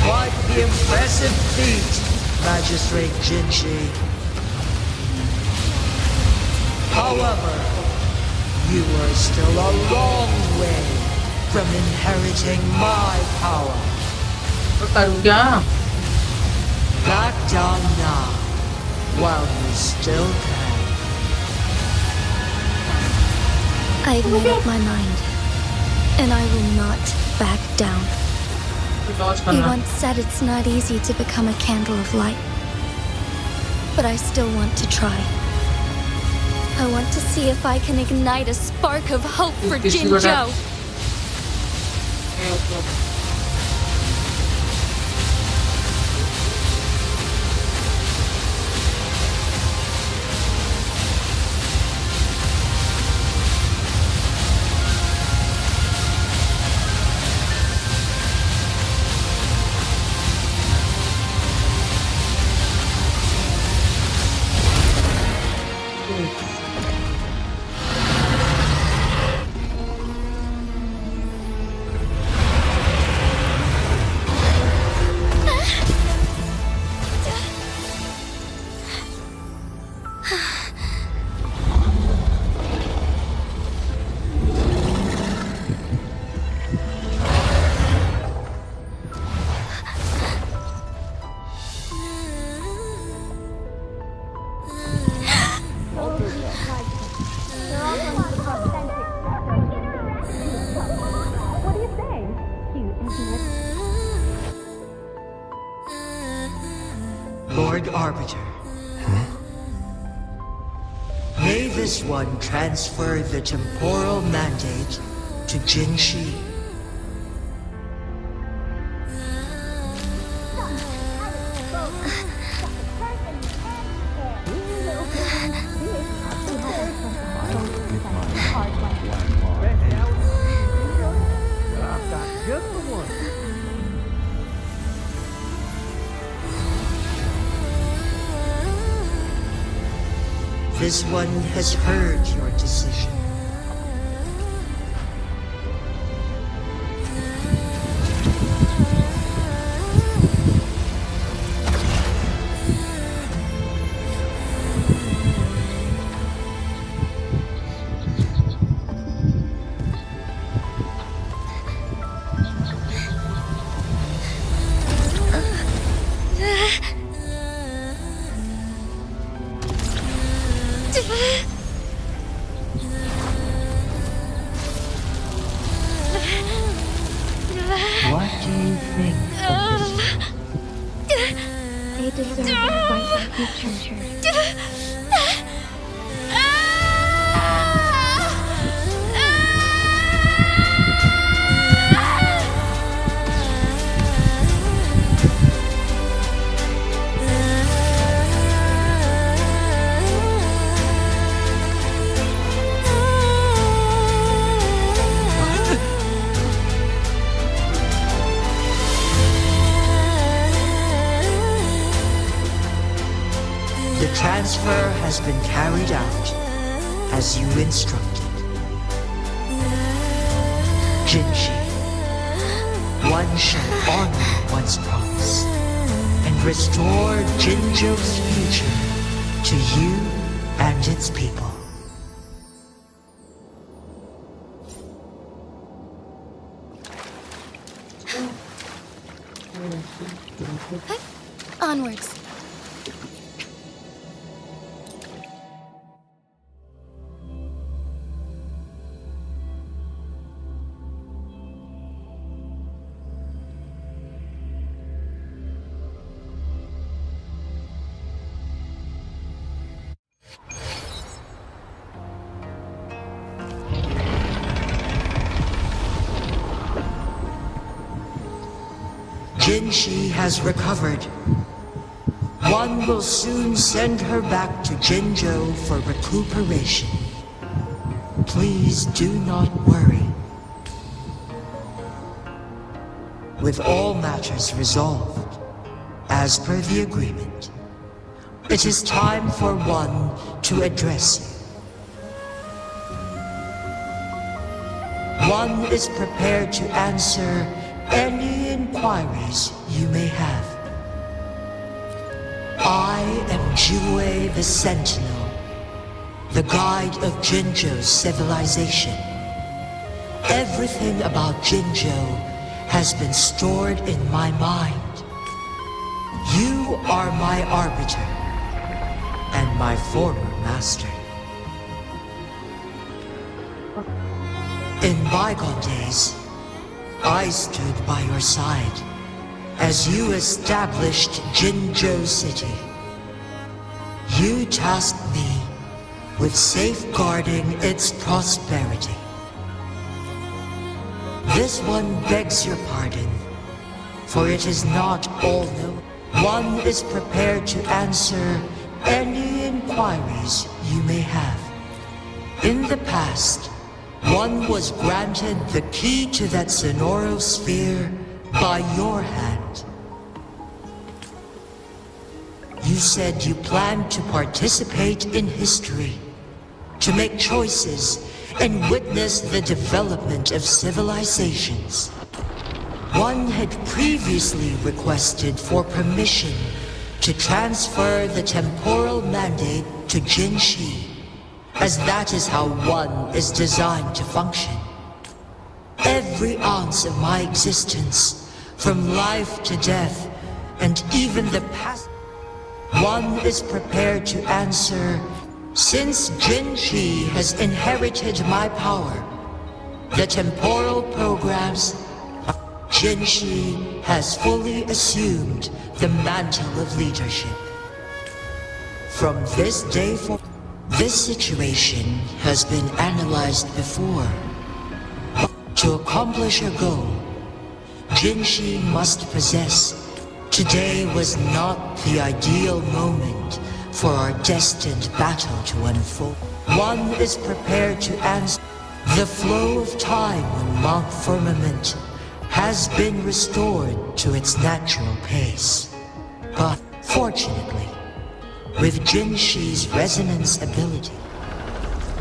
Quite the impressive feat, Magistrate Jinji. However, you are still a long way from inheriting my power. Back down now, while you still can. I've made up my mind, and I will not back down. He once said it's not easy to become a candle of light. But I still want to try. I want to see if I can ignite a spark of hope for Jinzhou. Lord Arbiter. May this one transfer the temporal mandate to Jin Shi. This one has heard your decision. What do you think of this? They deserve a bright future. The transfer has been carried out as you instructed. Jinshi, one shall honor one's promise and restore Jinzhou's future to you and its people. Onwards. Jinshi has recovered. One will soon send her back to Jinzhou for recuperation. Please do not worry. With all matters resolved, as per the agreement, it is time for one to address you. One is prepared to answer any inquiries you may have. I am Jue the Sentinel, the guide of Jinzhou's civilization. Everything about Jinzhou has been stored in my mind. You are my arbiter and my former master. In bygone days, I stood by your side as you established Jinzhou City. You tasked me with safeguarding its prosperity. This one begs your pardon, for it is not all known. One is prepared to answer any inquiries you may have. In the past, one was granted the key to that Sonoro sphere by your hand. You said you planned to participate in history, to make choices and witness the development of civilizations. One had previously requested for permission to transfer the temporal mandate to Jin Shi, as that is how one is designed to function. Every ounce of my existence, from life to death, and even the past, one is prepared to answer, since Jin Shi has inherited my power, the temporal programs, Jin Shi has fully assumed the mantle of leadership. From this day forward, this situation has been analyzed before. To accomplish her goal, Jinshi must possess. Today was not the ideal moment for our destined battle to unfold. One is prepared to answer. The flow of time on Mount Firmament has been restored to its natural pace. But fortunately, with Jinshi's resonance ability,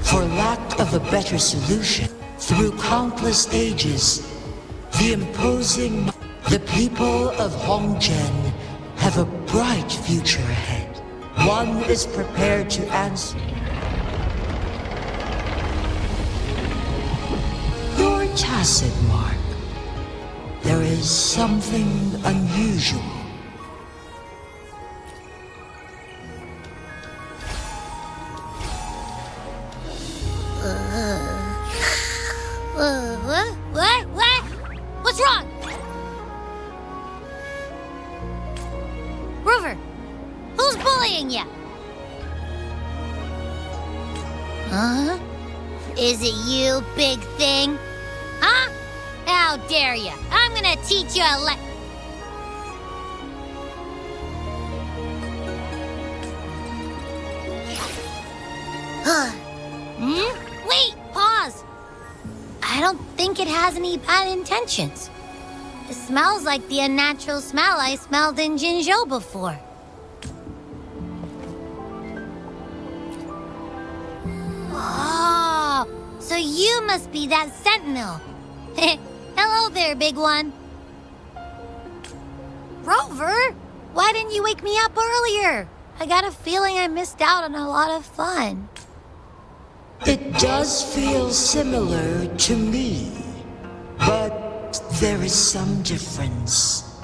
for lack of a better solution, through countless ages, the people of Hongzhen have a bright future ahead. One is prepared to answer. Your tacit mark. There is something unusual. What? What's wrong? Rover, who's bullying you? Huh? Is it you, big thing? Huh? How dare you? I'm gonna teach you a Wait, pause. I don't think it has any bad intentions. It smells like the unnatural smell I smelled in Jinzhou before. Oh, so you must be that sentinel. Hello there, big one. Rover, why didn't you wake me up earlier? I got a feeling I missed out on a lot of fun. It does feel similar to me, but there is some difference.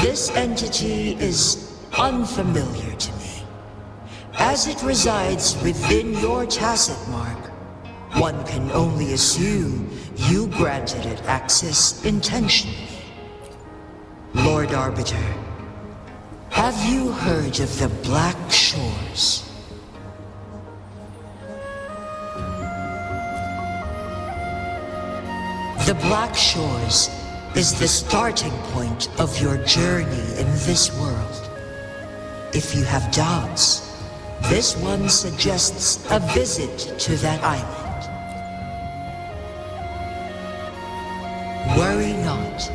This entity is unfamiliar to me. As it resides within your tacit mark, one can only assume you granted it access intentionally. Lord Arbiter, have you heard of the Black Shores? The Black Shores is the starting point of your journey in this world. If you have doubts, this one suggests a visit to that island. Worry not.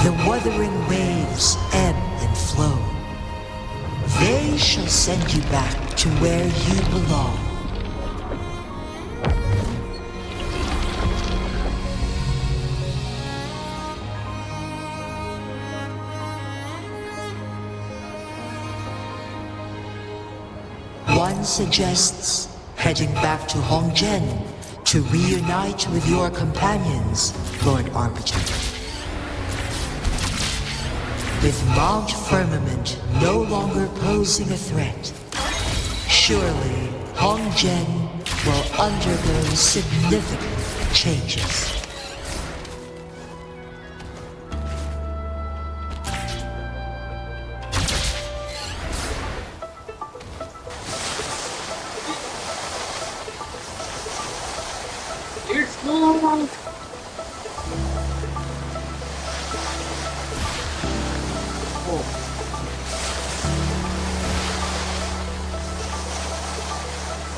The wuthering waves ebb and flow. They shall send you back to where you belong. One suggests heading back to Hongzhen to reunite with your companions, Lord Arbiter. With Mount Firmament no longer posing a threat, surely Hongzhen will undergo significant changes.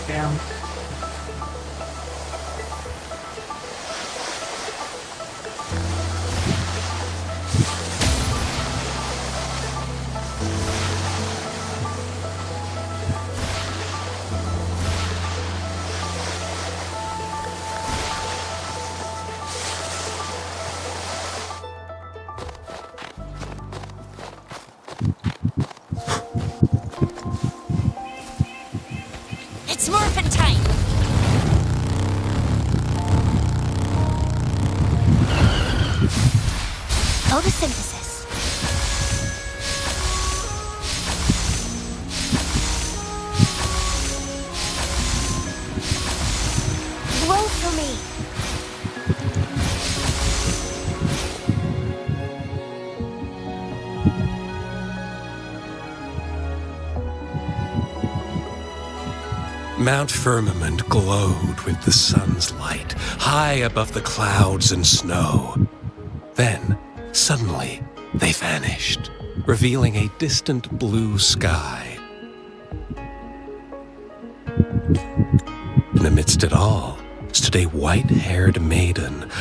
Damn. It's morphin' time! Photosynthesis. Grow for me. Mount Firmament glowed with the sun's light, high above the clouds and snow. Then, suddenly, they vanished, revealing a distant blue sky. And amidst it all stood a white-haired maiden,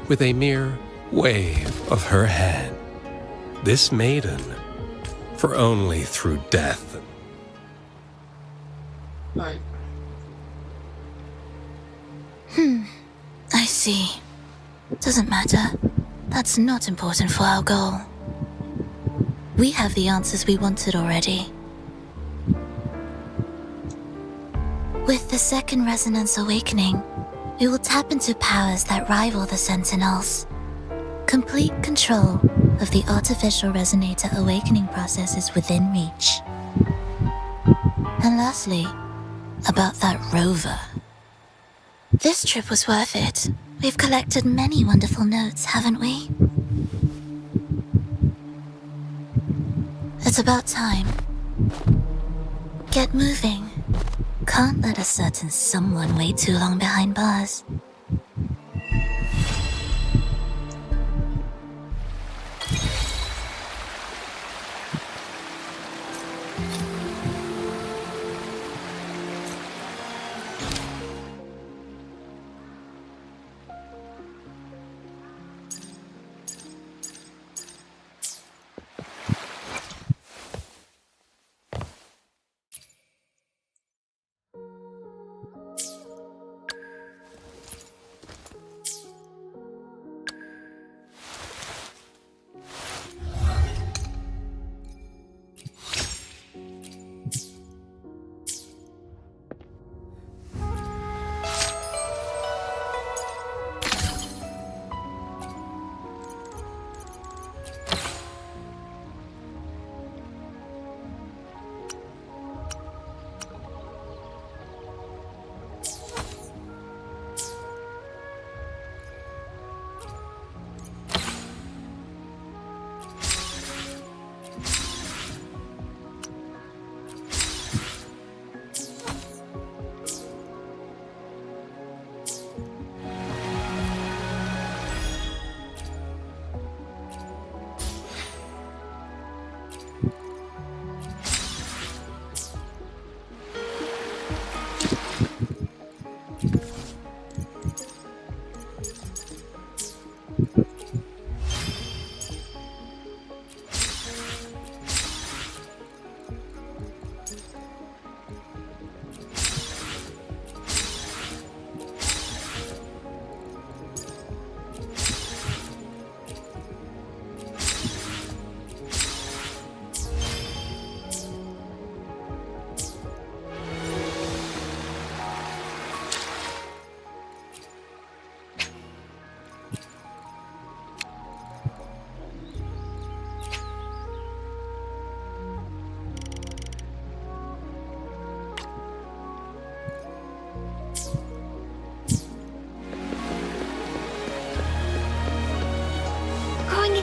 with a mere wave of her hand. This maiden, for only through death. I see. Doesn't matter. That's not important for our goal. We have the answers we wanted already. With the second resonance awakening, we will tap into powers that rival the Sentinels. Complete control of the artificial resonator awakening process is within reach. And lastly, about that rover. This trip was worth it. We've collected many wonderful notes, haven't we? It's about time. Get moving. Can't let a certain someone wait too long behind bars.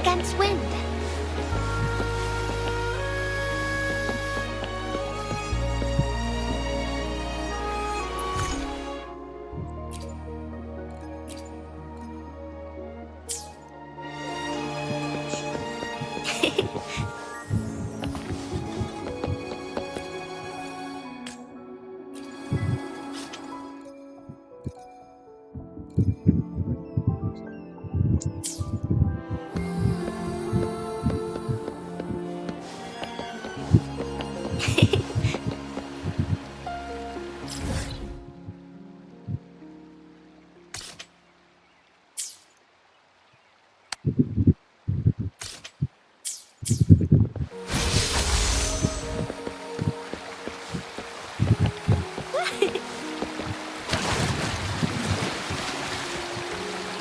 Against wind.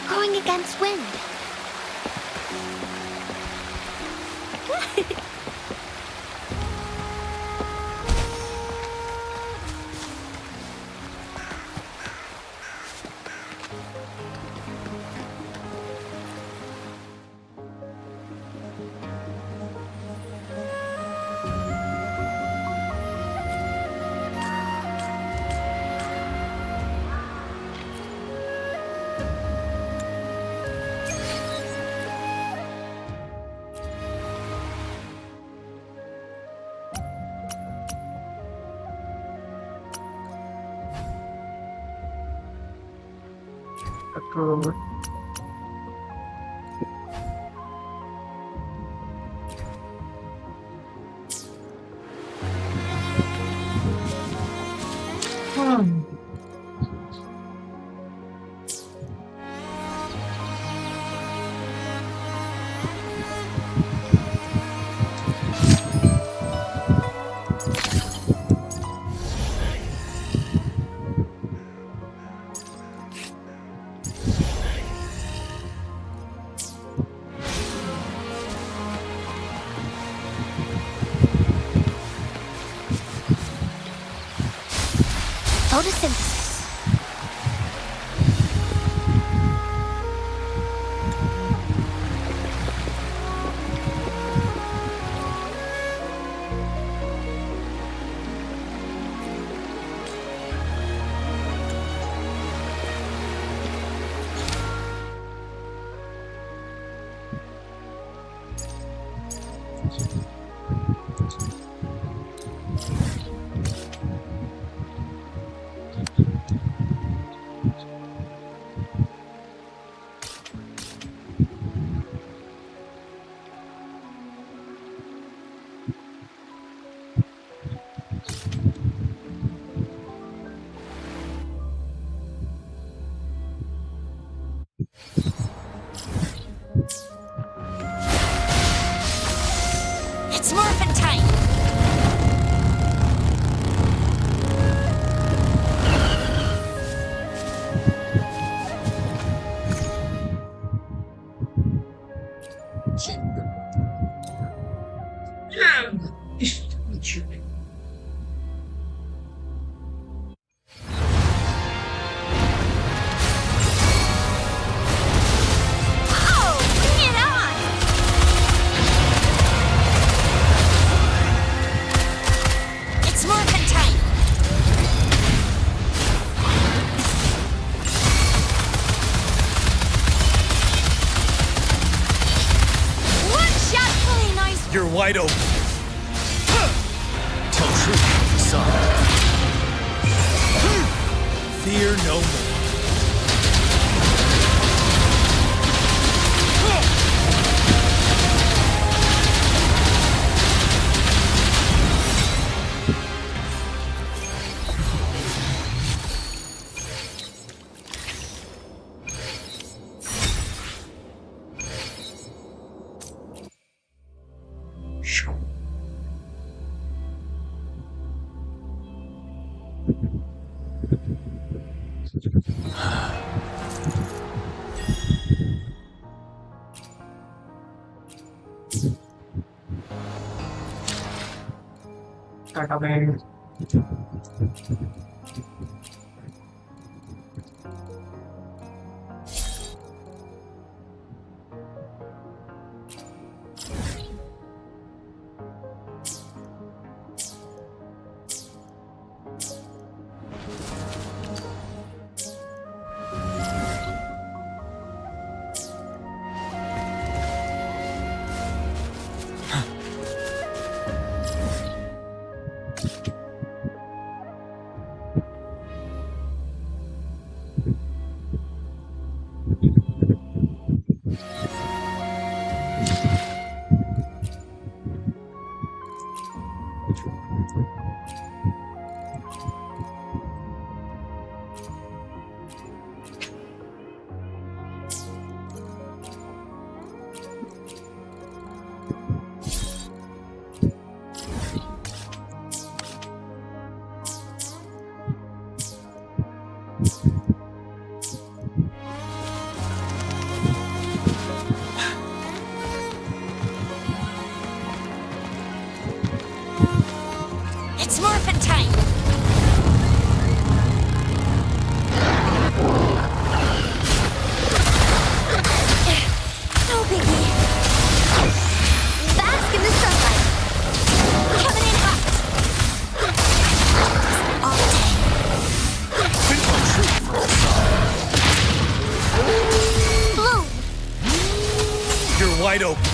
Going against wind. Probably. Photosynthesis. It's morphin' time! Oh, bring it on! It's morphin' time! One shot fully nice. You're wide open. Tell truth to the sun. Fear no more. Kakabeng. It's morphin' time! No biggie. Bask in the sunlight. Coming in hot. All day. Bloom. You're wide open.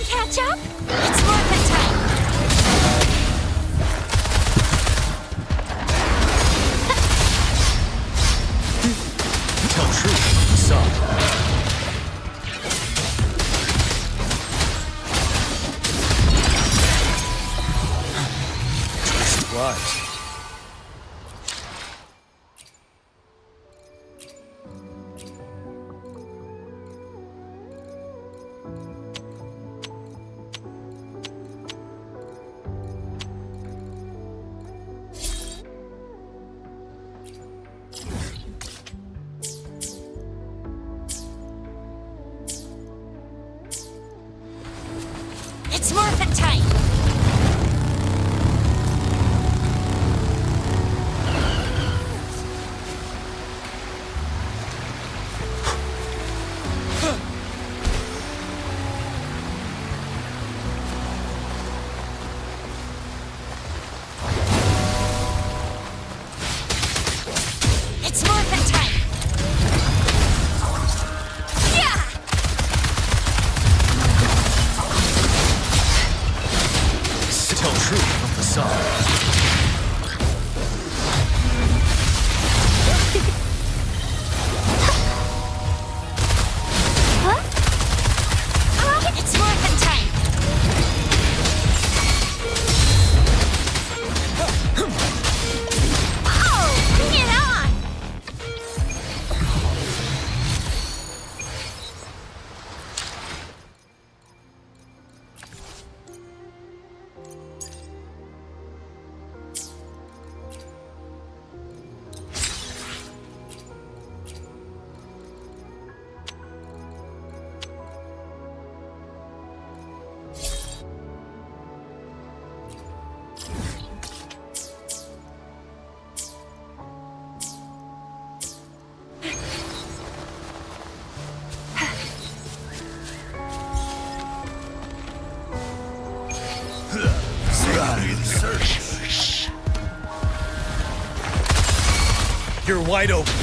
Catch up? It's morphin' time! Tell truth from the sun. Supplies. It's morphin' time! It's morphin' time! Yeah! Tell truth from the sun. It's morphin' time! Oh, bring it on! Search. You're wide open.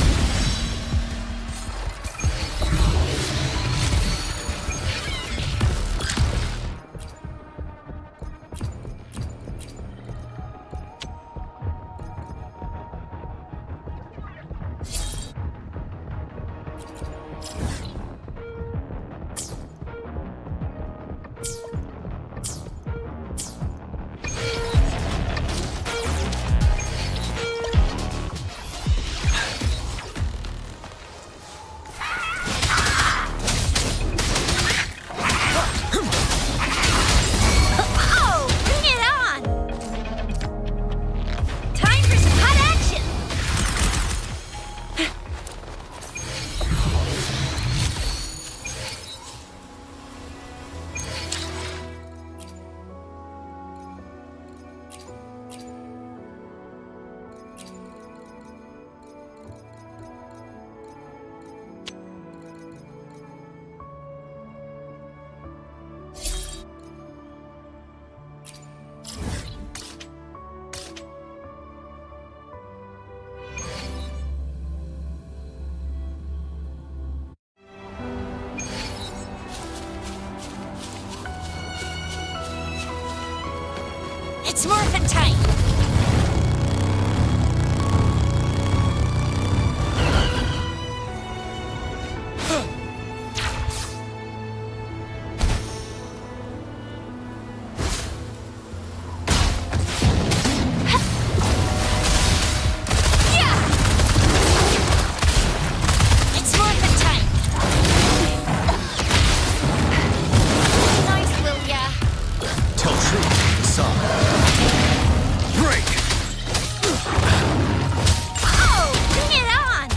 It's morphin' time! It's morphin' time! Nice, Lilia! Tell truth to the sun. Break! Oh, bring it on!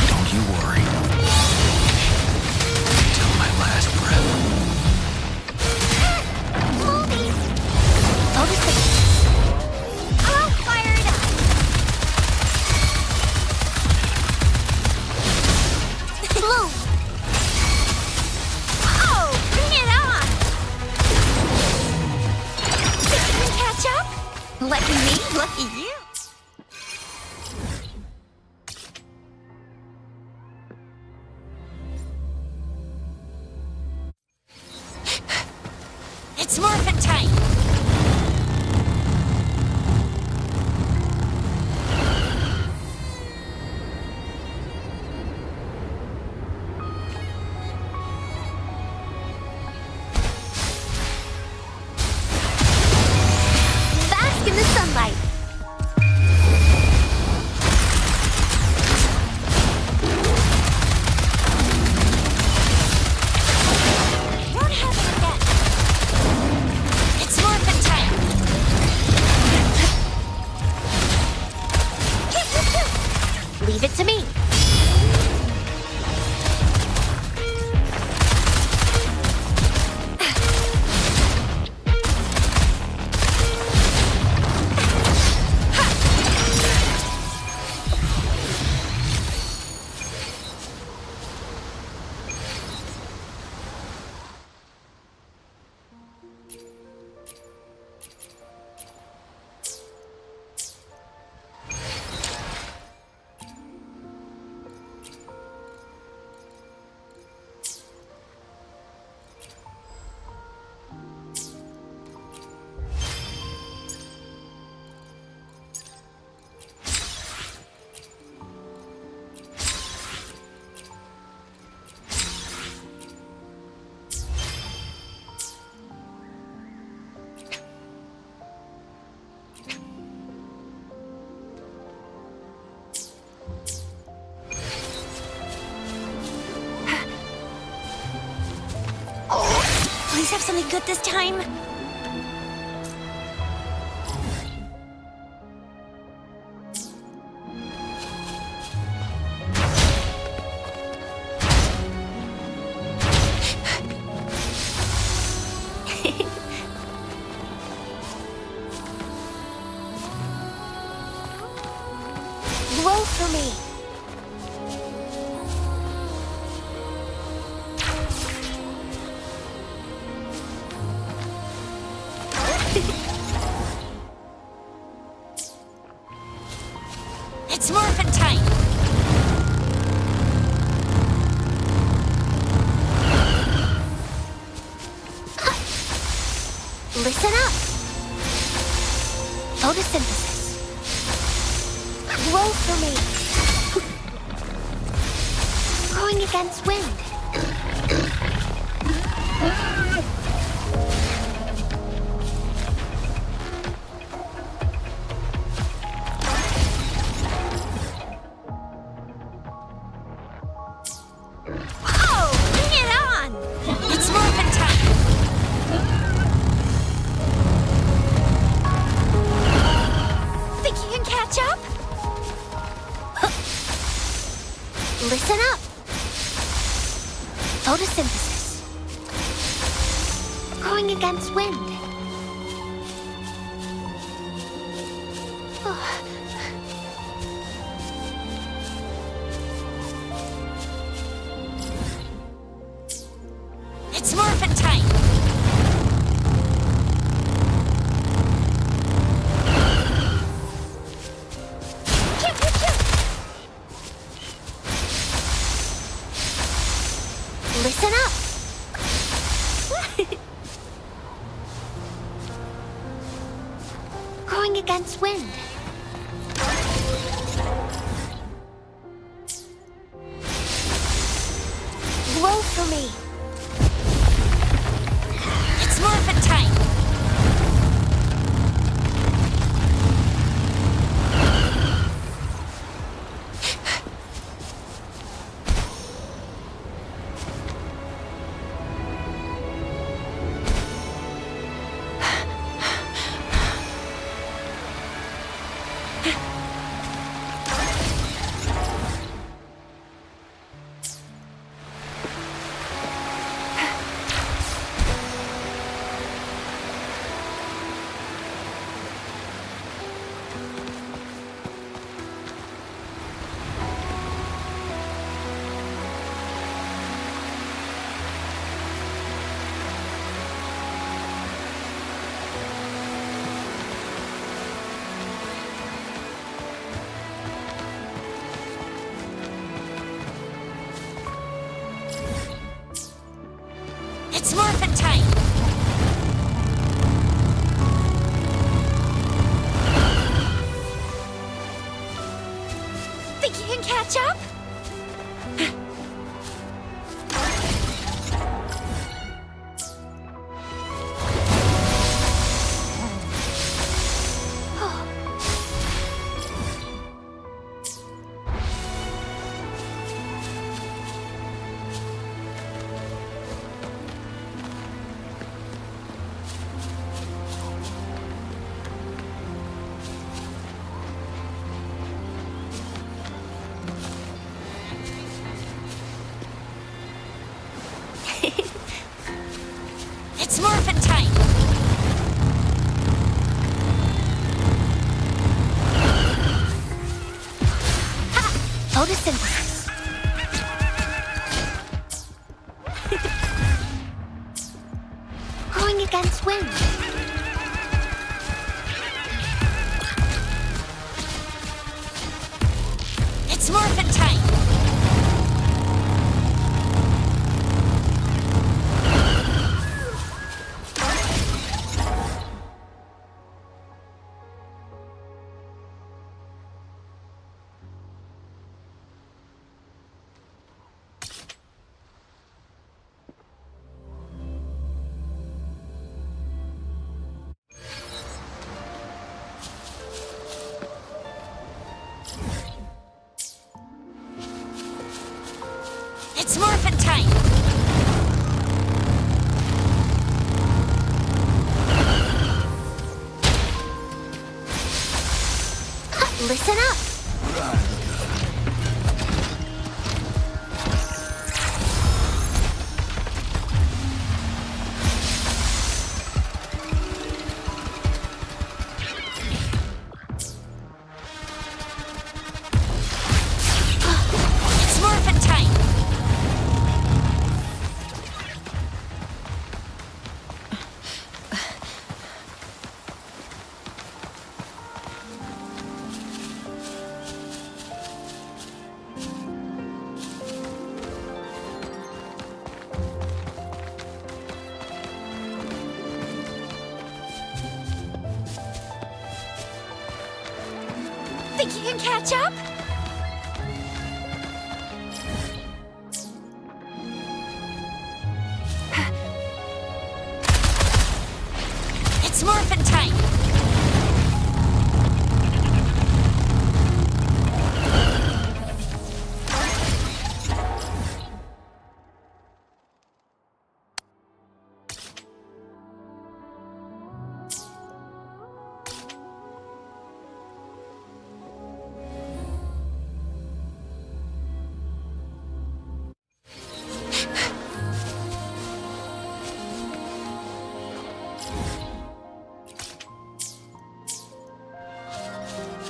Don't you worry. Till my last breath. I'll just take I'll fire it up! Blue! Oh, bring it on! Think you can catch up? Lucky me, lucky you. It's morphin' time! Bask in the sunlight! Won't happen again! It's morphin' time! Leave it to me! Please have something good this time. Blow for me. It's morphin' time! Listen up! Photosynthesis. Glow for me. Going against wind. Oh, bring it on! It's morphin' time! Think you can catch up? Listen up! Photosynthesis. Going against wind. It's morphin' time! Pew, pew, pew. Listen up! Going against wind. Blow for me. It's Morphin time! It's Morphin time! Think you can catch up? It's Morphin time! Ha! Photosynthesis. Going against wind. It's Morphin time! It's Morphin time! Listen up. It's Morphin time! Think you can catch up? It's Morphin time!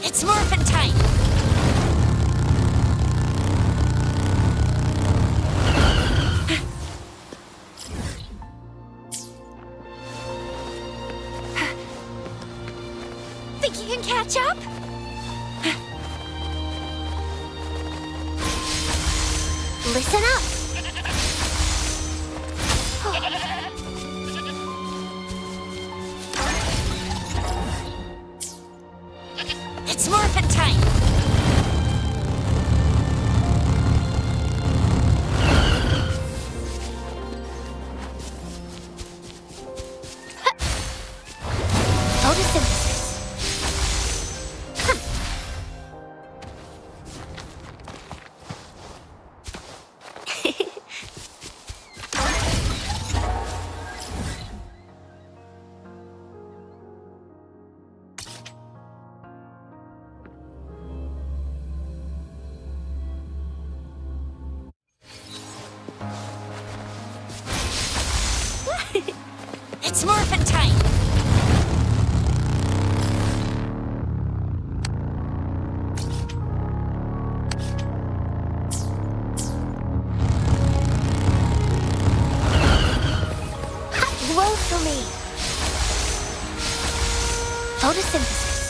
It's Morphin time! Think you can catch up? Listen up. It's morphin' time! Glow for me. Photosynthesis.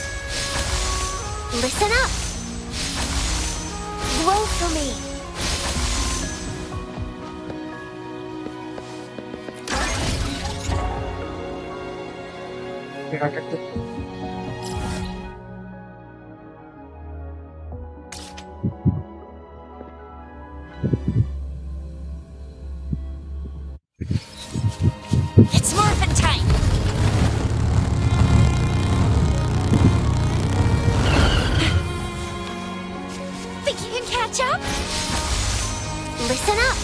Listen up. Glow for me. It's morphin' time! Think you can catch up? Listen up.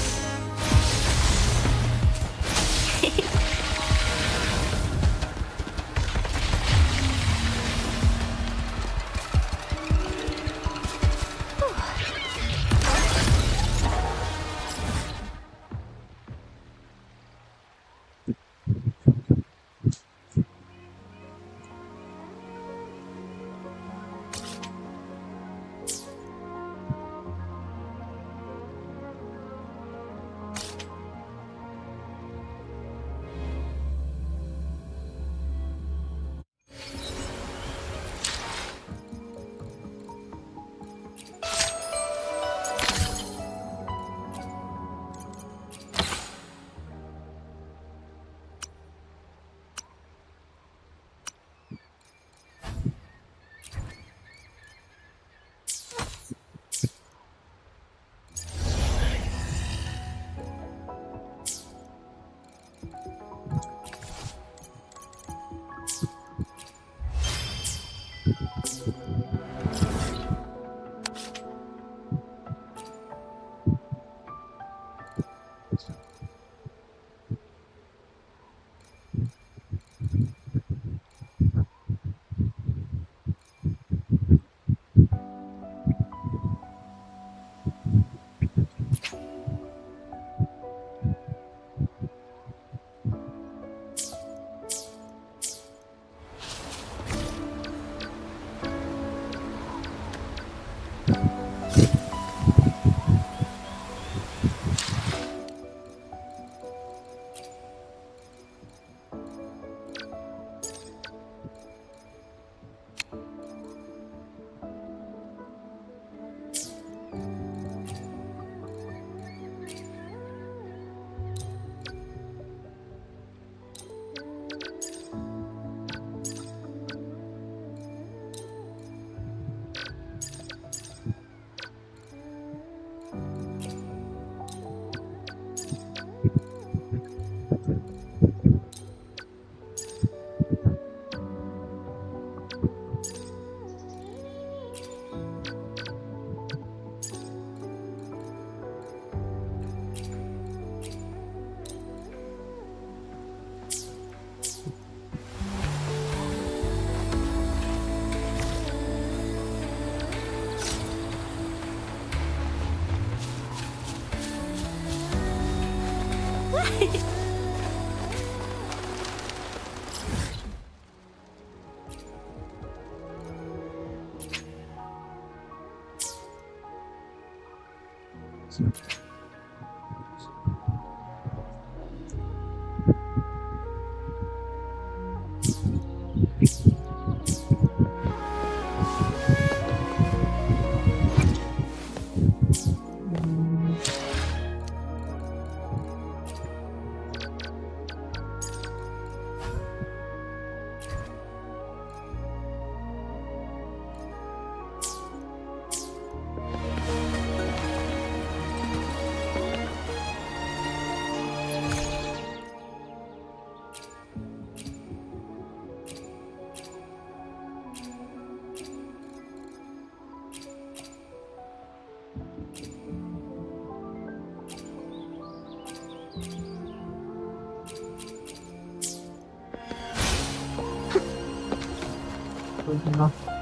Enough.